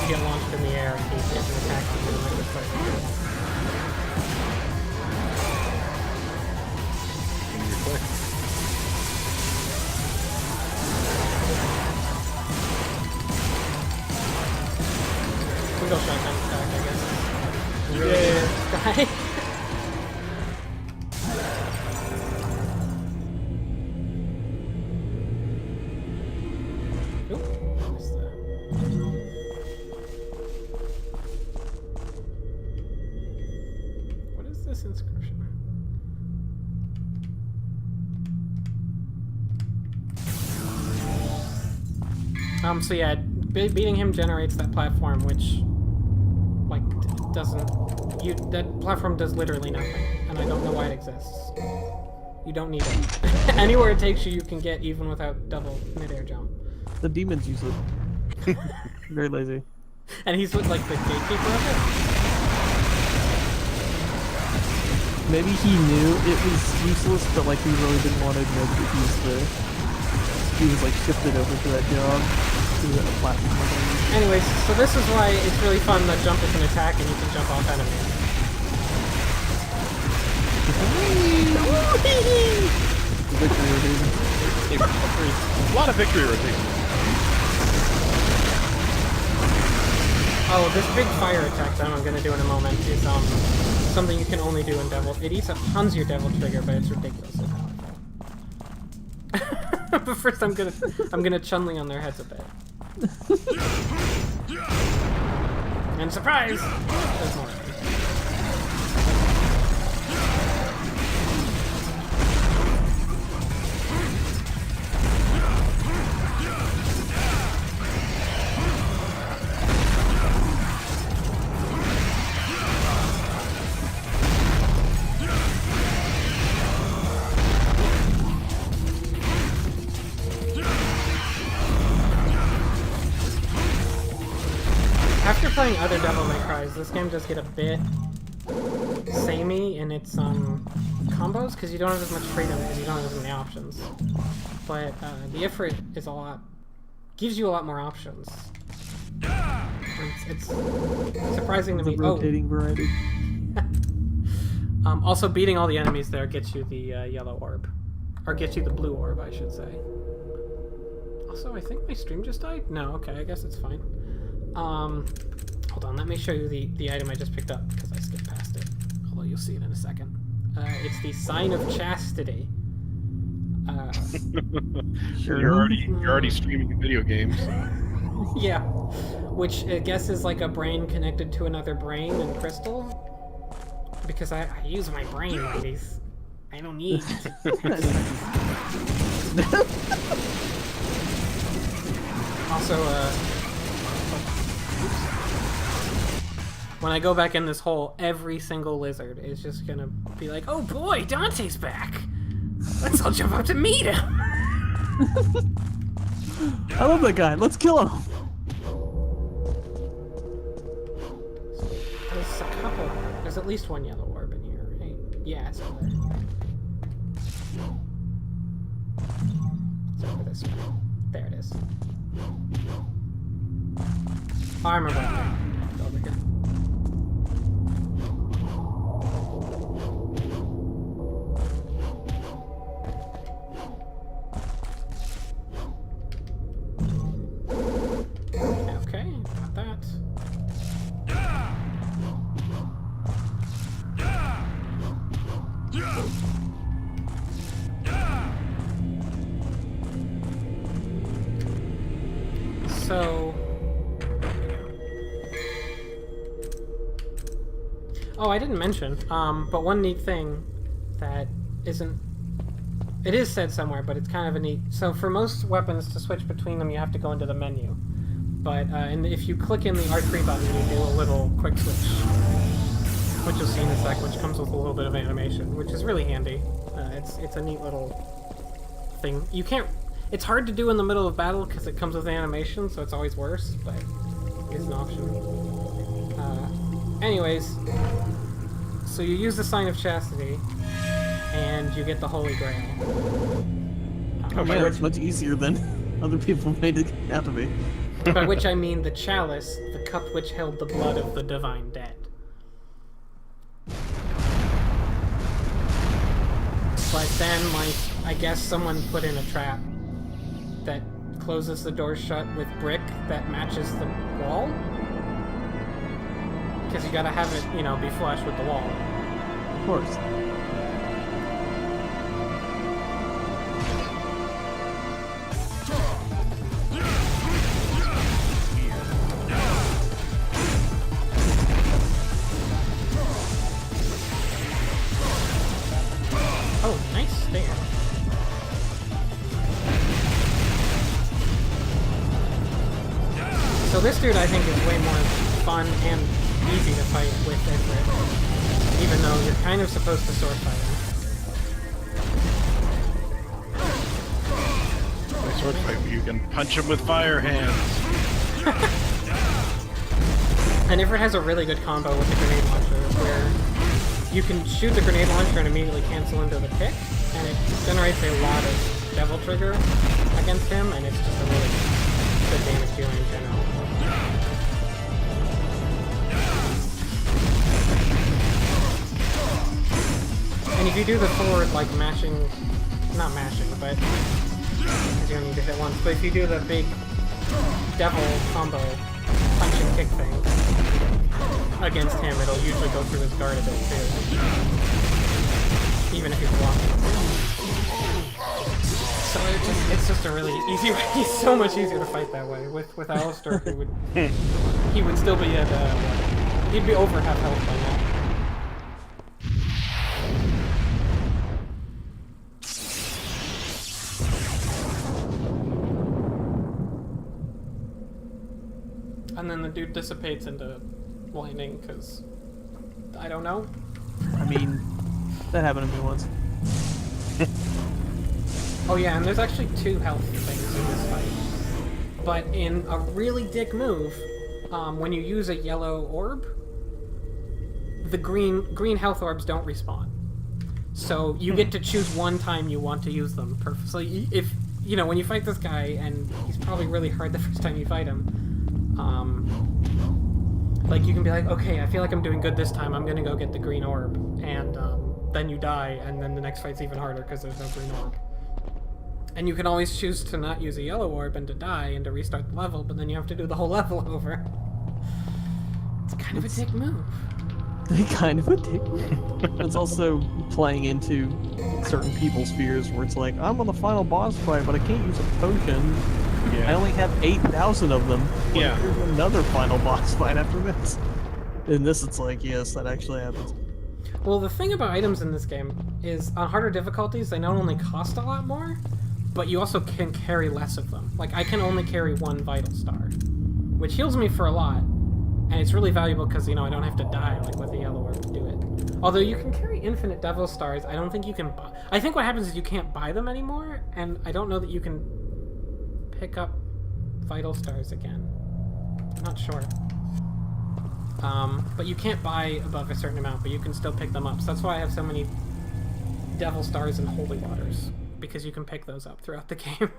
you get launched in the air and he can attack you and make it start. Single shotgun attack, I guess. Yeah. Guy. Oop, missed that. What is this inscription? So yeah, beating him generates that platform, which, like, that platform does literally nothing, and I don't know why it exists. You don't need it. Anywhere it takes you, you can get, even without double mid-air jump. The demons use it. Very lazy. And he's with, like, the gatekeeper of it? Maybe he knew it was useless, but, like, he really didn't want to admit that he was, like, shifted over to that job. Anyways, so this is why it's really fun that jump is an attack and you can jump off enemies. Victory rotation. A lot of victory rotation. Oh, this big fire attack that I'm gonna do in a moment is something you can only do in Devil. It eats up tons of your Devil Trigger, but it's ridiculously powerful. But first I'm gonna Chun-Li on their heads a bit. And surprise! There's more. After playing other Devil May Cries, this game does get a bit samey in its combos, because you don't have as much freedom, because you don't have as many options. But the Ifrit is gives you a lot more options. It's surprising to me. The rotating variety. Also, beating all the enemies there gets you the yellow orb. Or get you the blue orb, I should say. Also, I think my stream just died? No, okay, I guess it's fine. Hold on, let me show you the item I just picked up, because I skipped past it. Although you'll see it in a second. It's the Sign of Chastity. Sure. You're already streaming video games. So. Yeah. Which I guess is like a brain connected to another brain in Crystal. Because I use my brain, ladies. I don't need Also, when I go back in this hole, every single lizard is just gonna be like, oh boy, Dante's back! Let's all jump up to meet him! I love that guy. Let's kill him. There's a couple. There's at least one yellow orb in here, right? Yeah, it's over there. It's over this way. There it is. Oh, I remember that. Over here. Okay, got that. So... Oh, I didn't mention, but one neat thing that isn't... It is said somewhere, but it's kind of a neat... So for most weapons, to switch between them, you have to go into the menu. But and if you click in the R3 button, you do a little quick switch. Which you'll see in a sec, which comes with a little bit of animation, which is really handy. It's a neat little thing. You can't... It's hard to do in the middle of battle because it comes with animation, so it's always worse, but it's an option. Anyways, so you use the Sign of Chastity, and you get the Holy Grail. Oh yeah, it's much easier than other people made it out to be. By which I mean the chalice, the cup which held the blood of the divine dead. But then, I guess someone put in a trap that closes the door shut with brick that matches the wall? Because you gotta have it, be flush with the wall. Of course. Oh, nice stare. So this dude, I think, is way more fun and easy to fight with Everett, even though you're kind of supposed to sword fight him. By sword fight, you can punch him with fire hands. And Everett has a really good combo with the grenade launcher, where you can shoot the grenade launcher and immediately cancel into the kick, and it generates a lot of devil trigger against him, and it's just a really good damage dealer in general. And if you do the forward, mashing, not mashing, but you don't need to hit once, but if you do the big devil combo punch and kick thing against him, it'll usually go through his guard a bit too. Even if he's blocking. So it's just a really easy way. He's so much easier to fight that way. With Alistair, he would still be at, he'd be over half health by now. And then the dude dissipates into lightning, because... I don't know. I mean, that happened to me once. Oh yeah, and there's actually 2 health things in this fight. But in a really dick move, when you use a yellow orb, the green health orbs don't respawn. So you get to choose one time you want to use them. So if, when you fight this guy, and he's probably really hard the first time you fight him, you can be like, okay, I feel like I'm doing good this time, I'm gonna go get the green orb, and then you die, and then the next fight's even harder because there's no green orb. And you can always choose to not use a yellow orb and to die and to restart the level, but then you have to do the whole level over. It's kind of a dick move. Kind of a dick. It's also playing into certain people's fears where it's like, I'm on the final boss fight, but I can't use a potion. I only have 8,000 of them. Yeah. Here's another final boss fight after this. In this, it's like, yes, that actually happens. Well, the thing about items in this game is on harder difficulties, they not only cost a lot more, but you also can carry less of them. Like, I can only carry 1 vital star, which heals me for a lot, and it's really valuable because, you know, I don't have to die, like, with the yellow orb to do it. Although you can carry infinite devil stars, I don't think you can buy... I think what happens is you can't buy them anymore, and I don't know that you can pick up vital stars again. I'm not sure. But you can't buy above a certain amount, but you can still pick them up. So that's why I have so many devil stars and holy waters, because you can pick those up throughout the game.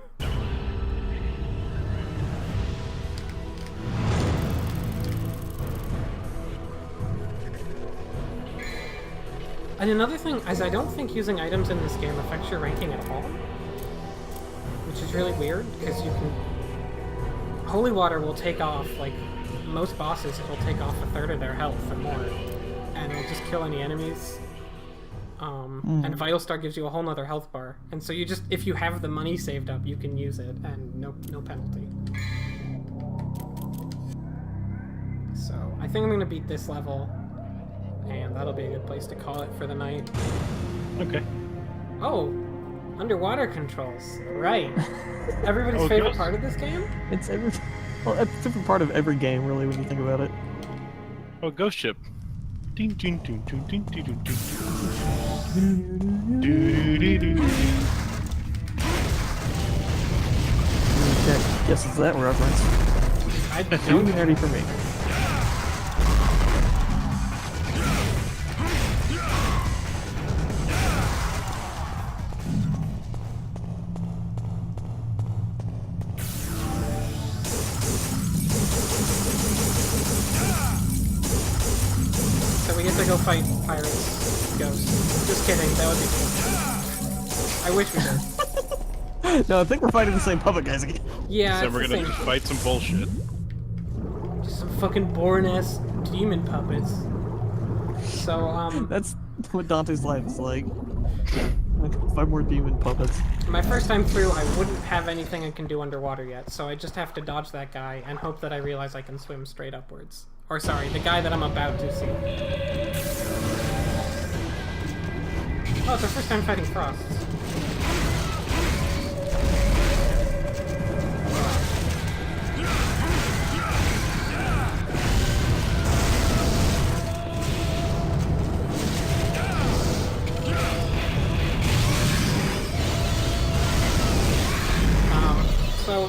And another thing is I don't think using items in this game affects your ranking at all, which is really weird, because you can... Holy water will take off, like, most bosses, it'll take off 1/3 of their health or more, and it'll just kill any enemies. And Vital Star gives you a whole nother health bar, and so you just, if you have the money saved up, you can use it, and no penalty. So, I think I'm going to beat this level, and that'll be a good place to call it for the night. Okay. Oh, underwater controls. Right. Everybody's favorite part of this game? It's a different part of every game, really, when you think about it. Oh, ghost ship. Ding, ding, ding, ding, ding, ding, ding, ding. Okay, guess it's that reference. I Too don't... nerdy for me. So we get to go fight pirates, ghosts. Just kidding, that would be cool. I wish we did. No, I think we're fighting the same puppet guys again. Yeah, So it's we're the gonna same. just fight some bullshit. Just some fucking boring-ass demon puppets. So, That's what Dante's life is like. Like 5 more demon puppets. my first time through, I wouldn't have anything I can do underwater yet, so I just have to dodge that guy and hope that I realize I can swim straight upwards. Or sorry, the guy that I'm about to see. Oh, it's our first time fighting frosts. So,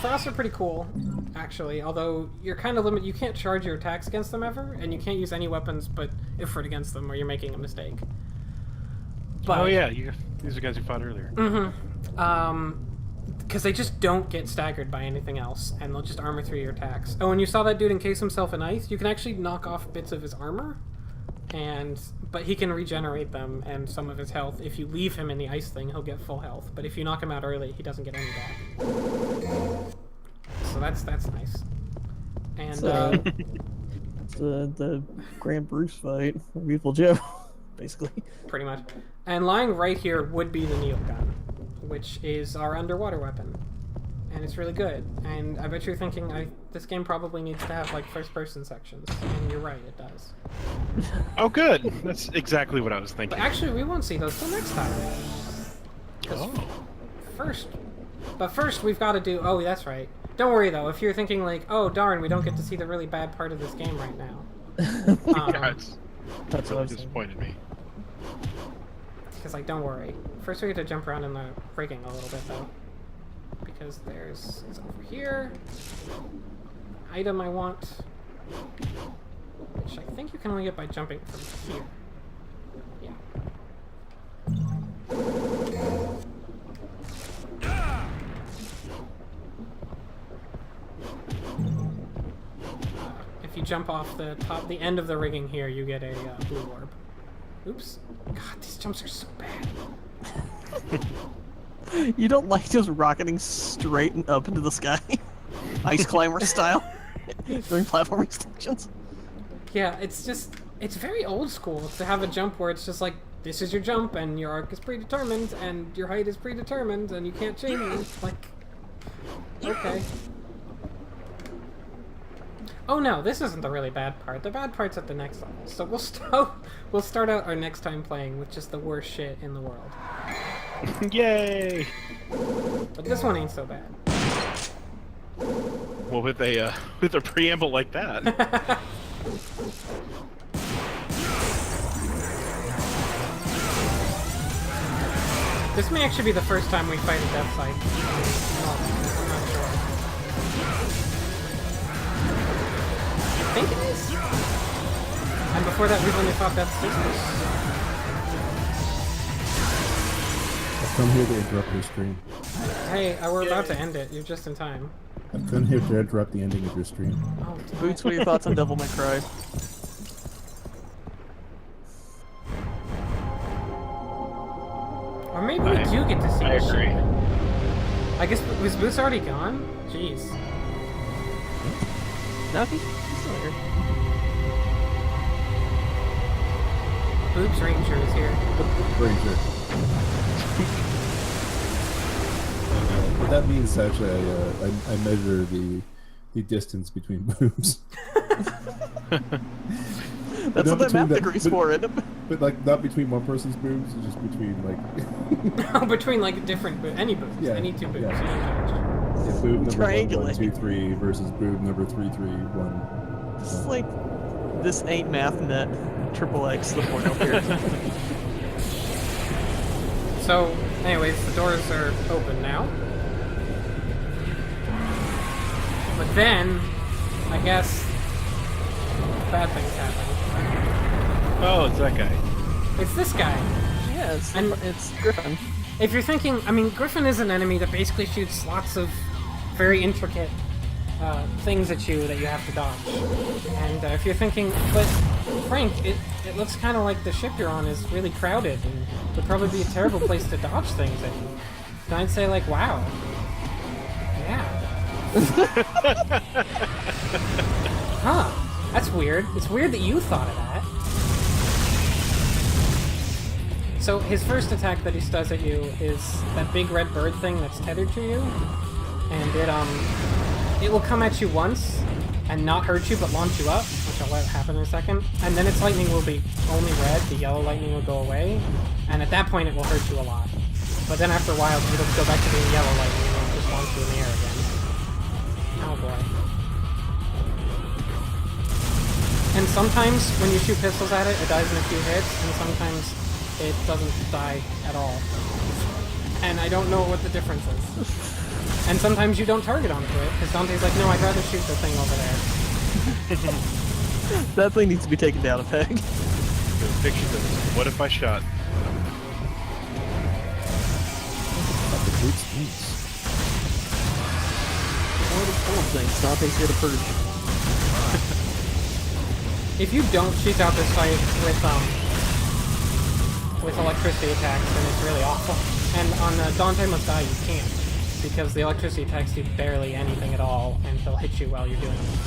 frosts are pretty cool, actually, although you're kind of limited. You can't charge your attacks against them ever, and you can't use any weapons but Ifrit against them, or you're making a mistake. But, Oh yeah, these are guys you fought earlier. because they just don't get staggered by anything else, and they'll just armor through your attacks. Oh, and you saw that dude encase himself in ice? You can actually knock off bits of his armor, but he can regenerate them and some of his health. If you leave him in the ice thing, he'll get full health, but if you knock him out early, he doesn't get any back. So that's nice. And the Grand Bruce fight, Beautiful Joe, basically. pretty much. And lying right here would be the needle gun, which is our underwater weapon. And it's really good. And I bet you're thinking, this game probably needs to have, like, first-person sections. And you're right, it does. Oh good! That's exactly what I was thinking. But actually, we won't see those till next time. Oh. First, we've got to do... Oh, that's right. Don't worry, though. If you're thinking, like, oh, darn, we don't get to see the really bad part of this game right now. That's what I was disappointed me. Because, like, don't worry. First, we get to jump around in the rigging a little bit, though. Because it's over here. Item I want. Which I think you can only get by jumping from here. Yeah. If you jump off the end of the rigging here, you get a blue orb. Oops. God, these jumps are so bad. You don't like just rocketing straight and up into the sky? Ice climber style? During platforming stations? Yeah, it's very old school to have a jump where it's just like, this is your jump, and your arc is predetermined, and your height is predetermined, and you can't change it. Like, okay. Oh no, this isn't the really bad part. The bad part's at the next level. So we'll start out our next time playing with just the worst shit in the world. Yay! But this one ain't so bad. Well, with a preamble like that. This may actually be the first time we fight a death side. I'm not sure. I think it is. And before that, we've only fought Death's sisters. I've come here to interrupt your stream. Hey, we're about to end it. You're just in time. I've come here to interrupt the ending of your stream. Oh, Boots, what are your thoughts on Devil May Cry? Or maybe we do get to see I the agree. ship. I guess, was Boots already gone? Jeez. No, he's still here. Boobs Ranger is here. Ranger. But that means actually I measure the distance between boobs. That's what that math degree's for, isn't it? But like not between one person's boobs, it's just between like Between like different boobs, any boobs, Yeah, any two boobs. yeah. Yeah, boob number 1, 1, Triangulate. 2, 3 versus boob number 3, 3, 1. This is like, this ain't math net. Triple X, the point up here. So, anyways, the doors are open now. But then, I guess, bad things happen. Oh, it's that guy. It's this guy. Yeah, it's Griffin. If you're thinking, I mean, Griffin is an enemy that basically shoots lots of very intricate things at you that you have to dodge. And if you're thinking, but Frank, it looks kind of like the ship you're on is really crowded and would probably be a terrible place to dodge things at you. Then I'd say like, wow. Yeah. Huh. That's weird. It's weird that you thought of that. So his first attack that he does at you is that big red bird thing that's tethered to you. And it will come at you once and not hurt you but launch you up, which I'll let happen in a second. And then its lightning will be only red, the yellow lightning will go away. And at that point it will hurt you a lot. But then after a while it'll go back to being yellow lightning and it'll just launch you in the air again. Oh boy. And sometimes when you shoot pistols at it, it dies in a few hits, and sometimes it doesn't die at all. And I don't know what the difference is. And sometimes you don't target onto it, because Dante's like, no, I'd rather shoot the thing over there. That thing needs to be taken down a peg. The picture of what if I shot? The boots beats. One of the cool things, Dante's here to purge. If you don't shoot out this fight with electricity attacks, then it's really awful. And on Dante Must Die, you can't, because the electricity attacks do barely anything at all, and he'll hit you while you're doing it.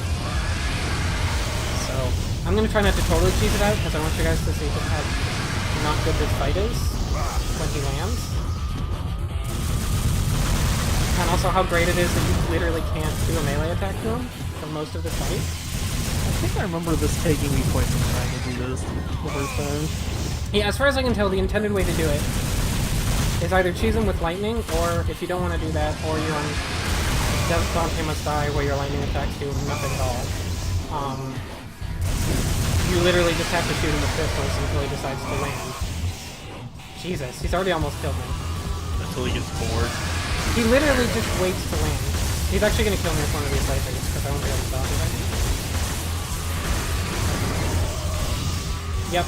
So, I'm going to try not to totally cheese it out, because I want you guys to see just how not good this fight is when he lands. And also how great it is that you literally can't do a melee attack to him for most of the fight. I think I remember this taking me quite some time to do this the first time. Yeah, as far as I can tell, the intended way to do it is either cheese him with lightning, or if you don't want to do that, or you're on Dante Must Die, where your lightning attacks do nothing at all. You literally just have to shoot him with pistols until he decides to land. Jesus, he's already almost killed me. Until he gets bored. He literally just waits to land. He's actually going to kill me with one of these lasers, because I won't be able to dodge it. Yep,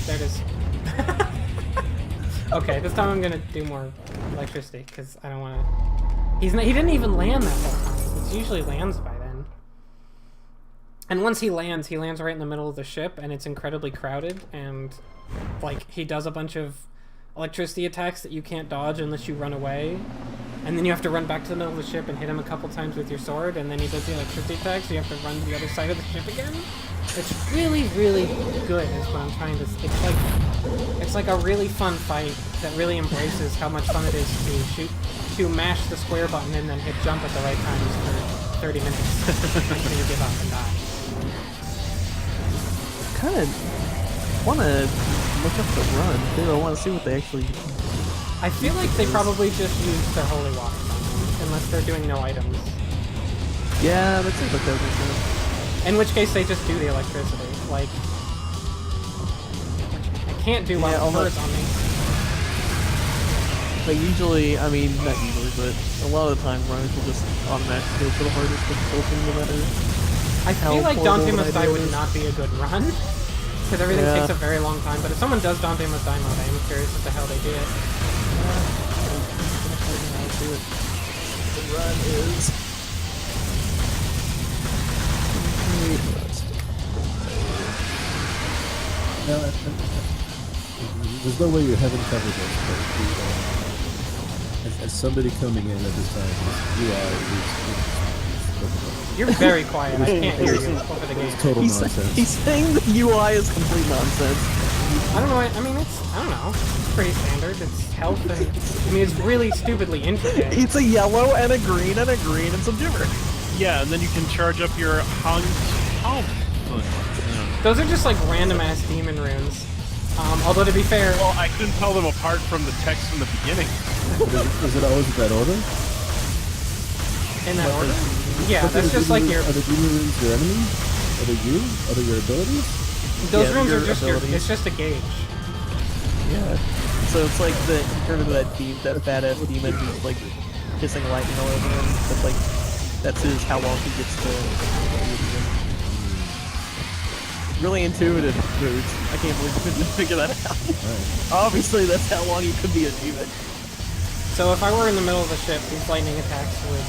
there it is. Okay, this time I'm gonna do more electricity because I don't want to. He didn't even land that whole time. He usually lands by then. And once he lands right in the middle of the ship, and it's incredibly crowded. And like he does a bunch of electricity attacks that you can't dodge unless you run away. And then you have to run back to the middle of the ship and hit him a couple times with your sword, and then he does the electricity attack, so you have to run to the other side of the ship again. It's really, really good is what I'm trying to... It's like a really fun fight that really embraces how much fun it is to mash the square button and then hit jump at the right times for 30 minutes until you give up and die. Kind of want to look up the run, too. I want to see what they actually... I feel like they probably just use their holy water on them, unless they're doing no items. Yeah, that seems like that would be good. In which case they just do the electricity. Like, I can't do well birds on me. But usually, I mean, not usually, but a lot of the time runners will just automatically go for the hardest difficulty no matter I feel like Dante Must Die would not be a good run, because everything takes a very long time, but if someone does Dante Must Die mode, I am curious as to how they do it. The run is... Now, there's no way you haven't covered this, but as somebody coming in at this time, you are... You're very quiet. I can't hear you over the game. It's total nonsense. He's saying the UI is complete nonsense. I don't know. I mean, I don't know. It's pretty standard. It's health and... I mean, it's really stupidly intricate. It's a yellow and a green and a green and some different. Yeah, and then you can charge up your Hung. Those are just like random-ass demon runes. Although to be fair... Well, I couldn't tell them apart from the text from the beginning. Is it always in that order? In that order? Yeah, that's just like your... Are the demon runes your enemies? Are they you? Are they your abilities? Those runes are just your... It's just a gauge. Yeah. So it's like the... In terms of that badass demon who's like kissing lightning all over him. That's like... That's how long he gets to... Really intuitive moves. I can't believe you couldn't figure that out. Right. Obviously, that's how long you could be a demon. So if I were in the middle of the ship, these lightning attacks would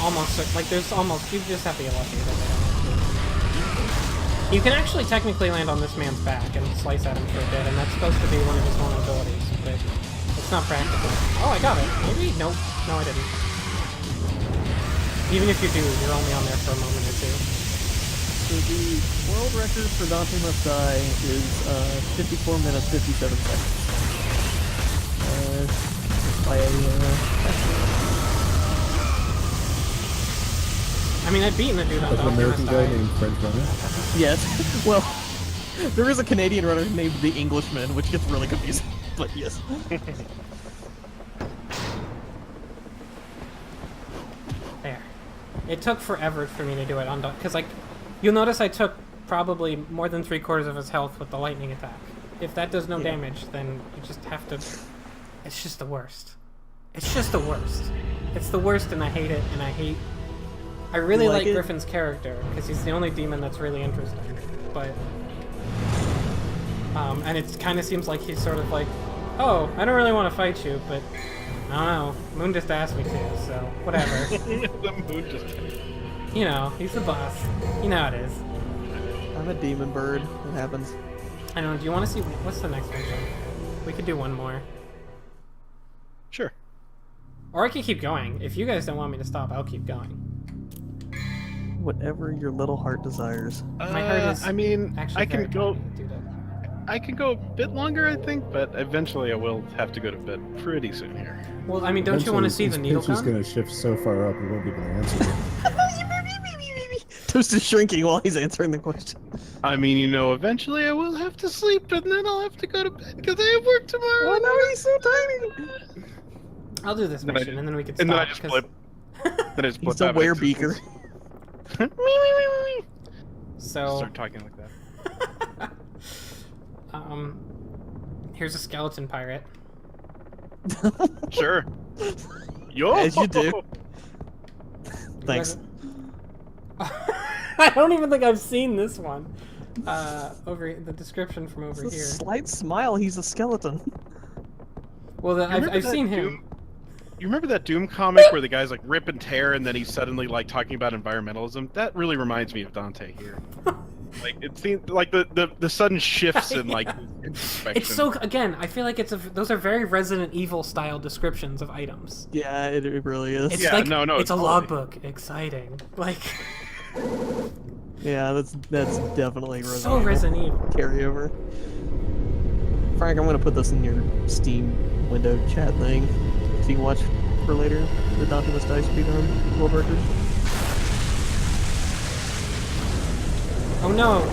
almost... Like, there's almost... You just have to get lucky that they don't. You can actually technically land on this man's back and slice at him for a bit, and that's supposed to be one of his vulnerabilities, but it's not practical. Oh, I got it. Maybe? Nope. No, I didn't. Even if you do, you're only on there for a moment or two. So the world record for Dante Must Die is 54 minutes, 57 seconds. By I mean, I've beaten the dude on Like an Dante American Must guy Die. named French Runner? Yes. Well, there is a Canadian runner named the Englishman, which gets really confusing. But yes. There. It took forever for me to do it on because like, you'll notice I took probably more than 3/4 of his health with the lightning attack. If that does no damage, then you just have to... It's just the worst. It's just the worst. It's the worst, and I hate it, and I really like Griffin's character, because he's the only demon that's really interesting, but... and it kind of seems like he's sort of like, oh, I don't really want to fight you, but... I don't know. Moon just asked me to, so whatever. The Moon just... You know, he's the boss. You know how it is. I'm a demon bird. It happens. I don't know, do you want to see... What's the next mission? We could do one more. Sure. Or I could keep going. If you guys don't want me to stop, I'll keep going. Whatever your little heart desires. My heart is... I mean, actually I can very go... happy to do that. I can go a bit longer, I think, but eventually I will have to go to bed pretty soon here. Well, I mean, don't you want to see the needle His pitch is gun? going to shift so far up, we won't be able to answer it. Toast is shrinking while he's answering the question. I mean, you know, eventually I will have to sleep, and then I'll have to go to bed because I have work tomorrow. Oh no, he's so tiny! I'll do this mission, and then we can stop. And then I just flip. Then I just flip He's a out of werebeaker. So... Start talking like that. Here's a skeleton pirate. Sure. Yo! As you do. Thanks. I don't even think I've seen this one. Over the description from over It's a here. slight smile, he's a skeleton. Well, I've seen him. Doom, you remember that Doom comic where the guy's like rip and tear and then he's suddenly like talking about environmentalism? That really reminds me of Dante here. Like it seems like the sudden shifts in like introspection. It's so again. I feel like those are very Resident Evil style descriptions of items. Yeah, it really is. It's Yeah, like no, it's a totally. logbook. Exciting. Like Yeah, that's definitely so Resident Evil. carryover. Frank, I'm gonna put this in your Steam window chat thing, so you can watch for later. The Dante Must Die speedrun world record. Oh no,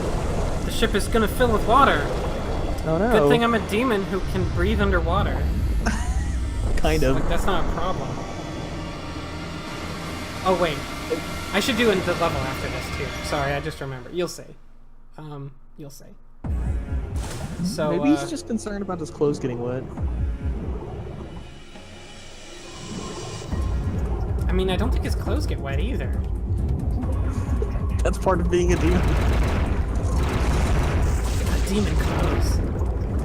the ship is gonna fill with water. Oh no. Good thing I'm a demon who can breathe underwater. Kind of. Like that's not a problem. Oh wait, I should do the level after this too. Sorry, I just remembered. You'll see. You'll see. So Maybe he's just concerned about his clothes getting wet. I mean, I don't think his clothes get wet either. That's part of being a demon. The demon clothes.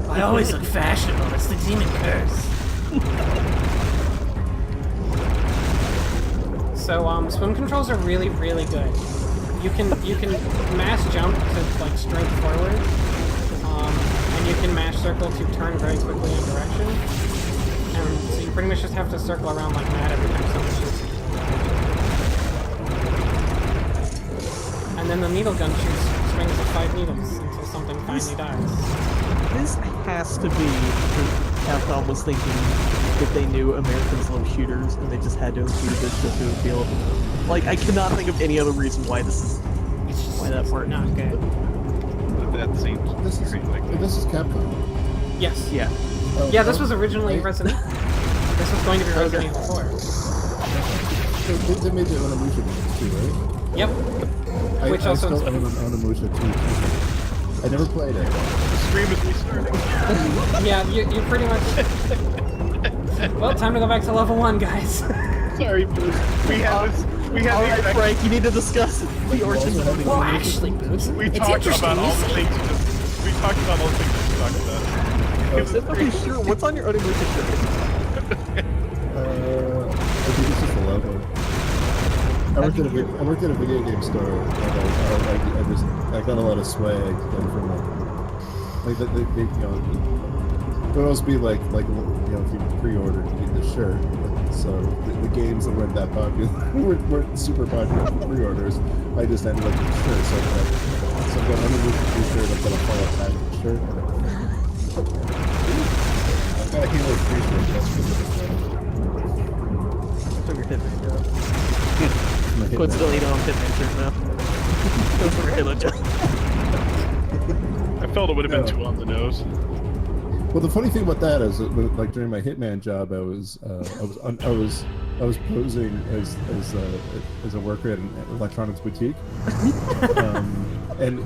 I always look fashionable. It's the demon curse. So swim controls are really, really good. You can mash jump to like straight forward, and you can mash circle to turn very quickly in direction. And so you pretty much just have to circle around like mad every time someone shoots you. And then the needle gun shoots strings of 5 needles until something finally dies. This has to be Capcom was thinking that they knew Americans love shooters and they just had to include this just to appeal. Like, I cannot think of any other reason why this is why that part not good. That seems This is Capcom. Yes. Yeah. Yeah, this was originally Resident. This was going to be Resident Evil 4. They made their own Onimusha games too, right? Yep. Which I also still own an Onimusha 2. I never played it. The stream is restarting. Yeah, you pretty much. Well, time to go back to level 1, guys. Sorry, Boots. We had this. We had Alright, Frank, you need to discuss the origins of the Well, actually, Boots, We it's talked interesting. about all you the see. things. We talked about all the things we talked about. Okay, sure. What's on your Onimusha shirt? I think it's just a logo. I worked at a video game store, and I got a lot of swag from like they you know, it would always be like you know, if you pre-ordered you get the shirt. So the games that weren't that popular weren't super popular for pre-orders. I just ended up with the shirt. So I've got Onimusha t-shirt, I've got a Fallout Tactics shirt. I've got a Halo 3 shirt. That's Took your Hitman job. Coincidentally, you don't have Hitman shirt now. Those were Halo job. I felt it would have been too on the nose. Well, the funny thing about that is, that, like during my Hitman job, I was posing as a worker at an electronics boutique, and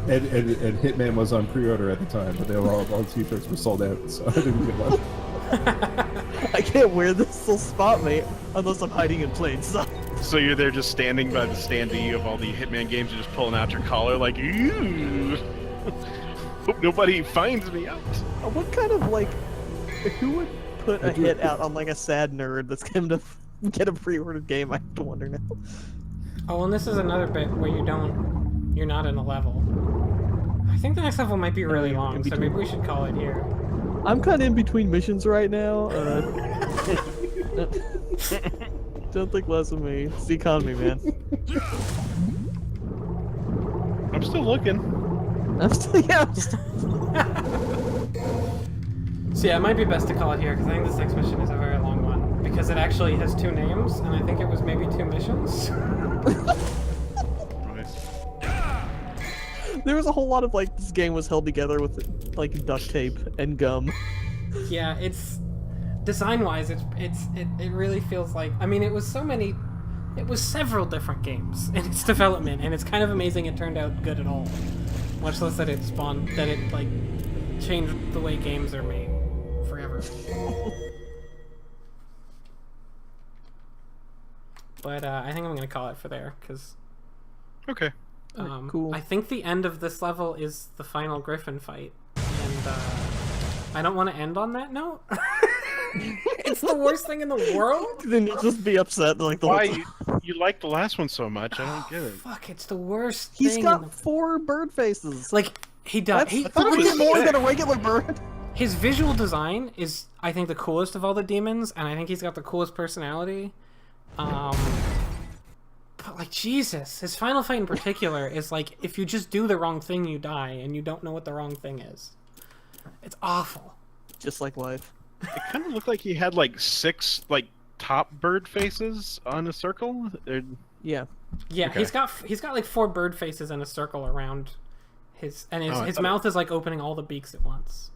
Hitman was on pre-order at the time, but they were all T-shirts were sold out, so I didn't get one. I can't wear this, they'll spot me unless I'm hiding in plain sight. So you're there just standing by the standee of all the Hitman games, you're just pulling out your collar like, ooh. Hope nobody finds me out. What kind of like, who would put a hit out on like a sad nerd that's going to get a pre-ordered game? I have to wonder now. Oh, and this is another bit where you're not in a level. I think the next level might be really long, so maybe we should call it here. I'm kind of in between missions right now. Don't think less of me. It's the economy, man. I'm still looking. I'm still, yeah. So yeah, it might be best to call it here, because I think this next mission is a very long one. Because it actually has 2 names, and I think it was maybe 2 missions. There was a whole lot of like, this game was held together with like duct tape and gum. Yeah, it's... Design-wise, it really feels like... I mean, it was several different games in its development, and it's kind of amazing it turned out good at all. Much less that it like, changed the way games are made forever. But, I think I'm gonna call it for there, because... Okay. Cool. I think the end of this level is the final Griffin fight, and, I don't want to end on that note. It's the worst thing in the world. Then you'll just be upset like the Why? whole time. you like the last one so much. I don't get it. Fuck, it's the worst He's thing. got 4 bird faces. Like, he does. That's He, thought it look was at more 6. than a regular bird. his visual design is, I think, the coolest of all the demons, and I think he's got the coolest personality. But, like, Jesus, his final fight in particular is like, if you just do the wrong thing, you die, and you don't know what the wrong thing is. It's awful. Just like life. It kind of looked like he had like 6 like top bird faces on a circle. Yeah. Yeah, Okay. he's got like 4 bird faces in a circle around his, and Oh, I his thought mouth is like opening all the beaks at once.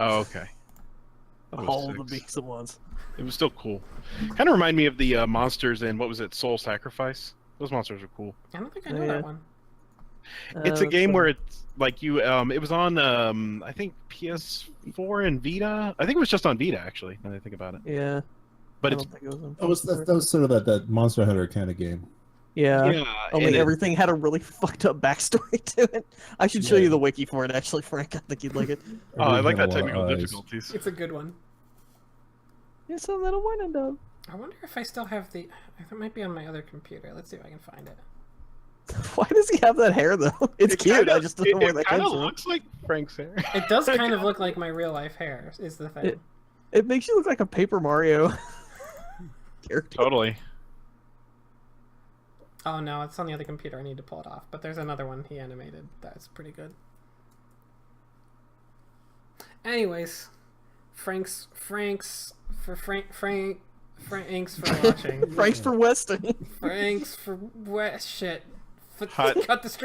Oh, okay. Thought it was All the 6. beaks at once. It was still cool. Kind of remind me of the monsters in what was it, Soul Sacrifice? Those monsters are cool. I don't think I know Yeah. that one. It's a game where it's like you. It was on I think PS4 and Vita. I think it was just on Vita actually. Now that I think about it. Yeah. But I it's don't think it was on That was sort of that Monster Hunter kind of game. Yeah. yeah. Only and everything had a really fucked up backstory to it. I should show Yeah. you the wiki for it, actually, Frank. I think you'd like it. Oh, I like that Everything had a lot technical of eyes. difficulties. It's a good one. It's a little whining dog. I wonder if I still have the. It might be on my other computer. Let's see if I can find it. Why does he have that hair, though? It's It cute. kinda- I just don't know where that kind comes of from. looks like Frank's hair. It does kind of look like my real life hair. Is the thing. It makes you look like a Paper Mario character. Totally. Oh no, it's on the other computer. I need to pull it off. But there's another one he animated that's pretty good. Anyways, Thanks for watching. Franks for Weston. Thanks for shit. Hot. Cut the stream.